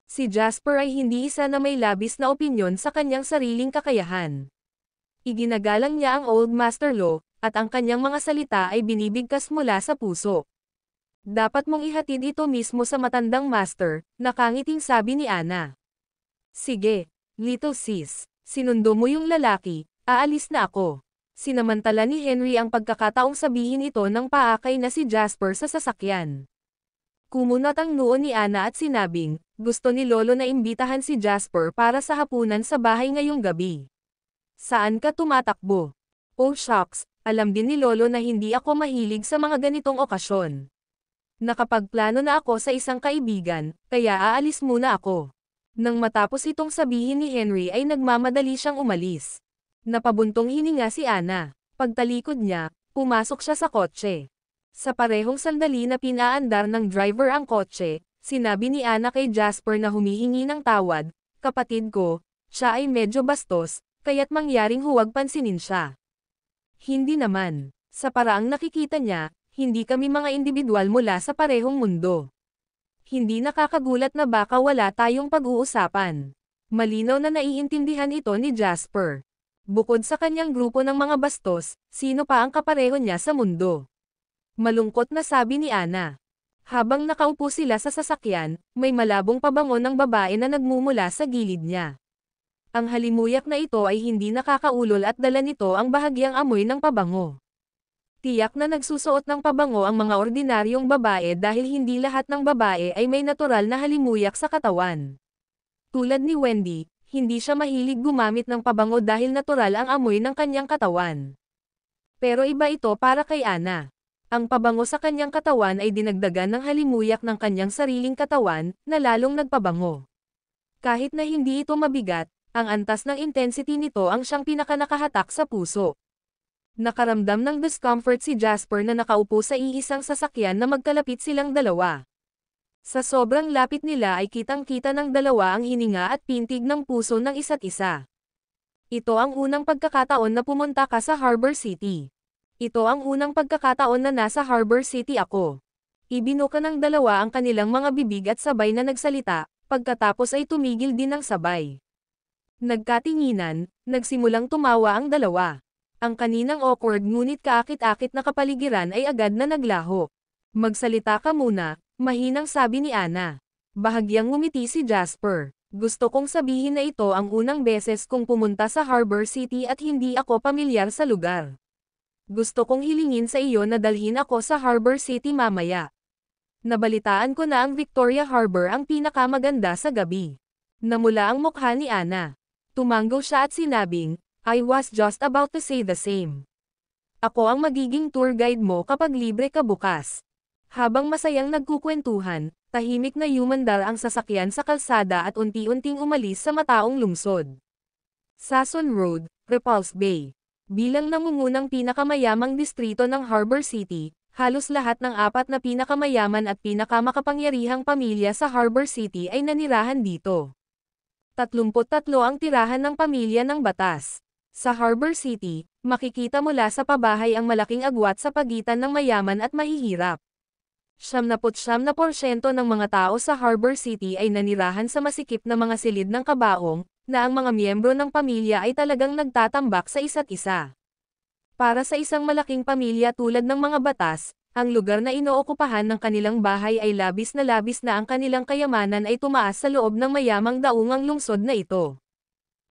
Si Jasper ay hindi isa na may labis na opinyon sa kanyang sariling kakayahan. Iginagalang niya ang Old Master Lo, at ang kanyang mga salita ay binibigkas mula sa puso. Dapat mong ihatid ito mismo sa matandang master, nakangiting sabi ni Ana. Sige, little sis, sinundo mo yung lalaki, aalis na ako. Sinamantala ni Henry ang pagkakataong sabihin ito ng paakay na si Jasper sa sasakyan. Kumunat ang noo ni Ana at sinabing, gusto ni Lolo na imbitahan si Jasper para sa hapunan sa bahay ngayong gabi. Saan ka tumatakbo? Oh shucks, alam din ni Lolo na hindi ako mahilig sa mga ganitong okasyon. Nakapagplano na ako sa isang kaibigan, kaya aalis muna ako. Nang matapos itong sabihin ni Henry ay nagmamadali siyang umalis. Napabuntong hininga si Ana. Pagtalikod niya, pumasok siya sa kotse. Sa parehong sandali na pinaandar ng driver ang kotse, sinabi ni Ana kay Jasper na humihingi ng tawad, kapatid ko, siya ay medyo bastos, kaya't mangyaring huwag pansinin siya. Hindi naman. Sa paraang nakikita niya, hindi kami mga individual mula sa parehong mundo. Hindi nakakagulat na baka wala tayong pag-uusapan. Malinaw na naiintindihan ito ni Jasper. Bukod sa kanyang grupo ng mga bastos, sino pa ang kapareho niya sa mundo? Malungkot na sabi ni Ana. Habang nakaupo sila sa sasakyan, may malabong pabango ng babae na nagmumula sa gilid niya. Ang halimuyak na ito ay hindi nakakaulol at dala nito ang bahagyang amoy ng pabango. Tiyak na nagsusuot ng pabango ang mga ordinaryong babae dahil hindi lahat ng babae ay may natural na halimuyak sa katawan. Tulad ni Wendy, hindi siya mahilig gumamit ng pabango dahil natural ang amoy ng kanyang katawan. Pero iba ito para kay Ana. Ang pabango sa kanyang katawan ay dinagdagan ng halimuyak ng kanyang sariling katawan, na lalong nagpabango. Kahit na hindi ito mabigat, ang antas ng intensity nito ang siyang pinakanakahatak sa puso. Nakaramdam ng discomfort si Jasper na nakaupo sa iisang sasakyan na magkalapit silang dalawa. Sa sobrang lapit nila ay kitang-kita ng dalawa ang hininga at pintig ng puso ng isa't isa. Ito ang unang pagkakataon na pumunta ka sa Harbor City. Ito ang unang pagkakataon na nasa Harbor City ako. Ibinuka ng dalawa ang kanilang mga bibig at sabay na nagsalita, pagkatapos ay tumigil din ng sabay. Nagkatinginan, nagsimulang tumawa ang dalawa. Ang kaninang awkward ngunit kaakit-akit na kapaligiran ay agad na naglaho. Magsalita ka muna, mahinang sabi ni Ana. Bahagyang ngumiti si Jasper. Gusto kong sabihin na ito ang unang beses kong pumunta sa Harbor City at hindi ako pamilyar sa lugar. Gusto kong hilingin sa iyo na dalhin ako sa Harbor City mamaya. Nabalitaan ko na ang Victoria Harbor ang pinakamaganda sa gabi. Namula ang mukha ni Ana. Tumanggo siya at sinabing, I was just about to say the same. Ako ang magiging tour guide mo kapag libre ka bukas. Habang masayang nagkukwentuhan, tahimik na yumandar ang sasakyan sa kalsada at unti-unting umalis sa mataong lungsod. Sasson Road, Repulse Bay. Bilang nangungunang pinakamayamang distrito ng Harbor City, halos lahat ng apat na pinakamayaman at pinakamakapangyarihang pamilya sa Harbor City ay nanirahan dito. 33 ang tirahan ng pamilya ng batas. Sa Harbor City, makikita mula sa pabahay ang malaking agwat sa pagitan ng mayaman at mahihirap. 79% ng mga tao sa Harbor City ay nanirahan sa masikip na mga silid ng kabaong, na ang mga miyembro ng pamilya ay talagang nagtatambak sa isa't isa. Para sa isang malaking pamilya tulad ng mga batas, Ang lugar na inookupahan ng kanilang bahay ay labis na ang kanilang kayamanan ay tumaas sa loob ng mayamang daungang lungsod na ito.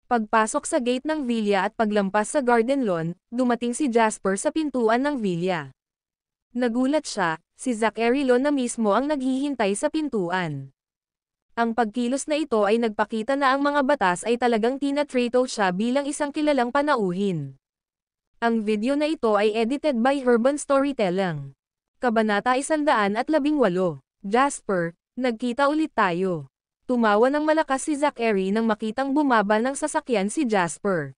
Pagpasok sa gate ng villa at paglampas sa garden lawn, dumating si Jasper sa pintuan ng villa. Nagulat siya, si Zachary Lo na mismo ang naghihintay sa pintuan. Ang pagkilos na ito ay nagpakita na ang mga batas ay talagang tinatrato siya bilang isang kilalang panauhin. Ang video na ito ay edited by Urban Storytelling. Kabanata 118. Jasper, nagkita ulit tayo. Tumawa ng malakas si Zachary nang makitang bumaba ng sasakyan si Jasper.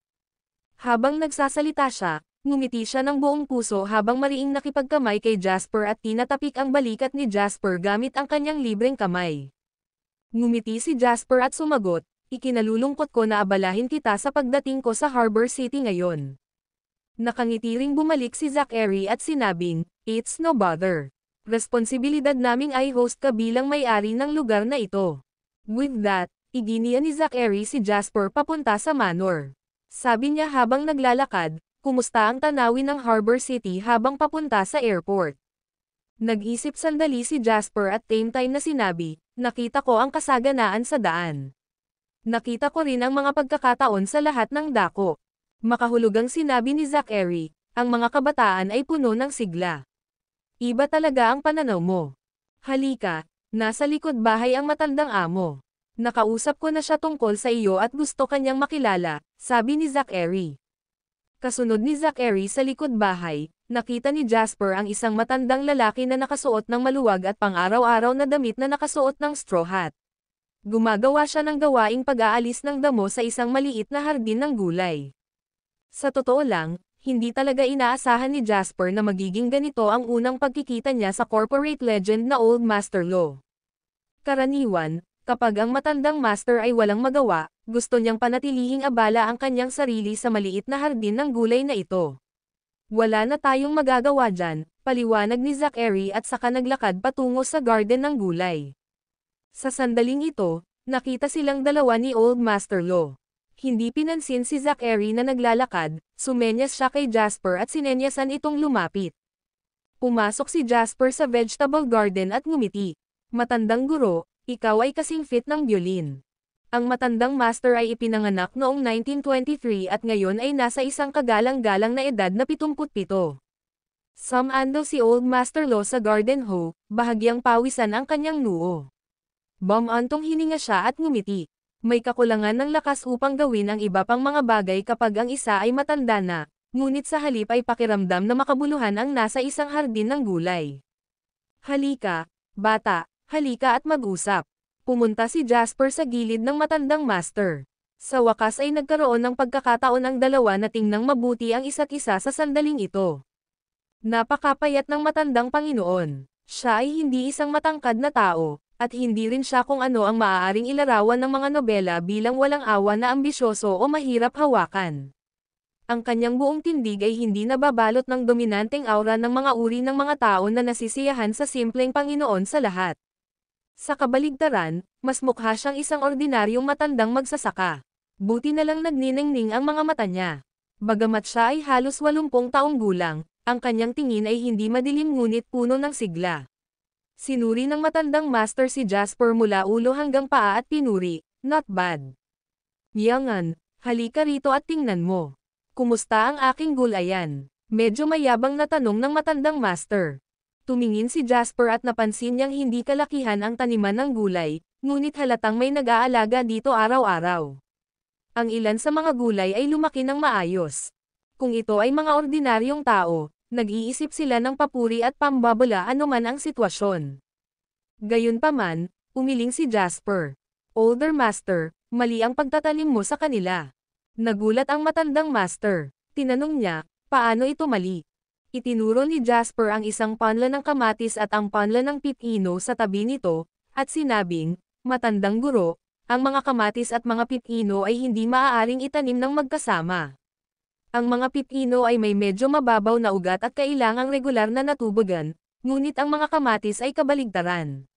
Habang nagsasalita siya, ngumiti siya ng buong puso habang mariing nakipagkamay kay Jasper at tinatapik ang balikat ni Jasper gamit ang kanyang libreng kamay. Ngumiti si Jasper at sumagot, "Ikinalulungkot ko na abalahin kita sa pagdating ko sa Harbor City ngayon." Nakangiti ring bumalik si Zachary at sinabing, "It's no bother. Responsibilidad naming i-host ka bilang may-ari ng lugar na ito." With that, iginiya ni Zachary si Jasper papunta sa manor. Sabi niya habang naglalakad, "Kumusta ang tanawin ng Harbor City habang papunta sa airport?" Nag-isip sandali si Jasper at same time na sinabi, "Nakita ko ang kasaganaan sa daan. Nakita ko rin ang mga pagkakataon sa lahat ng dako." Makahulugang sinabi ni Zachary, "Ang mga kabataan ay puno ng sigla. Iba talaga ang pananaw mo. Halika, nasa likod bahay ang matandang amo. Nakausap ko na siya tungkol sa iyo at gusto kanyang makilala," sabi ni Zachary. Kasunod ni Zachary sa likod bahay, nakita ni Jasper ang isang matandang lalaki na nakasuot ng maluwag at pang-araw-araw na damit na nakasuot ng straw hat. Gumagawa siya ng gawaing pag-aalis ng damo sa isang maliit na hardin ng gulay. Sa totoo lang, hindi talaga inaasahan ni Jasper na magiging ganito ang unang pagkikita niya sa corporate legend na Old Master Lo. Karaniwan, kapag ang matandang master ay walang magawa, gusto niyang panatilihing abala ang kanyang sarili sa maliit na hardin ng gulay na ito. "Wala na tayong magagawa dyan," paliwanag ni Zachary at saka naglakad patungo sa garden ng gulay. Sa sandaling ito, nakita silang dalawa ni Old Master Lo. Hindi pinansin si Zachary na naglalakad, sumenyas siya kay Jasper at sinenyasan itong lumapit. Pumasok si Jasper sa vegetable garden at ngumiti. "Matandang guro, ikaw ay kasing fit ng violin." Ang matandang master ay ipinanganak noong 1923 at ngayon ay nasa isang kagalang-galang na edad na 77. Sumando si Old Master Lo sa garden hoe, bahagyang pawisan ang kanyang noo. Bumantong hininga siya at ngumiti. May kakulangan ng lakas upang gawin ang iba pang mga bagay kapag ang isa ay matanda na, ngunit sa halip ay pakiramdam na makabuluhan ang nasa isang hardin ng gulay. "Halika, bata, halika at mag-usap." Pumunta si Jasper sa gilid ng matandang master. Sa wakas ay nagkaroon ng pagkakataon ang dalawa na tingnang mabuti ang isa't isa sa sandaling ito. Napakapayat ng matandang Panginoon. Siya ay hindi isang matangkad na tao, at hindi rin siya kung ano ang maaaring ilarawan ng mga nobela bilang walang awa na ambisyoso o mahirap hawakan. Ang kanyang buong tindig ay hindi nababalot ng dominanteng aura ng mga uri ng mga tao na nasisiyahan sa simpleng Panginoon sa lahat. Sa kabaligtaran, mas mukha siyang isang ordinaryong matandang magsasaka. Buti na lang nagniningning ang mga mata niya. Bagamat siya ay halos 80 taong gulang, ang kanyang tingin ay hindi madilim ngunit puno ng sigla. Sinuri ng matandang master si Jasper mula ulo hanggang paa at pinuri, "Not bad. Yangan, halika rito at tingnan mo. Kumusta ang aking gulayan?" Medyo mayabang na tanong ng matandang master. Tumingin si Jasper at napansin niyang hindi kalakihan ang taniman ng gulay, ngunit halatang may nag-aalaga dito araw-araw. Ang ilan sa mga gulay ay lumaki ng maayos. Kung ito ay mga ordinaryong tao, nag-iisip sila ng papuri at pambabala anuman ang sitwasyon. Gayunpaman, umiling si Jasper. "Older master, mali ang pagtatanim mo sa kanila." Nagulat ang matandang master. Tinanong niya, "Paano ito mali?" Itinuro ni Jasper ang isang panla ng kamatis at ang panla ng pipino sa tabi nito, at sinabing, "Matandang guro, ang mga kamatis at mga pipino ay hindi maaaring itanim ng magkasama. Ang mga pipino ay may medyo mababaw na ugat at kailangang regular na natubugan, ngunit ang mga kamatis ay kabaligtaran.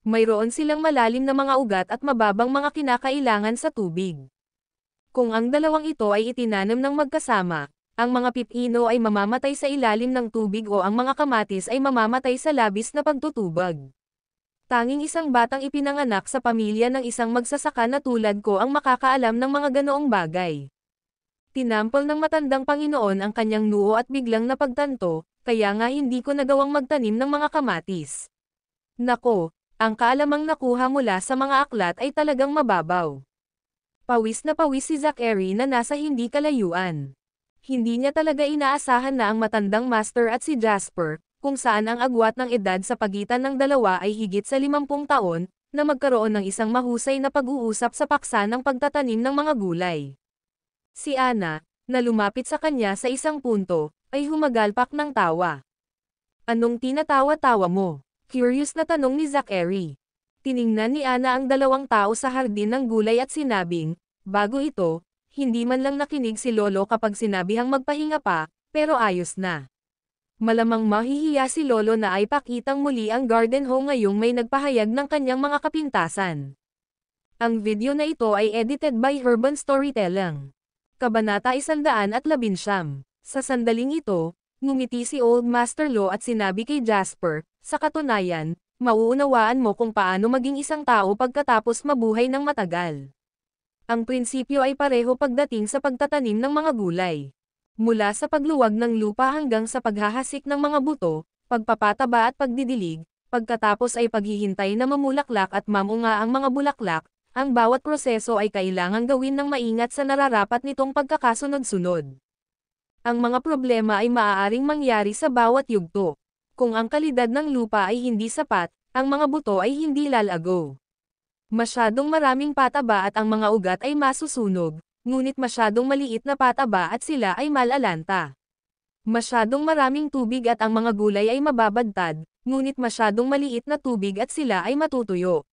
Mayroon silang malalim na mga ugat at mababang mga kinakailangan sa tubig. Kung ang dalawang ito ay itinanim ng magkasama, Ang mga pipino ay mamamatay sa ilalim ng tubig o ang mga kamatis ay mamamatay sa labis na pagtutubag. Tanging isang batang ipinanganak sa pamilya ng isang magsasaka na tulad ko ang makakaalam ng mga ganoong bagay. Tinampol ng matandang Panginoon ang kanyang noo at biglang napagtanto, kaya nga hindi ko nagawang magtanim ng mga kamatis. Nako, ang kaalamang nakuha mula sa mga aklat ay talagang mababaw. Pawis na pawis si Zachary na nasa hindi kalayuan. Hindi niya talaga inaasahan na ang matandang master at si Jasper, kung saan ang agwat ng edad sa pagitan ng dalawa ay higit sa 50 taon, na magkaroon ng isang mahusay na pag-uusap sa paksa ng pagtatanim ng mga gulay. Si Anna, na lumapit sa kanya sa isang punto, ay humagalpak ng tawa. Anong tinatawa-tawa mo? Curious na tanong ni Zachary. Tiningnan ni Anna ang dalawang tao sa hardin ng gulay at sinabing, bago ito, hindi man lang nakinig si Lolo kapag sinabihang magpahinga pa, pero ayos na. Malamang mahihiya si Lolo na ay pakitang muli ang garden home ngayong may nagpahayag ng kanyang mga kapintasan. Ang video na ito ay edited by Urban Storytelling. Kabanata 119. Sa sandaling ito, ngumiti si Old Master Lo at sinabi kay Jasper, sa katunayan, mauunawaan mo kung paano maging isang tao pagkatapos mabuhay ng matagal. Ang prinsipyo ay pareho pagdating sa pagtatanim ng mga gulay. Mula sa pagluwag ng lupa hanggang sa paghahasik ng mga buto, pagpapataba at pagdidilig, pagkatapos ay paghihintay na mamulaklak at mamunga ang mga bulaklak, ang bawat proseso ay kailangang gawin ng maingat sa nararapat nitong pagkakasunod-sunod. Ang mga problema ay maaaring mangyari sa bawat yugto. Kung ang kalidad ng lupa ay hindi sapat, ang mga buto ay hindi lalago. Masyadong maraming pataba at ang mga ugat ay masusunog, ngunit masyadong maliit na pataba at sila ay malalanta. Masyadong maraming tubig at ang mga gulay ay mababadtad, ngunit masyadong maliit na tubig at sila ay matutuyo.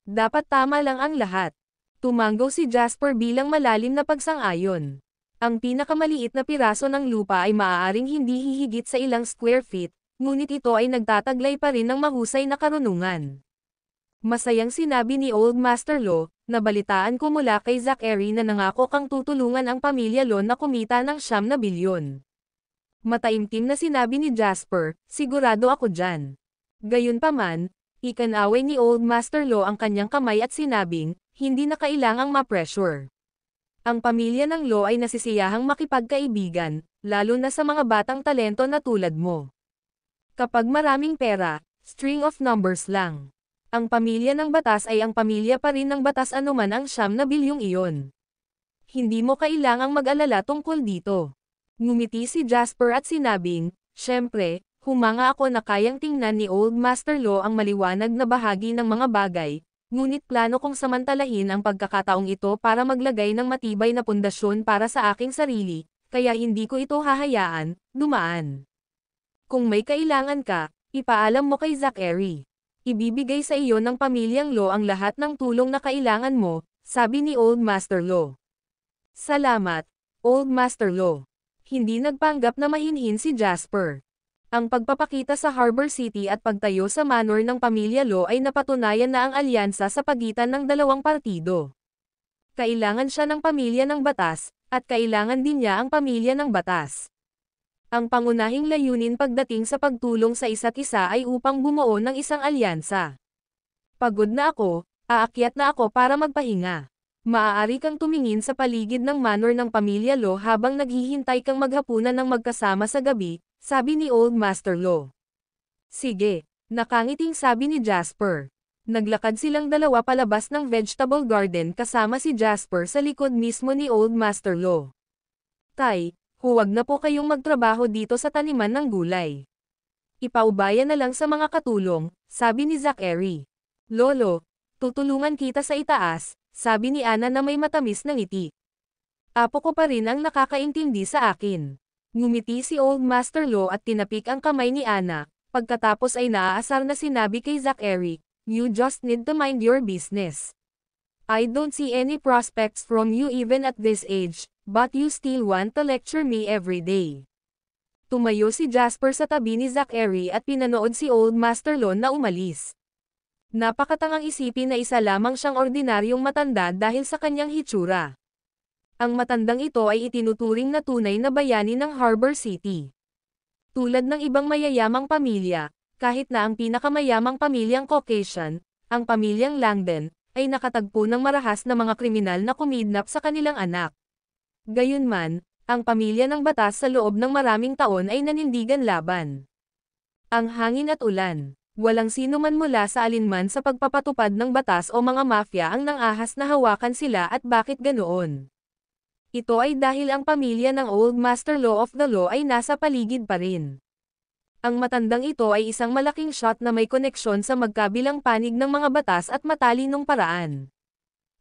Dapat tama lang ang lahat. Tumanggo si Jasper bilang malalim na pagsang-ayon. Ang pinakamaliit na piraso ng lupa ay maaaring hindi hihigit sa ilang square feet, ngunit ito ay nagtataglay pa rin ng mahusay na karunungan. Masayang sinabi ni Old Master Lo, nabalitaan ko mula kay Zachary na nangako kang tutulungan ang pamilya Lo na kumita ng 9 bilyon. Mataimtim na sinabi ni Jasper, sigurado ako dyan. Gayunpaman, ikanaway ni Old Master Lo ang kanyang kamay at sinabing, hindi na kailangang ma-pressure. Ang pamilya ng Lo ay nasisiyahang makipagkaibigan, lalo na sa mga batang talento na tulad mo. Kapag maraming pera, string of numbers lang. Ang pamilya ng batas ay ang pamilya pa rin ng batas anuman ang 9 bilyong iyon. Hindi mo kailangang mag-alala tungkol dito. Ngumiti si Jasper at sinabing, syempre, humanga ako na kayang tingnan ni Old Master Lo ang maliwanag na bahagi ng mga bagay, ngunit plano kong samantalahin ang pagkakataong ito para maglagay ng matibay na pundasyon para sa aking sarili, kaya hindi ko ito hahayaan, dumaan. Kung may kailangan ka, ipaalam mo kay Zachary. Ibibigay sa iyo ng pamilyang Lo ang lahat ng tulong na kailangan mo, sabi ni Old Master Lo. Salamat, Old Master Lo. Hindi nagpanggap na mahinhin si Jasper. Ang pagpapakita sa Harbor City at pagtayo sa manor ng pamilya Lo ay napatunayan na ang alyansa sa pagitan ng dalawang partido. Kailangan siya ng pamilya ng batas, at kailangan din niya ang pamilya ng batas. Ang pangunahing layunin pagdating sa pagtulong sa isa't isa ay upang bumuo ng isang alyansa. Pagod na ako, aakyat na ako para magpahinga. Maaari kang tumingin sa paligid ng manor ng pamilya Lo habang naghihintay kang maghapunan ng magkasama sa gabi, sabi ni Old Master Lo. Sige, nakangiting sabi ni Jasper. Naglakad silang dalawa palabas ng vegetable garden kasama si Jasper sa likod mismo ni Old Master Lo. Tay, huwag na po kayong magtrabaho dito sa taniman ng gulay. Ipaubaya na lang sa mga katulong, sabi ni Zachary. Lolo, tutulungan kita sa itaas, sabi ni Anna na may matamis na ngiti. Apo ko pa rin ang nakakaintindi sa akin. Ngumiti si Old Master Lo at tinapik ang kamay ni Anna, pagkatapos ay naaasar na sinabi kay Zachary, you just need to mind your business. I don't see any prospects from you even at this age. But you still want to lecture me every day. Tumayo si Jasper sa tabi ni Zachary at pinanood si Old Master Lo na umalis. Napakatangang isipin na isa lamang siyang ordinaryong matanda dahil sa kanyang hitsura. Ang matandang ito ay itinuturing na tunay na bayani ng Harbor City. Tulad ng ibang mayayamang pamilya, kahit na ang pinakamayamang pamilyang Caucasian, ang pamilyang Langdon, ay nakatagpo ng marahas na mga kriminal na kumidnap sa kanilang anak. Gayunman, ang pamilya ng batas sa loob ng maraming taon ay nanindigan laban. Ang hangin at ulan. Walang sino man mula sa alinman sa pagpapatupad ng batas o mga mafia ang nangahas na hawakan sila at bakit ganoon. Ito ay dahil ang pamilya ng Old Master Law of the Law ay nasa paligid pa rin. Ang matandang ito ay isang malaking shot na may koneksyon sa magkabilang panig ng mga batas at matalinong paraan.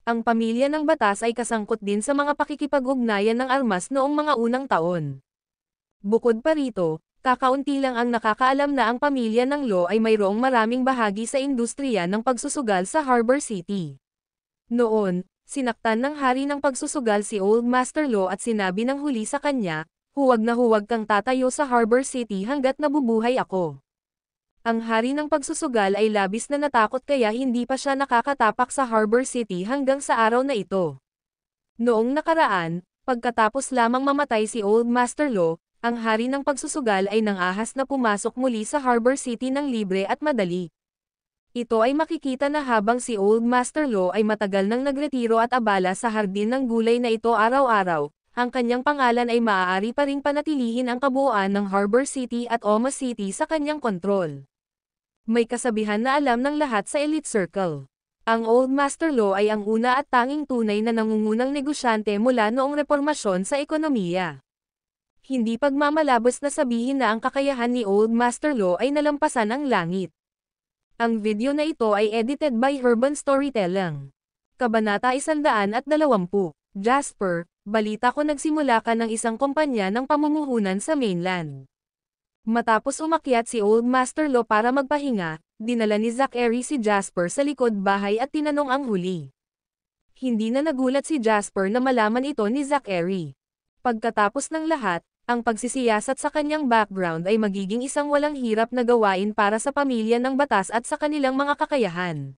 Ang pamilya ng batas ay kasangkot din sa mga pakikipag-ugnayan ng armas noong mga unang taon. Bukod pa rito, kakaunti lang ang nakakaalam na ang pamilya ng Law ay mayroong maraming bahagi sa industriya ng pagsusugal sa Harbor City. Noon, sinaktan ng hari ng pagsusugal si Old Master Law at sinabi ng huli sa kanya, "Huwag na huwag kang tatayo sa Harbor City hanggat nabubuhay ako." Ang hari ng pagsusugal ay labis na natakot kaya hindi pa siya nakakatapak sa Harbor City hanggang sa araw na ito. Noong nakaraan, pagkatapos lamang mamatay si Old Master Law, ang hari ng pagsusugal ay nangahas na pumasok muli sa Harbor City ng libre at madali. Ito ay makikita na habang si Old Master Law ay matagal nang nagretiro at abala sa hardin ng gulay na ito araw-araw, ang kanyang pangalan ay maaari pa ring panatilihin ang kabuuan ng Harbor City at Oma City sa kanyang kontrol. May kasabihan na alam ng lahat sa Elite Circle. Ang Old Master Law ay ang una at tanging tunay na nangungunang negosyante mula noong reformasyon sa ekonomiya. Hindi pagmamalabos na sabihin na ang kakayahan ni Old Master Law ay nalampasan ang langit. Ang video na ito ay edited by Urban Storytelling. Kabanata 120. Jasper, balita ko nagsimula ka ng isang kumpanya ng pamumuhunan sa mainland. Matapos umakyat si Old Master Law para magpahinga, dinala ni Zachary si Jasper sa likod bahay at tinanong ang huli. Hindi na nagulat si Jasper na malaman ito ni Zachary. Pagkatapos ng lahat, ang pagsisiyasat sa kanyang background ay magiging isang walang hirap na gawain para sa pamilya ng batas at sa kanilang mga kakayahan.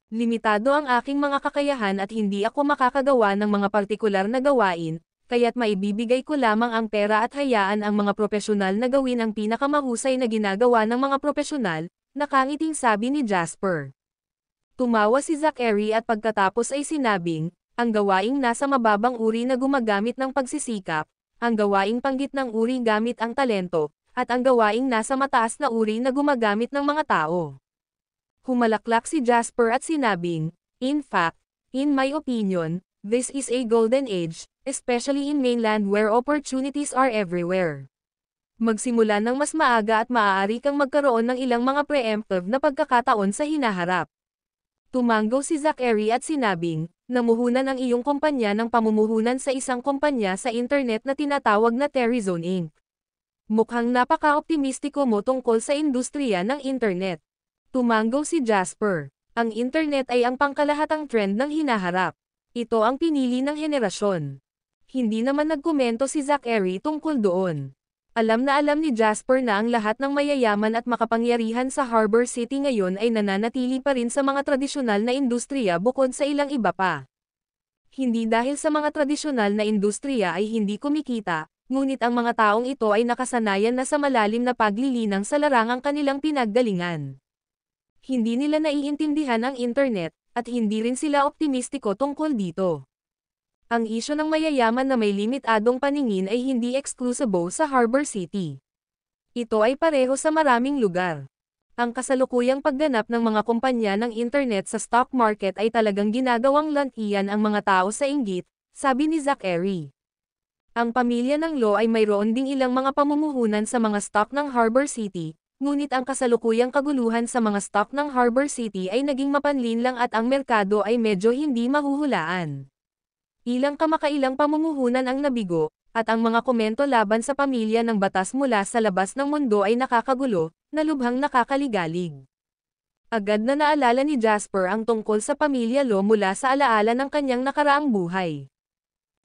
Limitado ang aking mga kakayahan at hindi ako makakagawa ng mga partikular na gawain, kaya't maibibigay ko lamang ang pera at hayaan ang mga profesional na gawin ang pinakamahusay na ginagawa ng mga profesional, nakangiting sabi ni Jasper. Tumawa si Zachary at pagkatapos ay sinabing, ang gawaing nasa mababang uri na gumagamit ng pagsisikap, ang gawaing panggitnang uri gamit ang talento, at ang gawaing nasa mataas na uri na gumagamit ng mga tao. Humalaklak si Jasper at sinabing, in fact, in my opinion, this is a golden age, especially in mainland where opportunities are everywhere. Magsimula ng mas maaga at maaari kang magkaroon ng ilang mga preemptive na pagkakataon sa hinaharap. Tumanggaw si Zachary at sinabing, namuhunan ang iyong kumpanya ng pamumuhunan sa isang kumpanya sa internet na tinatawag na Terryzone Inc. Mukhang napaka-optimistiko mo tungkol sa industriya ng internet. Tumanggaw si Jasper. Ang internet ay ang pangkalahatang trend ng hinaharap. Ito ang pinili ng henerasyon. Hindi naman nagkomento si Zachary tungkol doon. Alam ni Jasper na ang lahat ng mayayaman at makapangyarihan sa Harbor City ngayon ay nananatili pa rin sa mga tradisyonal na industriya bukod sa ilang iba pa. Hindi dahil sa mga tradisyonal na industriya ay hindi kumikita, ngunit ang mga taong ito ay nakasanayan na sa malalim na paglilinang sa larangang kanilang pinaggalingan. Hindi nila naiintindihan ang internet, at hindi rin sila optimistiko tungkol dito. Ang isyo ng mayayaman na may limitadong paningin ay hindi eksklusibo sa Harbor City. Ito ay pareho sa maraming lugar. Ang kasalukuyang pagganap ng mga kumpanya ng internet sa stock market ay talagang ginagawang lantian ang mga tao sa inggit, sabi ni Zachary. Ang pamilya ng Law ay mayroon ding ilang mga pamumuhunan sa mga stock ng Harbor City, ngunit ang kasalukuyang kaguluhan sa mga stock ng Harbor City ay naging mapanlin lang at ang merkado ay medyo hindi mahuhulaan. Ilang kamakailang pamumuhunan ang nabigo, at ang mga komento laban sa pamilya ng batas mula sa labas ng mundo ay nakakagulo, na lubhang nakakaligalig. Agad na naalala ni Jasper ang tungkol sa pamilya Law mula sa alaala ng kanyang nakaraang buhay.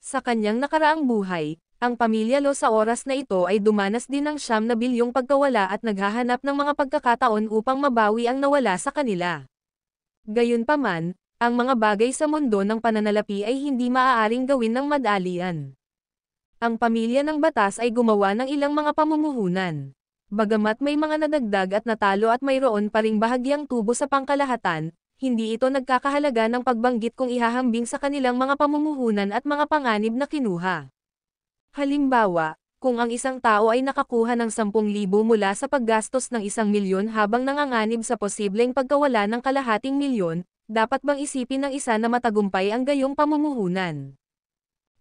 Sa kanyang nakaraang buhay, ang pamilya Law sa oras na ito ay dumanas din ng 9 bilyong pagkawala at naghahanap ng mga pagkakataon upang mabawi ang nawala sa kanila. Gayunpaman, Ang mga bagay sa mundo ng pananalapi ay hindi maaaring gawin ng madalian. Ang pamilya ng batas ay gumawa ng ilang mga pamumuhunan. Bagamat may mga nadagdag at natalo at mayroon pa ring bahagyang tubo sa pangkalahatan, hindi ito nagkakahalaga ng pagbanggit kung ihahambing sa kanilang mga pamumuhunan at mga panganib na kinuha. Halimbawa, kung ang isang tao ay nakakuha ng 10,000 mula sa paggastos ng 1 milyon habang nanganganib sa posibleng pagkawala ng kalahating milyon, dapat bang isipin ng isa na matagumpay ang gayong pamumuhunan?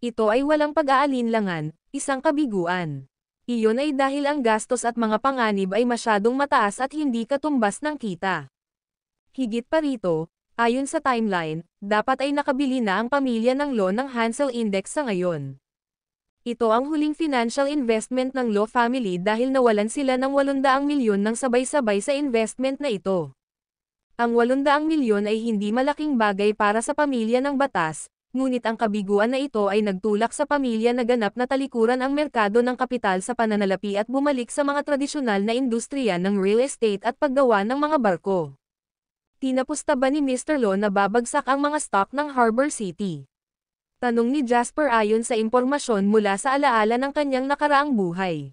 Ito ay walang pag-aalinlangan, isang kabiguan. Iyon ay dahil ang gastos at mga panganib ay masyadong mataas at hindi katumbas ng kita. Higit pa rito, ayon sa timeline, dapat ay nakabili na ang pamilya ng Lo ng Hansel Index sa ngayon. Ito ang huling financial investment ng Lo family dahil nawalan sila ng 800 milyon ng sabay-sabay sa investment na ito. Ang 800 milyon ay hindi malaking bagay para sa pamilya ng batas, ngunit ang kabiguan na ito ay nagtulak sa pamilya na ganap na talikuran ang merkado ng kapital sa pananalapi at bumalik sa mga tradisyonal na industriya ng real estate at paggawa ng mga barko. Tinapusta ba ni Mr. Lo na babagsak ang mga stock ng Harbor City? Tanong ni Jasper ayon sa impormasyon mula sa alaala ng kanyang nakaraang buhay.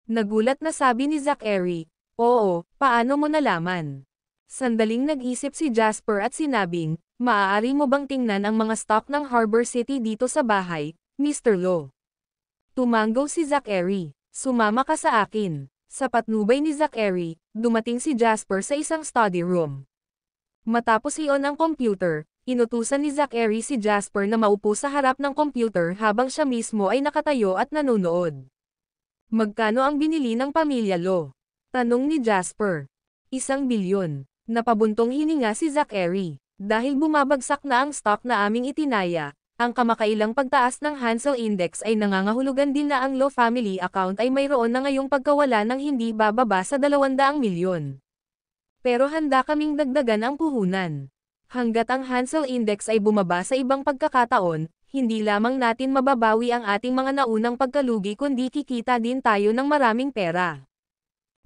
Nagulat na sabi ni Zachary, "Oo, paano mo nalaman?" Sandaling nag-isip si Jasper at sinabing, "Maaari mo bang tingnan ang mga stock ng Harbor City dito sa bahay, Mr. Lo?" Tumango si Zachary, "Sumama ka sa akin." Sa patnubay ni Zachary, dumating si Jasper sa isang study room. Matapos i-on ang computer, inutusan ni Zachary si Jasper na maupo sa harap ng computer habang siya mismo ay nakatayo at nanonood. "Magkano ang binili ng pamilya Lo?" tanong ni Jasper. 1 bilyon. Napabuntong hininga si Zachary. Dahil bumabagsak na ang stock na aming itinaya, ang kamakailang pagtaas ng Hansel Index ay nangangahulugan din na ang Lo family account ay mayroon na ngayong pagkawala ng hindi bababa sa 200 milyon. Pero handa kaming dagdagan ang puhunan. Hanggat ang Hansel Index ay bumaba sa ibang pagkakataon, hindi lamang natin mababawi ang ating mga naunang pagkalugi kundi kikita din tayo ng maraming pera.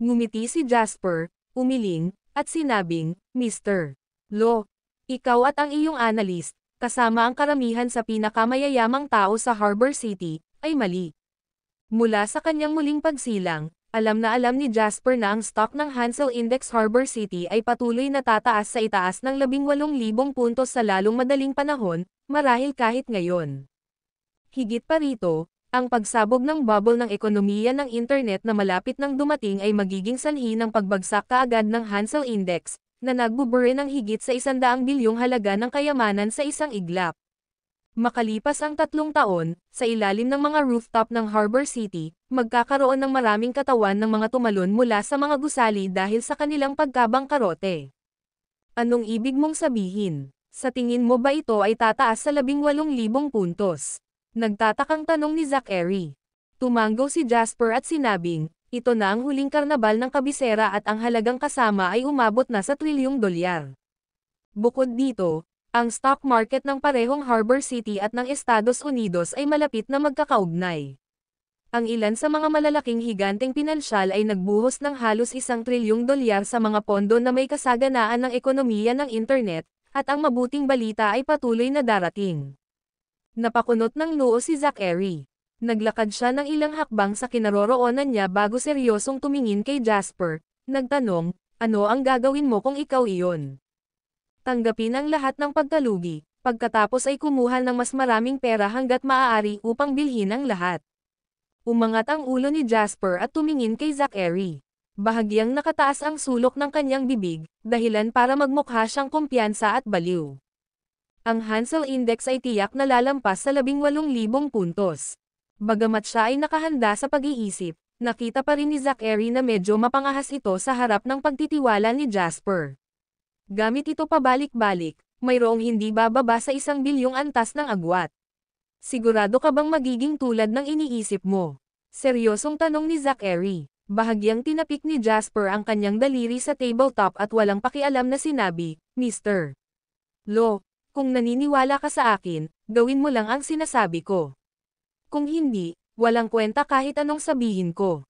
Ngumiti si Jasper, umiling, at sinabing, "Mr. Lo, ikaw at ang iyong analyst, kasama ang karamihan sa pinakamayayamang tao sa Harbor City, ay mali." Mula sa kanyang muling pagsilang, alam na alam ni Jasper na ang stock ng Hansel Index Harbor City ay patuloy na tataas sa itaas ng 18,000 puntos sa lalong madaling panahon, marahil kahit ngayon. Higit pa rito, ang pagsabog ng bubble ng ekonomiya ng internet na malapit nang dumating ay magiging sanhi ng pagbagsak kaagad ng Hansel Index, na nagbubure ng higit sa 100 bilyong halaga ng kayamanan sa isang iglap. Makalipas ang 3 taon, sa ilalim ng mga rooftop ng Harbor City, magkakaroon ng maraming katawan ng mga tumalon mula sa mga gusali dahil sa kanilang pagkabangkarote. Anong ibig mong sabihin? Sa tingin mo ba ito ay tataas sa 18,000 puntos? Nagtatakang tanong ni Zachary. Tumango si Jasper at sinabing, "Ito na ang huling karnabal ng kabisera at ang halagang kasama ay umabot na sa $1 trilyon." Bukod dito, ang stock market ng parehong Harbor City at ng Estados Unidos ay malapit na magkakaugnay. Ang ilan sa mga malalaking higanteng pinansyal ay nagbuhos ng halos $1 trilyon sa mga pondo na may kasaganaan ng ekonomiya ng internet, at ang mabuting balita ay patuloy na darating. Napakunot ng noo si Zachary. Naglakad siya ng ilang hakbang sa kinaroroonan niya bago seryosong tumingin kay Jasper, nagtanong, "Ano ang gagawin mo kung ikaw iyon?" Tanggapin ang lahat ng pagkalugi, pagkatapos ay kumuha ng mas maraming pera hanggat maaari upang bilhin ang lahat. Umangat ang ulo ni Jasper at tumingin kay Zachary. Bahagyang nakataas ang sulok ng kanyang bibig, dahilan para magmukha siyang kumpiyansa at baliw. Ang Hansel Index ay tiyak na lalampas sa 18,000 puntos. Bagamat siya ay nakahanda sa pag-iisip, nakita pa rin ni Zachary na medyo mapangahas ito sa harap ng pagtitiwala ni Jasper. Gamit ito pabalik-balik, mayroong hindi bababa sa 1 bilyong antas ng agwat. "Sigurado ka bang magiging tulad ng iniisip mo?" Seryosong tanong ni Zachary. Bahagyang tinapik ni Jasper ang kanyang daliri sa tabletop at walang pakialam na sinabi, "Mr. Lo, kung naniniwala ka sa akin, gawin mo lang ang sinasabi ko. Kung hindi, walang kwenta kahit anong sabihin ko."